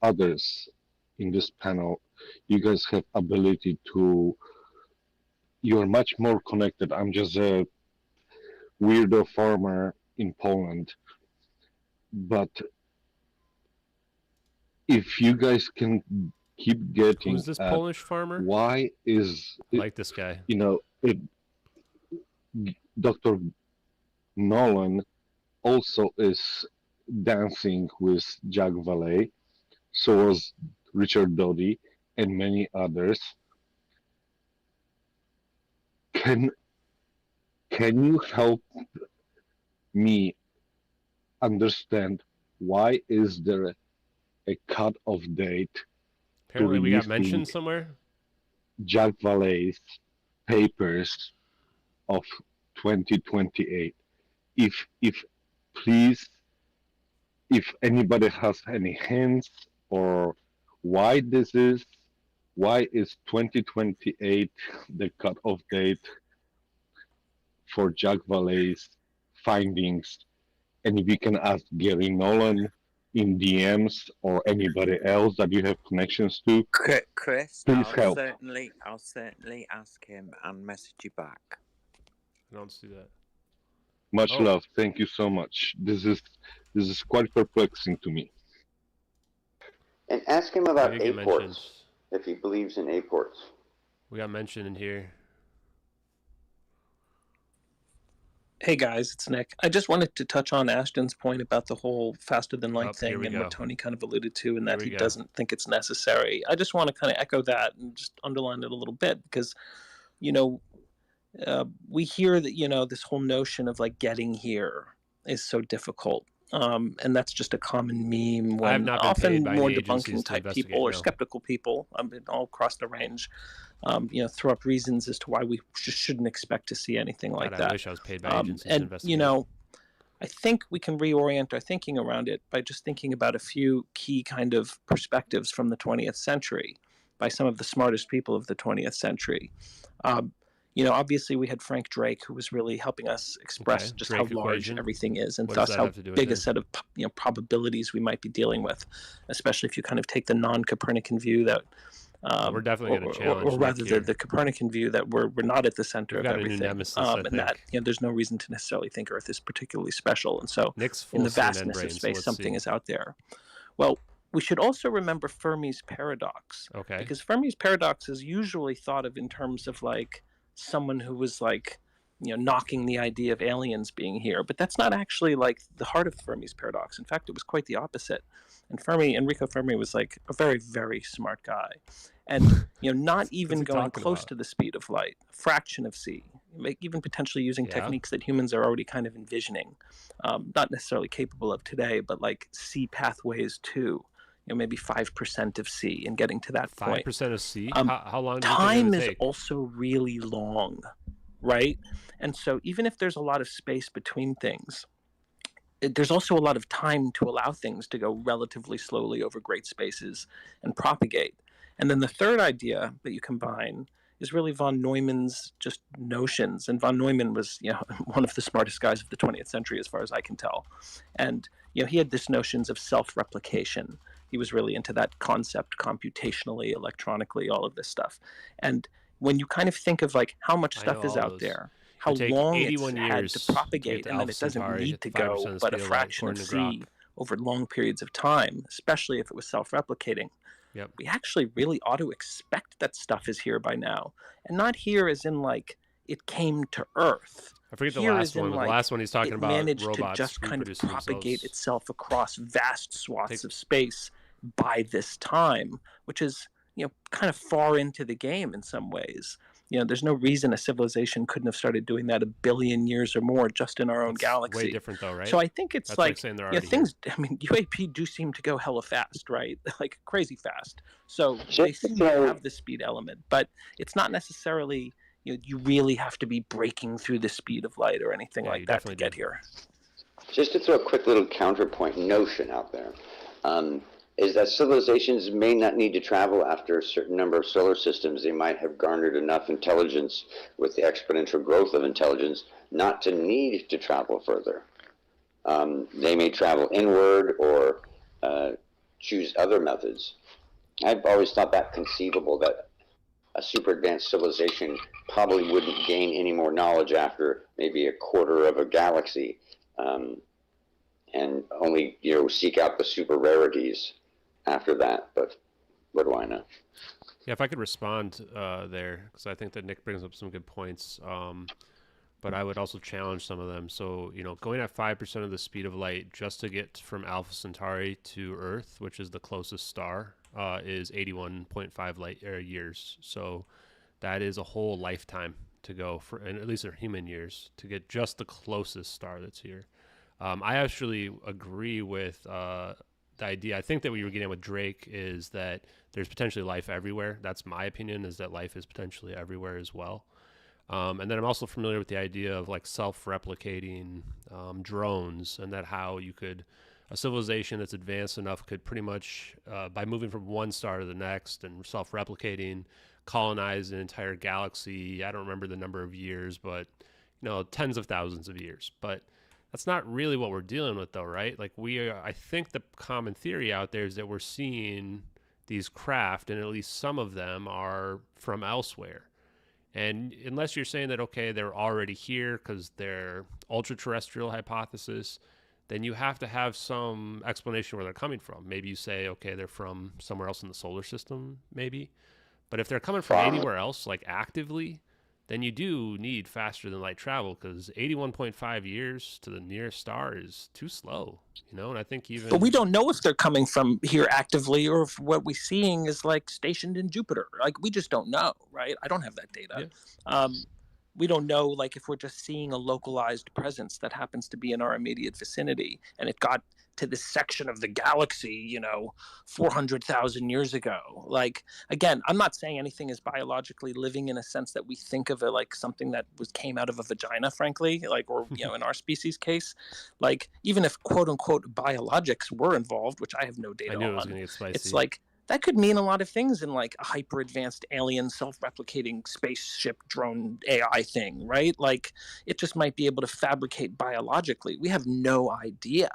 others in this panel, you guys have ability to. You are much more connected. I'm just a weirdo farmer in Poland, but if you guys can keep getting. Who's this Polish farmer? Why is I like this guy? You know, Dr. Nolan also is dancing with Jack Valet, so was Richard Doty and many others. Can you help me understand why is there a cut-off date? Apparently we got mentioned somewhere. Jack Valet's papers of 2028. If anybody has any hints or why is 2028 the cutoff date for Jack Valet's findings? And if you can ask Garry Nolan in DMs or anybody else that you have connections to, Chris, please help. I'll certainly ask him and message you back. I don't see that. Much love. Thank you so much. This is quite perplexing to me. And ask him about aports, if he believes in aports. We got mentioned in here. Hey guys, it's Nick. I just wanted to touch on Ashton's point about the whole faster than light thing and what Tony kind of alluded to, and that he doesn't think it's necessary. I just want to kind of echo that and just underline it a little bit because, you know, we hear that, you know, this whole notion of like getting here is so difficult. And that's just a common meme I have when not been often paid by more any agencies debunking to type people or investigate, no. skeptical people, all across the range, throw up reasons as to why we just shouldn't expect to see anything like God, that. I wish I was paid by agencies to And, investigate. I think we can reorient our thinking around it by just thinking about a few key kind of perspectives from the 20th century by some of the smartest people of the 20th century. Obviously we had Frank Drake, who was really helping us express just Drake how large equation. everything is, and What does thus that how have to do with big a it? set of probabilities we might be dealing with, especially if you kind of take the non-Copernican view that We're definitely going to challenge or rather Nick here. the Copernican view that we're not at the center We've of got a new everything, nemesis, I and that think. there's no reason to necessarily think Earth is particularly special, and so Nick's full in the of CNN vastness brain, of so space, let's something see. is out there. Well, we should also remember Fermi's paradox, Okay. because Fermi's paradox is usually thought of in terms of like someone who was like knocking the idea of aliens being here, but that's not actually like the heart of Fermi's paradox. In fact, it was quite the opposite. And Enrico Fermi was like a very, very smart guy, and not even going close to the speed of light, a fraction of c, even potentially using techniques that humans are already kind of envisioning, not necessarily capable of today, but like c pathways too. Maybe 5% of c, and getting to that point. 5% of c? How long do you think Time it would is take? also really long, right? And so even if there's a lot of space between things, there's also a lot of time to allow things to go relatively slowly over great spaces and propagate. And then the third idea that you combine is really von Neumann's just notions. And von Neumann was, one of the smartest guys of the 20th century, as far as I can tell. And, he had this notions of self-replication. He was really into that concept computationally, electronically, all of this stuff. And when you kind of think of like how much stuff is out there, how long it's had to propagate, and then it doesn't need to go but a fraction of c over long periods of time, especially if it was self-replicating. Yep. We actually really ought to expect that stuff is here by now, and not here as in like it came to Earth. I forget the Here last as in, one. But like, the last one he's talking it about managed robots to just kind of reproducing propagate themselves. itself across vast swaths of space by this time, which is kind of far into the game in some ways. There's no reason a civilization couldn't have started doing that 1 billion years or more just in our own galaxy. Way different though, right? So I think it's That's like saying they're already things. I mean, UAP do seem to go hella fast, right? Like crazy fast. So they seem to have the speed element, but it's not necessarily you really have to be breaking through the speed of light or anything like that to get here. Just to throw a quick little counterpoint notion out there. Is that civilizations may not need to travel after a certain number of solar systems. They might have garnered enough intelligence with the exponential growth of intelligence not to need to travel further. They may travel inward or choose other methods. I've always thought that conceivable, that a super advanced civilization probably wouldn't gain any more knowledge after maybe a quarter of a galaxy, and only seek out the super rarities after that. But what do I know? Yeah, if I could respond there, because I think that Nick brings up some good points, but I would also challenge some of them. So, going at 5% of the speed of light just to get from Alpha Centauri to Earth, which is the closest star, is 81.5 light years. So that is a whole lifetime to go, and at least they're human years, to get just the closest star that's here. I actually agree with the idea. I think that what you were getting at with Drake is that there's potentially life everywhere. That's my opinion, is that life is potentially everywhere as well. And then I'm also familiar with the idea of like self-replicating drones, and that how you could, a civilization that's advanced enough could pretty much, by moving from one star to the next and self-replicating, colonize an entire galaxy. I don't remember the number of years, but tens of thousands of years. But that's not really what we're dealing with, though, right? Like I think the common theory out there is that we're seeing these craft, and at least some of them are from elsewhere. And unless you're saying that, okay, they're already here because they're ultra-terrestrial hypothesis, then you have to have some explanation where they're coming from. Maybe you say, okay, they're from somewhere else in the solar system, maybe. But if they're coming from anywhere else, like actively, then you do need faster than light travel, because 81.5 years to the nearest star is too slow, and I think even... But we don't know if they're coming from here actively, or if what we're seeing is like stationed in Jupiter. Like, we just don't know, right? I don't have that data. Yeah. we don't know, like, if we're just seeing a localized presence that happens to be in our immediate vicinity, and it got to this section of the galaxy, 400,000 years ago. Like, again, I'm not saying anything is biologically living in a sense that we think of it like something that came out of a vagina, frankly, like, or, in our species case, like, even if quote unquote biologics were involved, which I have no data I knew it was on, going to get spicy. it's like, that could mean a lot of things in like a hyper advanced alien self-replicating spaceship drone AI thing, right? Like, it just might be able to fabricate biologically. We have no idea.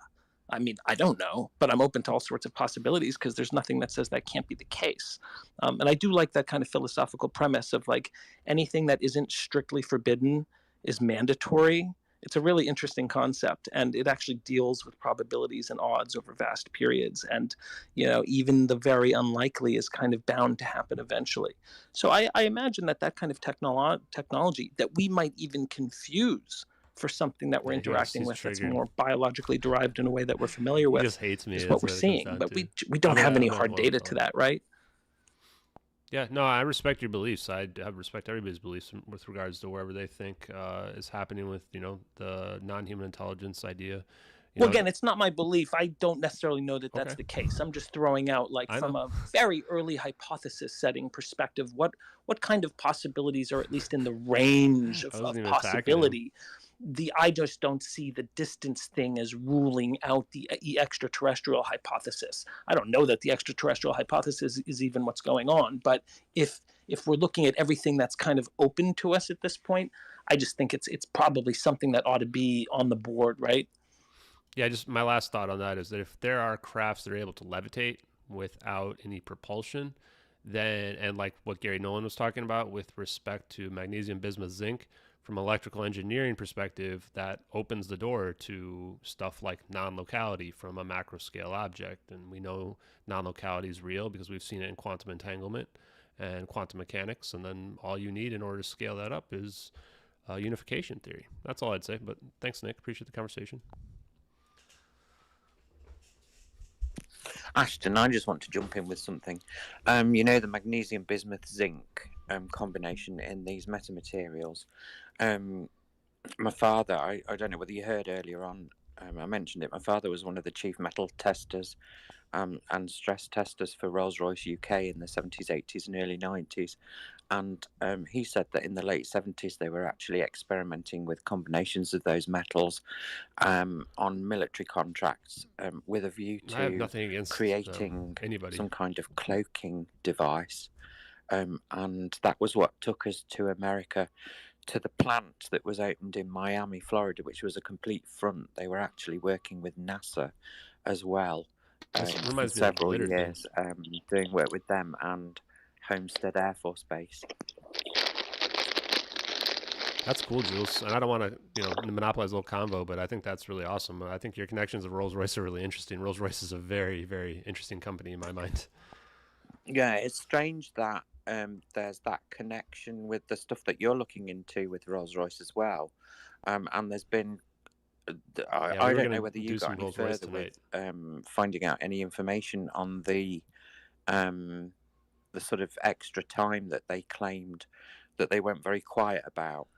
I mean, I don't know, but I'm open to all sorts of possibilities because there's nothing that says that can't be the case. And I do like that kind of philosophical premise of like anything that isn't strictly forbidden is mandatory. It's a really interesting concept, and it actually deals with probabilities and odds over vast periods. And, even the very unlikely is kind of bound to happen eventually. So I imagine that kind of technology that we might even confuse for something that we're interacting with that's more biologically derived in a way that we're familiar with. He just hates me. Is what we're seeing, but we don't have any hard data to that, right? Yeah, no, I respect your beliefs. I respect everybody's beliefs with regards to wherever they think is happening with, the non-human intelligence idea. Well, again, it's not my belief. I don't necessarily know that that's the case. I'm just throwing out, like, from a very early hypothesis setting perspective, what kind of possibilities are at least in the range of possibility. I just don't see the distance thing as ruling out the extraterrestrial hypothesis. I don't know that the extraterrestrial hypothesis is even what's going on, but if we're looking at everything that's kind of open to us at this point, I just think it's probably something that ought to be on the board, right? Yeah, just my last thought on that is that if there are crafts that are able to levitate without any propulsion, then, and like what Garry Nolan was talking about with respect to magnesium, bismuth, zinc, from an electrical engineering perspective, that opens the door to stuff like non-locality from a macro scale object. And we know non-locality is real because we've seen it in quantum entanglement and quantum mechanics. And then all you need in order to scale that up is unification theory. That's all I'd say. But thanks, Nick. Appreciate the conversation. Ashton, I just want to jump in with something. The magnesium, bismuth, zinc combination in these metamaterials. My father, I don't know whether you heard earlier on, I mentioned it. My father was one of the chief metal testers and stress testers for Rolls-Royce UK in the 70s, 80s and early 90s. And he said that in the late 70s, they were actually experimenting with combinations of those metals on military contracts with a view to creating some kind of cloaking device. And that was what took us to America, to the plant that was opened in Miami, Florida, which was a complete front. They were actually working with NASA as well for several years, doing work with them and Homestead Air Force Base. That's cool, Jules. And I don't want to, monopolize a little convo, but I think that's really awesome. I think your connections of Rolls-Royce are really interesting. Rolls-Royce is a very, very interesting company in my mind. Yeah, it's strange that there's that connection with the stuff that you're looking into with Rolls-Royce as well. And there's been, I don't know whether you got any further with finding out any information on the sort of extra time that they claimed that they went very quiet about.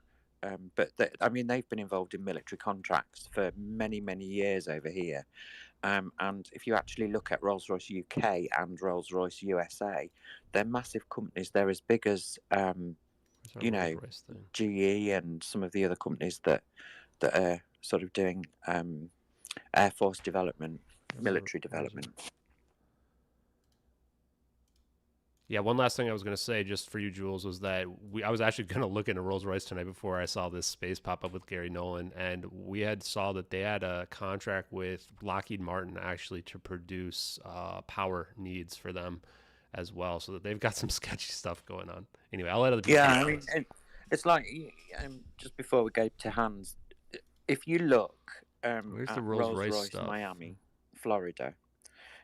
But they've been involved in military contracts for many, many years over here. And if you actually look at Rolls-Royce UK and Rolls-Royce USA, they're massive companies. They're as big as, GE and some of the other companies that are sort of doing Air Force development, military development. Yeah, one last thing I was going to say just for you, Jules, was that I was actually going to look into Rolls-Royce tonight before I saw this space pop up with Garry Nolan, and we had saw that they had a contract with Lockheed Martin actually to produce power needs for them as well, so that they've got some sketchy stuff going on. Anyway, I'll let other people. Yeah, I mean, it's like just before we go to Hans, if you look at the Rolls-Royce stuff? Miami, Florida,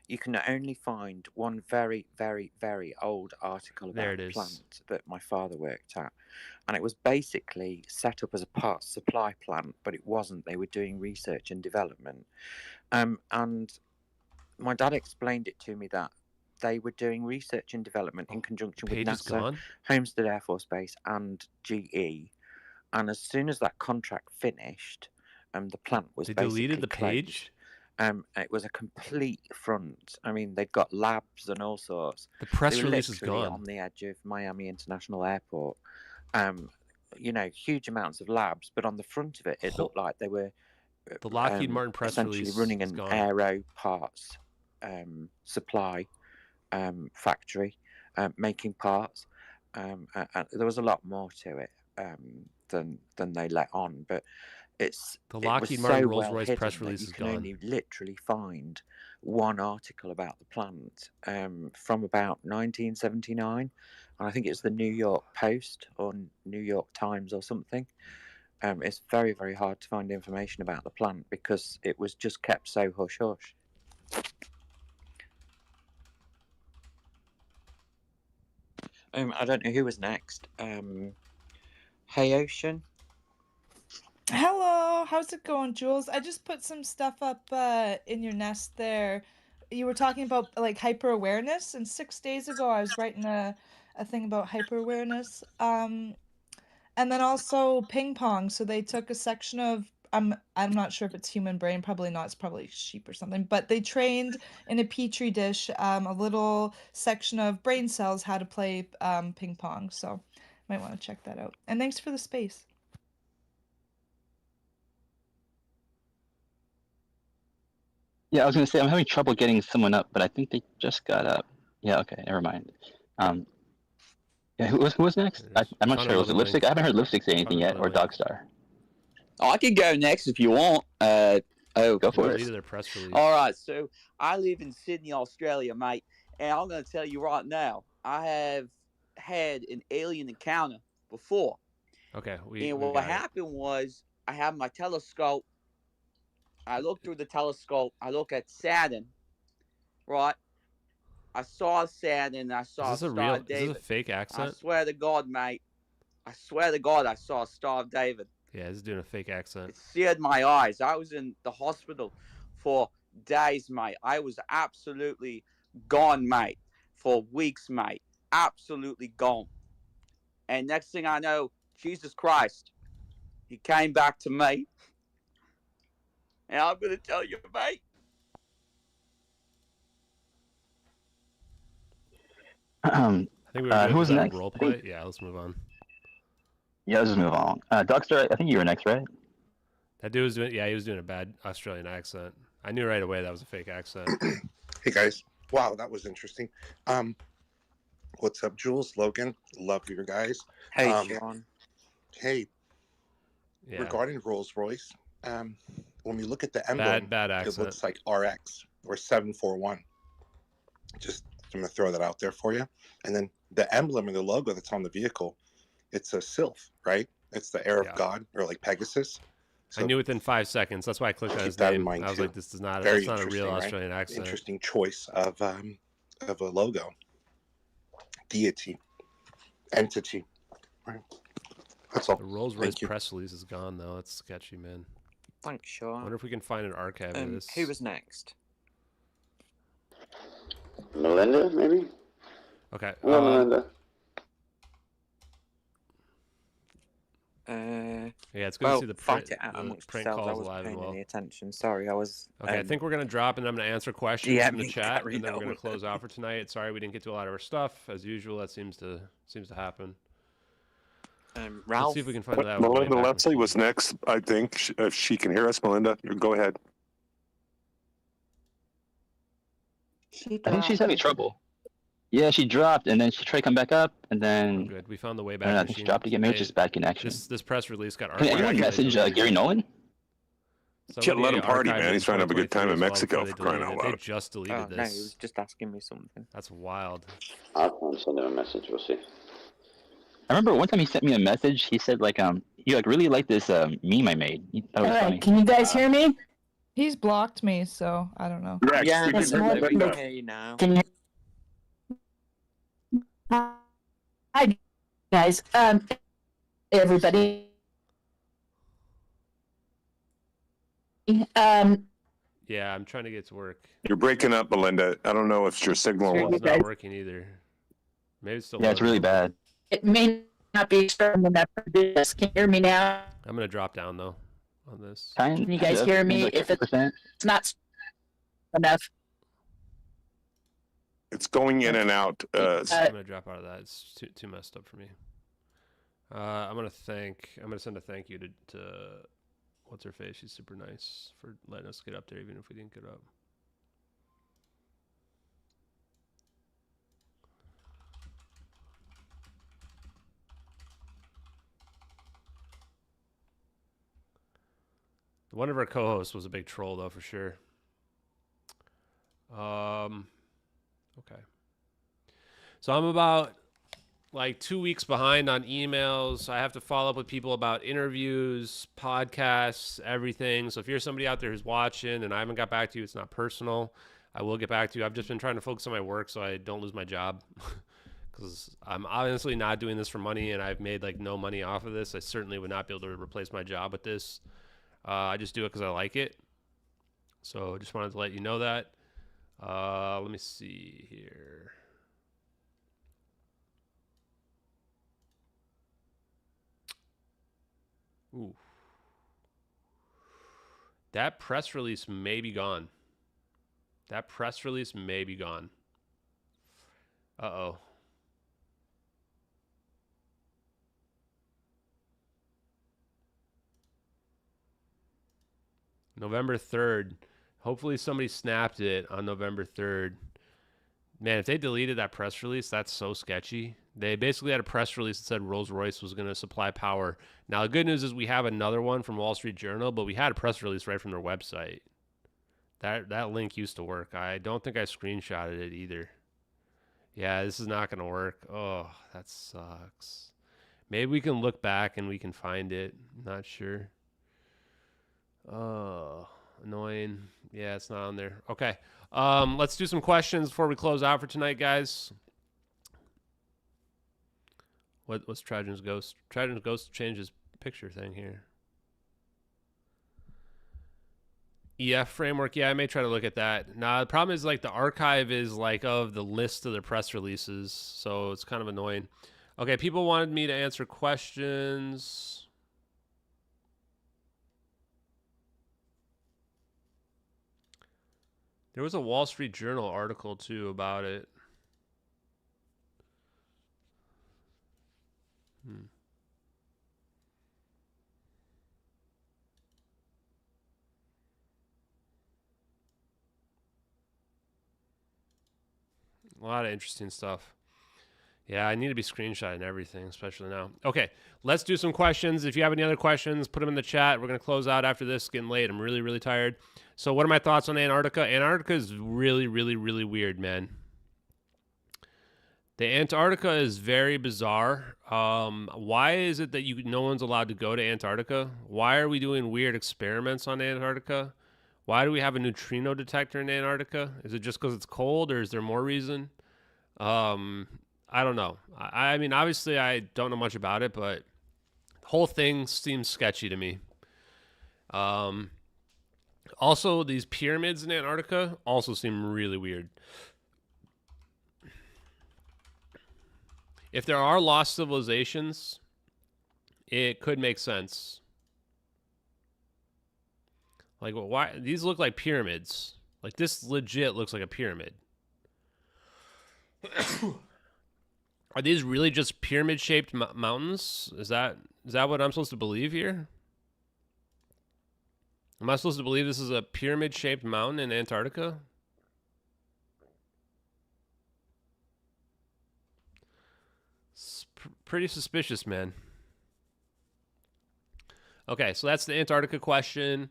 you can only find one very, very, very old article about a plant that my father worked at. And it was basically set up as a parts supply plant, but it wasn't. They were doing research and development. And my dad explained it to me that they were doing research and development in conjunction with NASA, Homestead Air Force Base, and GE And as soon as that contract finished, the plant was They basically deleted the closed. page? It was a complete front. I mean, they've got labs and all sorts. The press They were release is literally gone. on the edge of Miami International Airport. You know, huge amounts of labs, but on the front of it, it looked like they were The Lockheed Martin press essentially release running is an gone. aero parts supply factory, making parts. And there was a lot more to it than they let on, but the Lockheed Martin Rolls-Royce press release is you can gone. only literally find one article about the plant from about 1979, and I think it's the New York Post or New York Times or something. It's very, very hard to find information about the plant because it was just kept so hush-hush. I don't know who was next. Hey, Ocean. Hello, how's it going, Jules? I just put some stuff up in your nest there. You were talking about like hyper awareness, and 6 days ago I was writing a thing about hyper awareness. And then also ping pong. So they took a section of I'm not sure if it's human brain, probably not. It's probably sheep or something. But they trained in a petri dish a little section of brain cells how to play ping pong. So might want to check that out. And thanks for the space. Yeah, I was going to say, I'm having trouble getting someone up, but I think they just got up. Yeah, okay, never mind. Yeah, who was next? I'm not sure. Was it Lipstick? I haven't heard Lipstick say anything yet, or Dogstar. Oh, I can go next if you want. Go for it. Their press release. All right, so I live in Sydney, Australia, mate, and I'm going to tell you right now, I have had an alien encounter before. Okay. What happened was I have my telescope. I look through the telescope. I look at Saturn, right? I saw Saturn. I saw Is this Star of is David. this a fake accent? I swear to God, mate. I swear to God, I saw Star of David. Yeah, this is doing a fake accent. It seared my eyes. I was in the hospital for days, mate. I was absolutely gone, mate, for weeks, mate. Absolutely gone. And next thing I know, Jesus Christ, he came back to me. And I'm going to tell you, mate. I think we were good who was with that next? role play. Yeah, let's move on. Yeah, let's just move on. Dogstar, I think you were next, right? That dude was doing. Yeah, he was doing a bad Australian accent. I knew right away that was a fake accent. Hey guys, wow, that was interesting. What's up, Jules? Logan, love you guys. Hey, Sean. Hey, Yeah. regarding Rolls Royce, when we look at the emblem, bad it accent. looks like RX or 741. Just I'm gonna throw that out there for you. And then the emblem and the logo that's on the vehicle, it's a sylph, right? It's the heir of God, or like Pegasus. I knew within 5 seconds. That's why I clicked on his that in name. mind, I was too. like, this is not. Very That's not a real interesting, right? Australian accent. Interesting choice of a logo, deity, entity. Right. That's all. The Rolls-Royce Thank you. press release is gone though. That's sketchy, man. Thanks, Sean. I wonder if we can find an archive of this. Who was next? Melinda, maybe? Okay. Hello, Melinda. Yeah, it's good to see the fight print, it out the amongst print yourselves. I calls was alive and paying well. any attention. Sorry, I was. Okay, I think we're gonna drop and I'm gonna answer questions DM in the me, chat, Garry and then we're gonna Nolan. close out for tonight. Sorry we didn't get to a lot of our stuff as usual. That seems to happen. Let's Ralph. see if we can find out. Melinda Leslie was next, I think. If she can hear us, Melinda, go ahead. I think she's having trouble. Yeah, she dropped, and then she tried to come back up, and then... Good. We found the way I back don't know, I think she machine. dropped again. Maybe it's Hey, just bad connection. This press release got Can anyone archived. message Garry Nolan? Can't let him party, archived man. it He's trying to have a good time in 2023 as well Mexico, before for crying they out deleted it. They loud. just deleted No, he this. was just asking me something. That's wild. I'll send him a message. We'll see. I remember one time he sent me a message. He said, like, he like really liked this meme I made. That was funny. Can you guys hear me? He's blocked me, so I don't know. Yeah, we we can hear you now. Can you? Hi, guys. Everybody. Yeah, I'm trying to get to work. You're breaking up, Melinda. I don't know if your signal It's was. not working either. Maybe it's still. Yeah, it's really bad. It may not be strong enough for this. Can you hear me now? I'm going to drop down, though, on this. Can you guys hear me? Like if it's not enough. It's going in and out. I'm going to drop out of that. It's too messed up for me. I'm going to send a thank you to what's her face? She's super nice for letting us get up there, even if we didn't get up. One of our co-hosts was a big troll, though, for sure. Okay. So I'm about like 2 weeks behind on emails. I have to follow up with people about interviews, podcasts, everything. So if you're somebody out there who's watching and I haven't got back to you, it's not personal. I will get back to you. I've just been trying to focus on my work so I don't lose my job. Because I'm honestly not doing this for money, and I've made like no money off of this. I certainly would not be able to replace my job with this. I just do it because I like it. So just wanted to let you know that. Let me see here. Ooh. That press release may be gone. That press release may be gone. Uh-oh. November 3rd. Hopefully somebody snapped it on November 3rd. Man, if they deleted that press release, that's so sketchy. They basically had a press release that said Rolls-Royce was going to supply power. Now, the good news is we have another one from Wall Street Journal, but we had a press release right from their website. That link used to work. I don't think I screenshotted it either. Yeah, this is not going to work. Oh, that sucks. Maybe we can look back and we can find it. Not sure. Oh, annoying. Yeah, it's not on there. Okay. Let's do some questions before we close out for tonight, guys. What's Trajan's Ghost? Trajan's Ghost changed his picture thing here. EF framework. Yeah, I may try to look at that. Nah, the problem is like the archive is like of the list of the press releases, so it's kind of annoying. Okay, people wanted me to answer questions. There was a Wall Street Journal article too about it. A lot of interesting stuff. Yeah, I need to be screenshotting everything, especially now. Okay, let's do some questions. If you have any other questions, put them in the chat. We're going to close out after this. It's getting late. I'm really, really tired. So what are my thoughts on Antarctica? Antarctica is really, really, really weird, man. The Antarctica is very bizarre. Why is it that no one's allowed to go to Antarctica? Why are we doing weird experiments on Antarctica? Why do we have a neutrino detector in Antarctica? Is it just because it's cold, or is there more reason? I don't know. I mean, obviously, I don't know much about it, but the whole thing seems sketchy to me. Also, these pyramids in Antarctica also seem really weird. If there are lost civilizations, it could make sense. Like, why? These look like pyramids. Like, this legit looks like a pyramid. Are these really just pyramid-shaped mountains? Is that what I'm supposed to believe here? Am I supposed to believe this is a pyramid-shaped mountain in Antarctica? It's pretty suspicious, man. Okay, so that's the Antarctica question.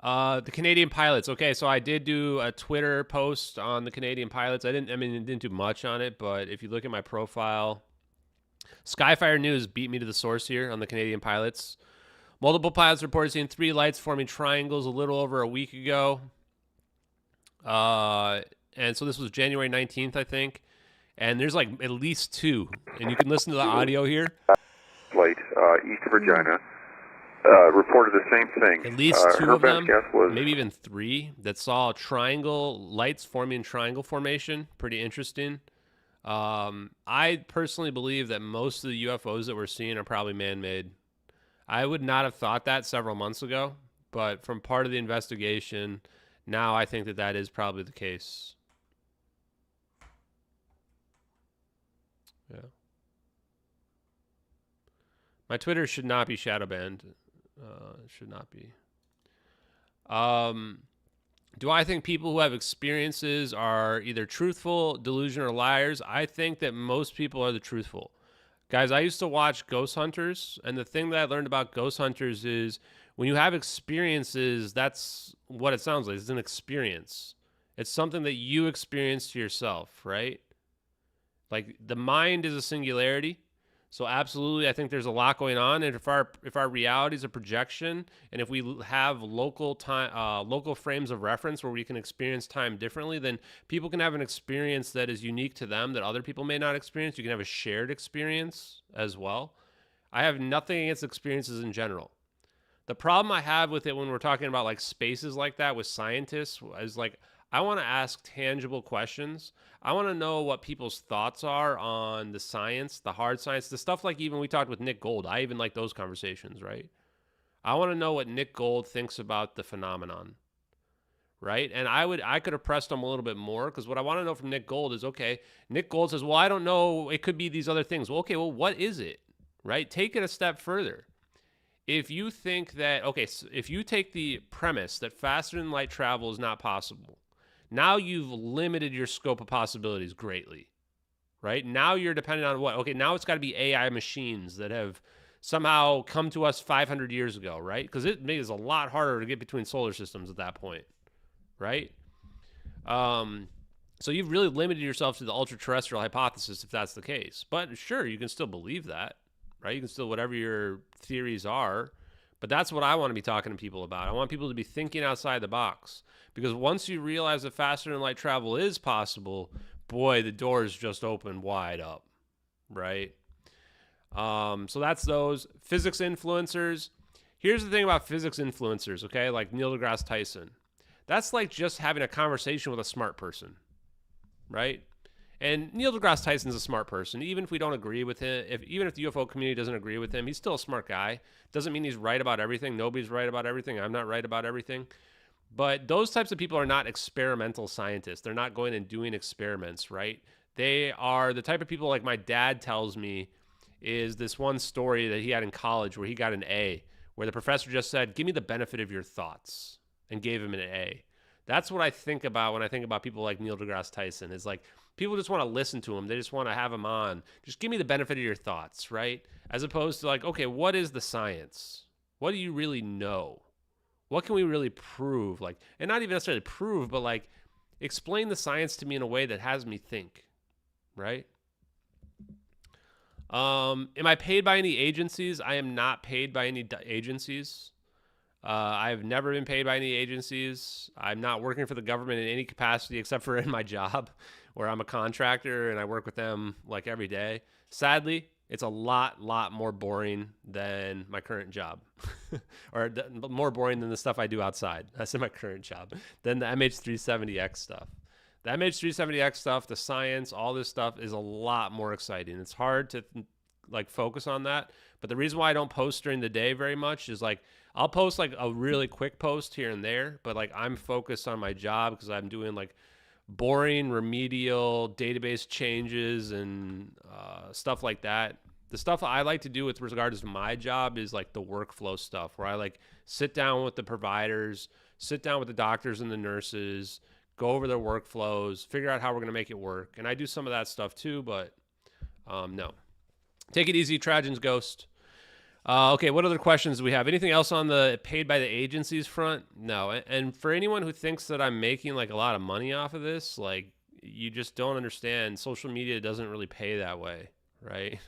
The Canadian pilots. Okay, so I did do a Twitter post on the Canadian pilots. It didn't do much on it, but if you look at my profile, Skyfire News beat me to the source here on the Canadian pilots. Multiple pilots reported seeing 3 lights forming triangles a little over a week ago. And so this was January 19th, I think. And there's like at least 2. And you can listen to the audio here. Flight, East Virginia. Reported the same thing. At least 2 of them, maybe even 3, that saw lights forming triangle formation. Pretty interesting. I personally believe that most of the UFOs that we're seeing are probably man-made. I would not have thought that several months ago, but from part of the investigation, now I think that that is probably the case. Yeah. My Twitter should not be shadow banned. It should not be. Do I think people who have experiences are either truthful, delusional, or liars? I think that most people are the truthful. Guys, I used to watch Ghost Hunters, and the thing that I learned about Ghost Hunters is when you have experiences, that's what it sounds like. It's an experience. It's something that you experience to yourself, right? Like the mind is a singularity. So absolutely, I think there's a lot going on, and if our reality is a projection, and if we have local frames of reference where we can experience time differently, then people can have an experience that is unique to them that other people may not experience. You can have a shared experience as well. I have nothing against experiences in general. The problem I have with it when we're talking about like spaces like that with scientists is like, I want to ask tangible questions. I want to know what people's thoughts are on the science, the hard science, the stuff like even we talked with Nick Gold. I even like those conversations, right? I want to know what Nick Gold thinks about the phenomenon, right? And I could have pressed him a little bit more because what I want to know from Nick Gold is, okay, Nick Gold says, well, I don't know. It could be these other things. Well, okay, well, what is it, right? Take it a step further. If you think that, okay, so if you take the premise that faster than light travel is not possible, now you've limited your scope of possibilities greatly, right? Now you're dependent on what? Okay, now it's got to be AI machines that have somehow come to us 500 years ago, right? Because it makes it a lot harder to get between solar systems at that point, right? So you've really limited yourself to the ultra-terrestrial hypothesis if that's the case. But sure, you can still believe that, right? You can still, whatever your theories are. But that's what I want to be talking to people about. I want people to be thinking outside the box. Because once you realize that faster than light travel is possible, boy, the doors just open wide up, right? So that's those. Physics influencers. Here's the thing about physics influencers, okay? Like Neil deGrasse Tyson. That's like just having a conversation with a smart person, right? And Neil deGrasse Tyson's a smart person. Even if we don't agree with him, even if the UFO community doesn't agree with him, he's still a smart guy. Doesn't mean he's right about everything. Nobody's right about everything. I'm not right about everything. But those types of people are not experimental scientists. They're not going and doing experiments, right? They are the type of people, like my dad tells me, is this one story that he had in college where he got an A, where the professor just said, give me the benefit of your thoughts, and gave him an A. That's what I think about when I think about people like Neil deGrasse Tyson. Is like, people just want to listen to him. They just want to have him on. Just give me the benefit of your thoughts, right? As opposed to like, okay, what is the science? What do you really know? What can we really prove? Like, and not even necessarily prove, but like explain the science to me in a way that has me think, right? Am I paid by any agencies? I am not paid by any agencies. I've never been paid by any agencies. I'm not working for the government in any capacity except for in my job where I'm a contractor and I work with them like every day. Sadly, it's a lot more boring than my current job or more boring than the stuff I do outside. That's in my current job than the MH370x stuff. The MH370x stuff, the science, all this stuff is a lot more exciting. It's hard to like focus on that. But the reason why I don't post during the day very much is like, I'll post like a really quick post here and there, but like I'm focused on my job because I'm doing like boring remedial database changes and stuff like that. The stuff I like to do with regards to my job is like the workflow stuff where I like sit down with the providers, sit down with the doctors and the nurses, go over their workflows, figure out how we're going to make it work. And I do some of that stuff too, but no. Take it easy, Trajan's Ghost. Okay, what other questions do we have? Anything else on the paid by the agencies front? No. And for anyone who thinks that I'm making like a lot of money off of this, like you just don't understand. Social media doesn't really pay that way, right?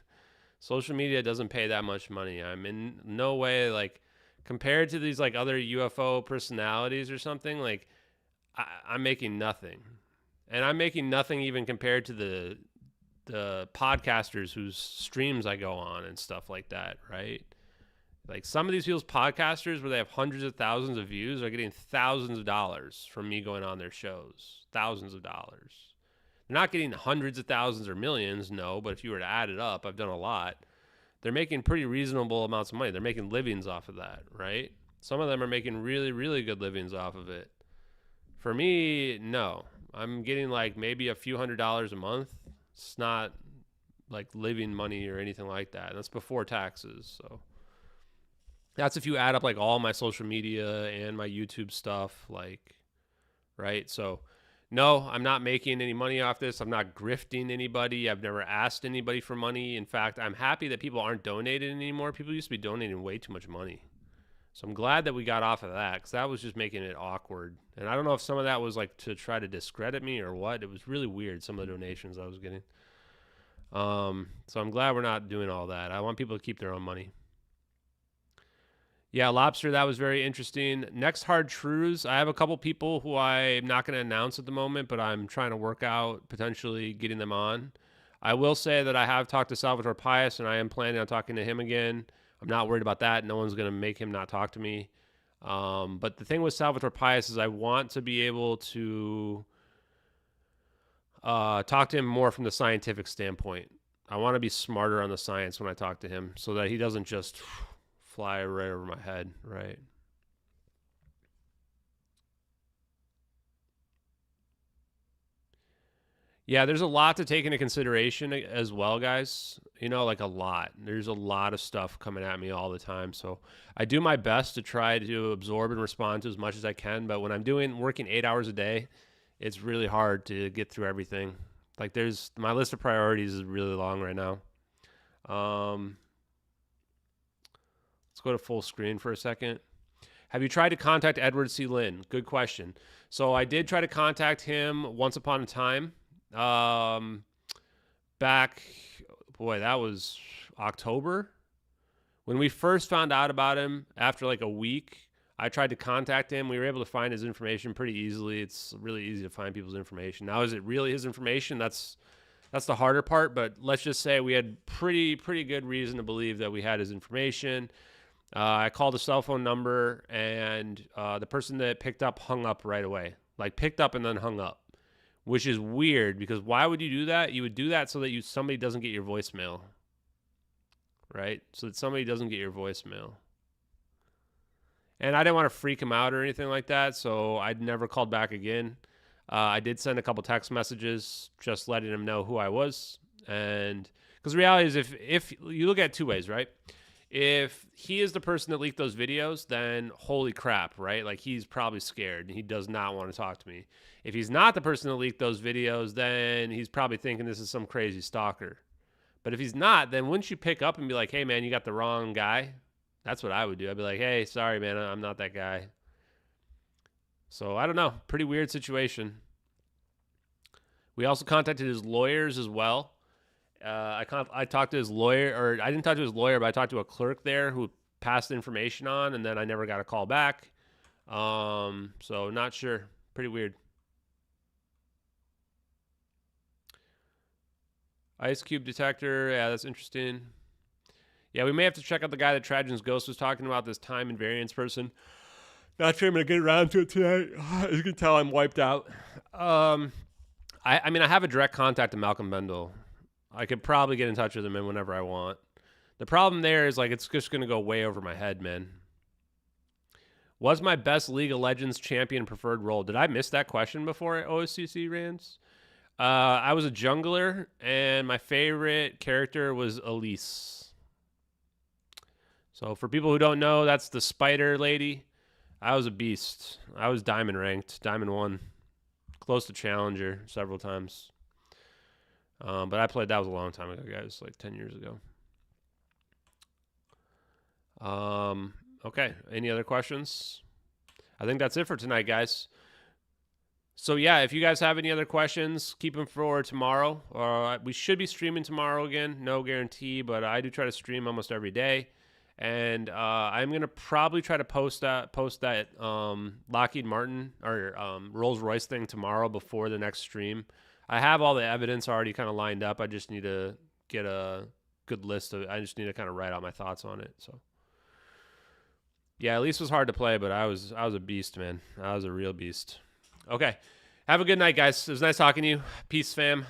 Social media doesn't pay that much money. I'm in no way like compared to these like other UFO personalities or something, like I'm making nothing. And I'm making nothing even compared to the podcasters whose streams I go on and stuff like that, right? Like some of these people's podcasters where they have hundreds of thousands of views are getting thousands of dollars from me going on their shows. Thousands of dollars. They're not getting hundreds of thousands or millions, no, but if you were to add it up, I've done a lot. They're making pretty reasonable amounts of money. They're making livings off of that, right? Some of them are making really, really good livings off of it. For me, no. I'm getting like maybe a few $100s a month. It's not like living money or anything like that. That's before taxes. So that's if you add up like all my social media and my YouTube stuff, like, right? So no, I'm not making any money off this. I'm not grifting anybody. I've never asked anybody for money. In fact, I'm happy that people aren't donating anymore. People used to be donating way too much money. So I'm glad that we got off of that, because that was just making it awkward. And I don't know if some of that was like to try to discredit me or what. It was really weird, some of the donations I was getting. So I'm glad we're not doing all that. I want people to keep their own money. Yeah, Lobster, that was very interesting. Next Hard Truths, I have a couple people who I'm not going to announce at the moment, but I'm trying to work out potentially getting them on. I will say that I have talked to Salvatore Pius, and I am planning on talking to him again. I'm not worried about that. No one's going to make him not talk to me. But the thing with Salvatore Pius is I want to be able to talk to him more from the scientific standpoint. I want to be smarter on the science when I talk to him so that he doesn't just fly right over my head, right? Yeah, there's a lot to take into consideration as well, guys. You know, like a lot. There's a lot of stuff coming at me all the time. So I do my best to try to absorb and respond to as much as I can. But when I'm working 8 hours a day, it's really hard to get through everything. Like my list of priorities is really long right now. Let's go to full screen for a second. Have you tried to contact Edward C. Lynn? Good question. So I did try to contact him once upon a time. Back, boy, that was October. When we first found out about him, after like a week, I tried to contact him. We were able to find his information pretty easily. It's really easy to find people's information. Now, is it really his information? That's the harder part, but let's just say we had pretty good reason to believe that we had his information. I called a cell phone number, and the person that picked up hung up right away. Like picked up and then hung up, which is weird because why would you do that? You would do that so that somebody doesn't get your voicemail, right? So that somebody doesn't get your voicemail. And I didn't want to freak him out or anything like that, so I'd never called back again. I did send a couple text messages just letting him know who I was. And because the reality is if you look at it two ways, right? If he is the person that leaked those videos, then holy crap, right? Like he's probably scared and he does not want to talk to me. If he's not the person that leaked those videos, then he's probably thinking this is some crazy stalker. But if he's not, then wouldn't you pick up and be like, hey man, you got the wrong guy? That's what I would do. I'd be like, hey, sorry man, I'm not that guy. So I don't know. Pretty weird situation. We also contacted his lawyers as well. I talked to his lawyer, or I didn't talk to his lawyer, but I talked to a clerk there who passed the information on, and then I never got a call back. So not sure. Pretty weird. Ice cube detector. Yeah, that's interesting. Yeah, we may have to check out the guy that Trajan's Ghost was talking about, this time invariance person. Not sure I'm going to get around to it tonight. As you can tell, I'm wiped out. I mean, I have a direct contact to Malcolm Bendel. I could probably get in touch with him whenever I want. The problem there is, like, it's just going to go way over my head, man. Was my best League of Legends champion preferred role? Did I miss that question before at OSCC Rants? I was a jungler, and my favorite character was Elise. So for people who don't know, that's the spider lady. I was a beast. I was diamond ranked, diamond 1. Close to challenger several times. But I played, that was a long time ago, guys, like 10 years ago. Okay, any other questions? I think that's it for tonight, guys. So yeah, if you guys have any other questions, keep them for tomorrow. We should be streaming tomorrow again. No guarantee, but I do try to stream almost every day. And I'm going to probably try to post that Lockheed Martin or Rolls-Royce thing tomorrow before the next stream. I have all the evidence already kind of lined up. I just need to get a good list of it. I just need to kind of write out my thoughts on it. So yeah, Elise was hard to play, but I was a beast, man. I was a real beast. Okay. Have a good night, guys. It was nice talking to you. Peace, fam.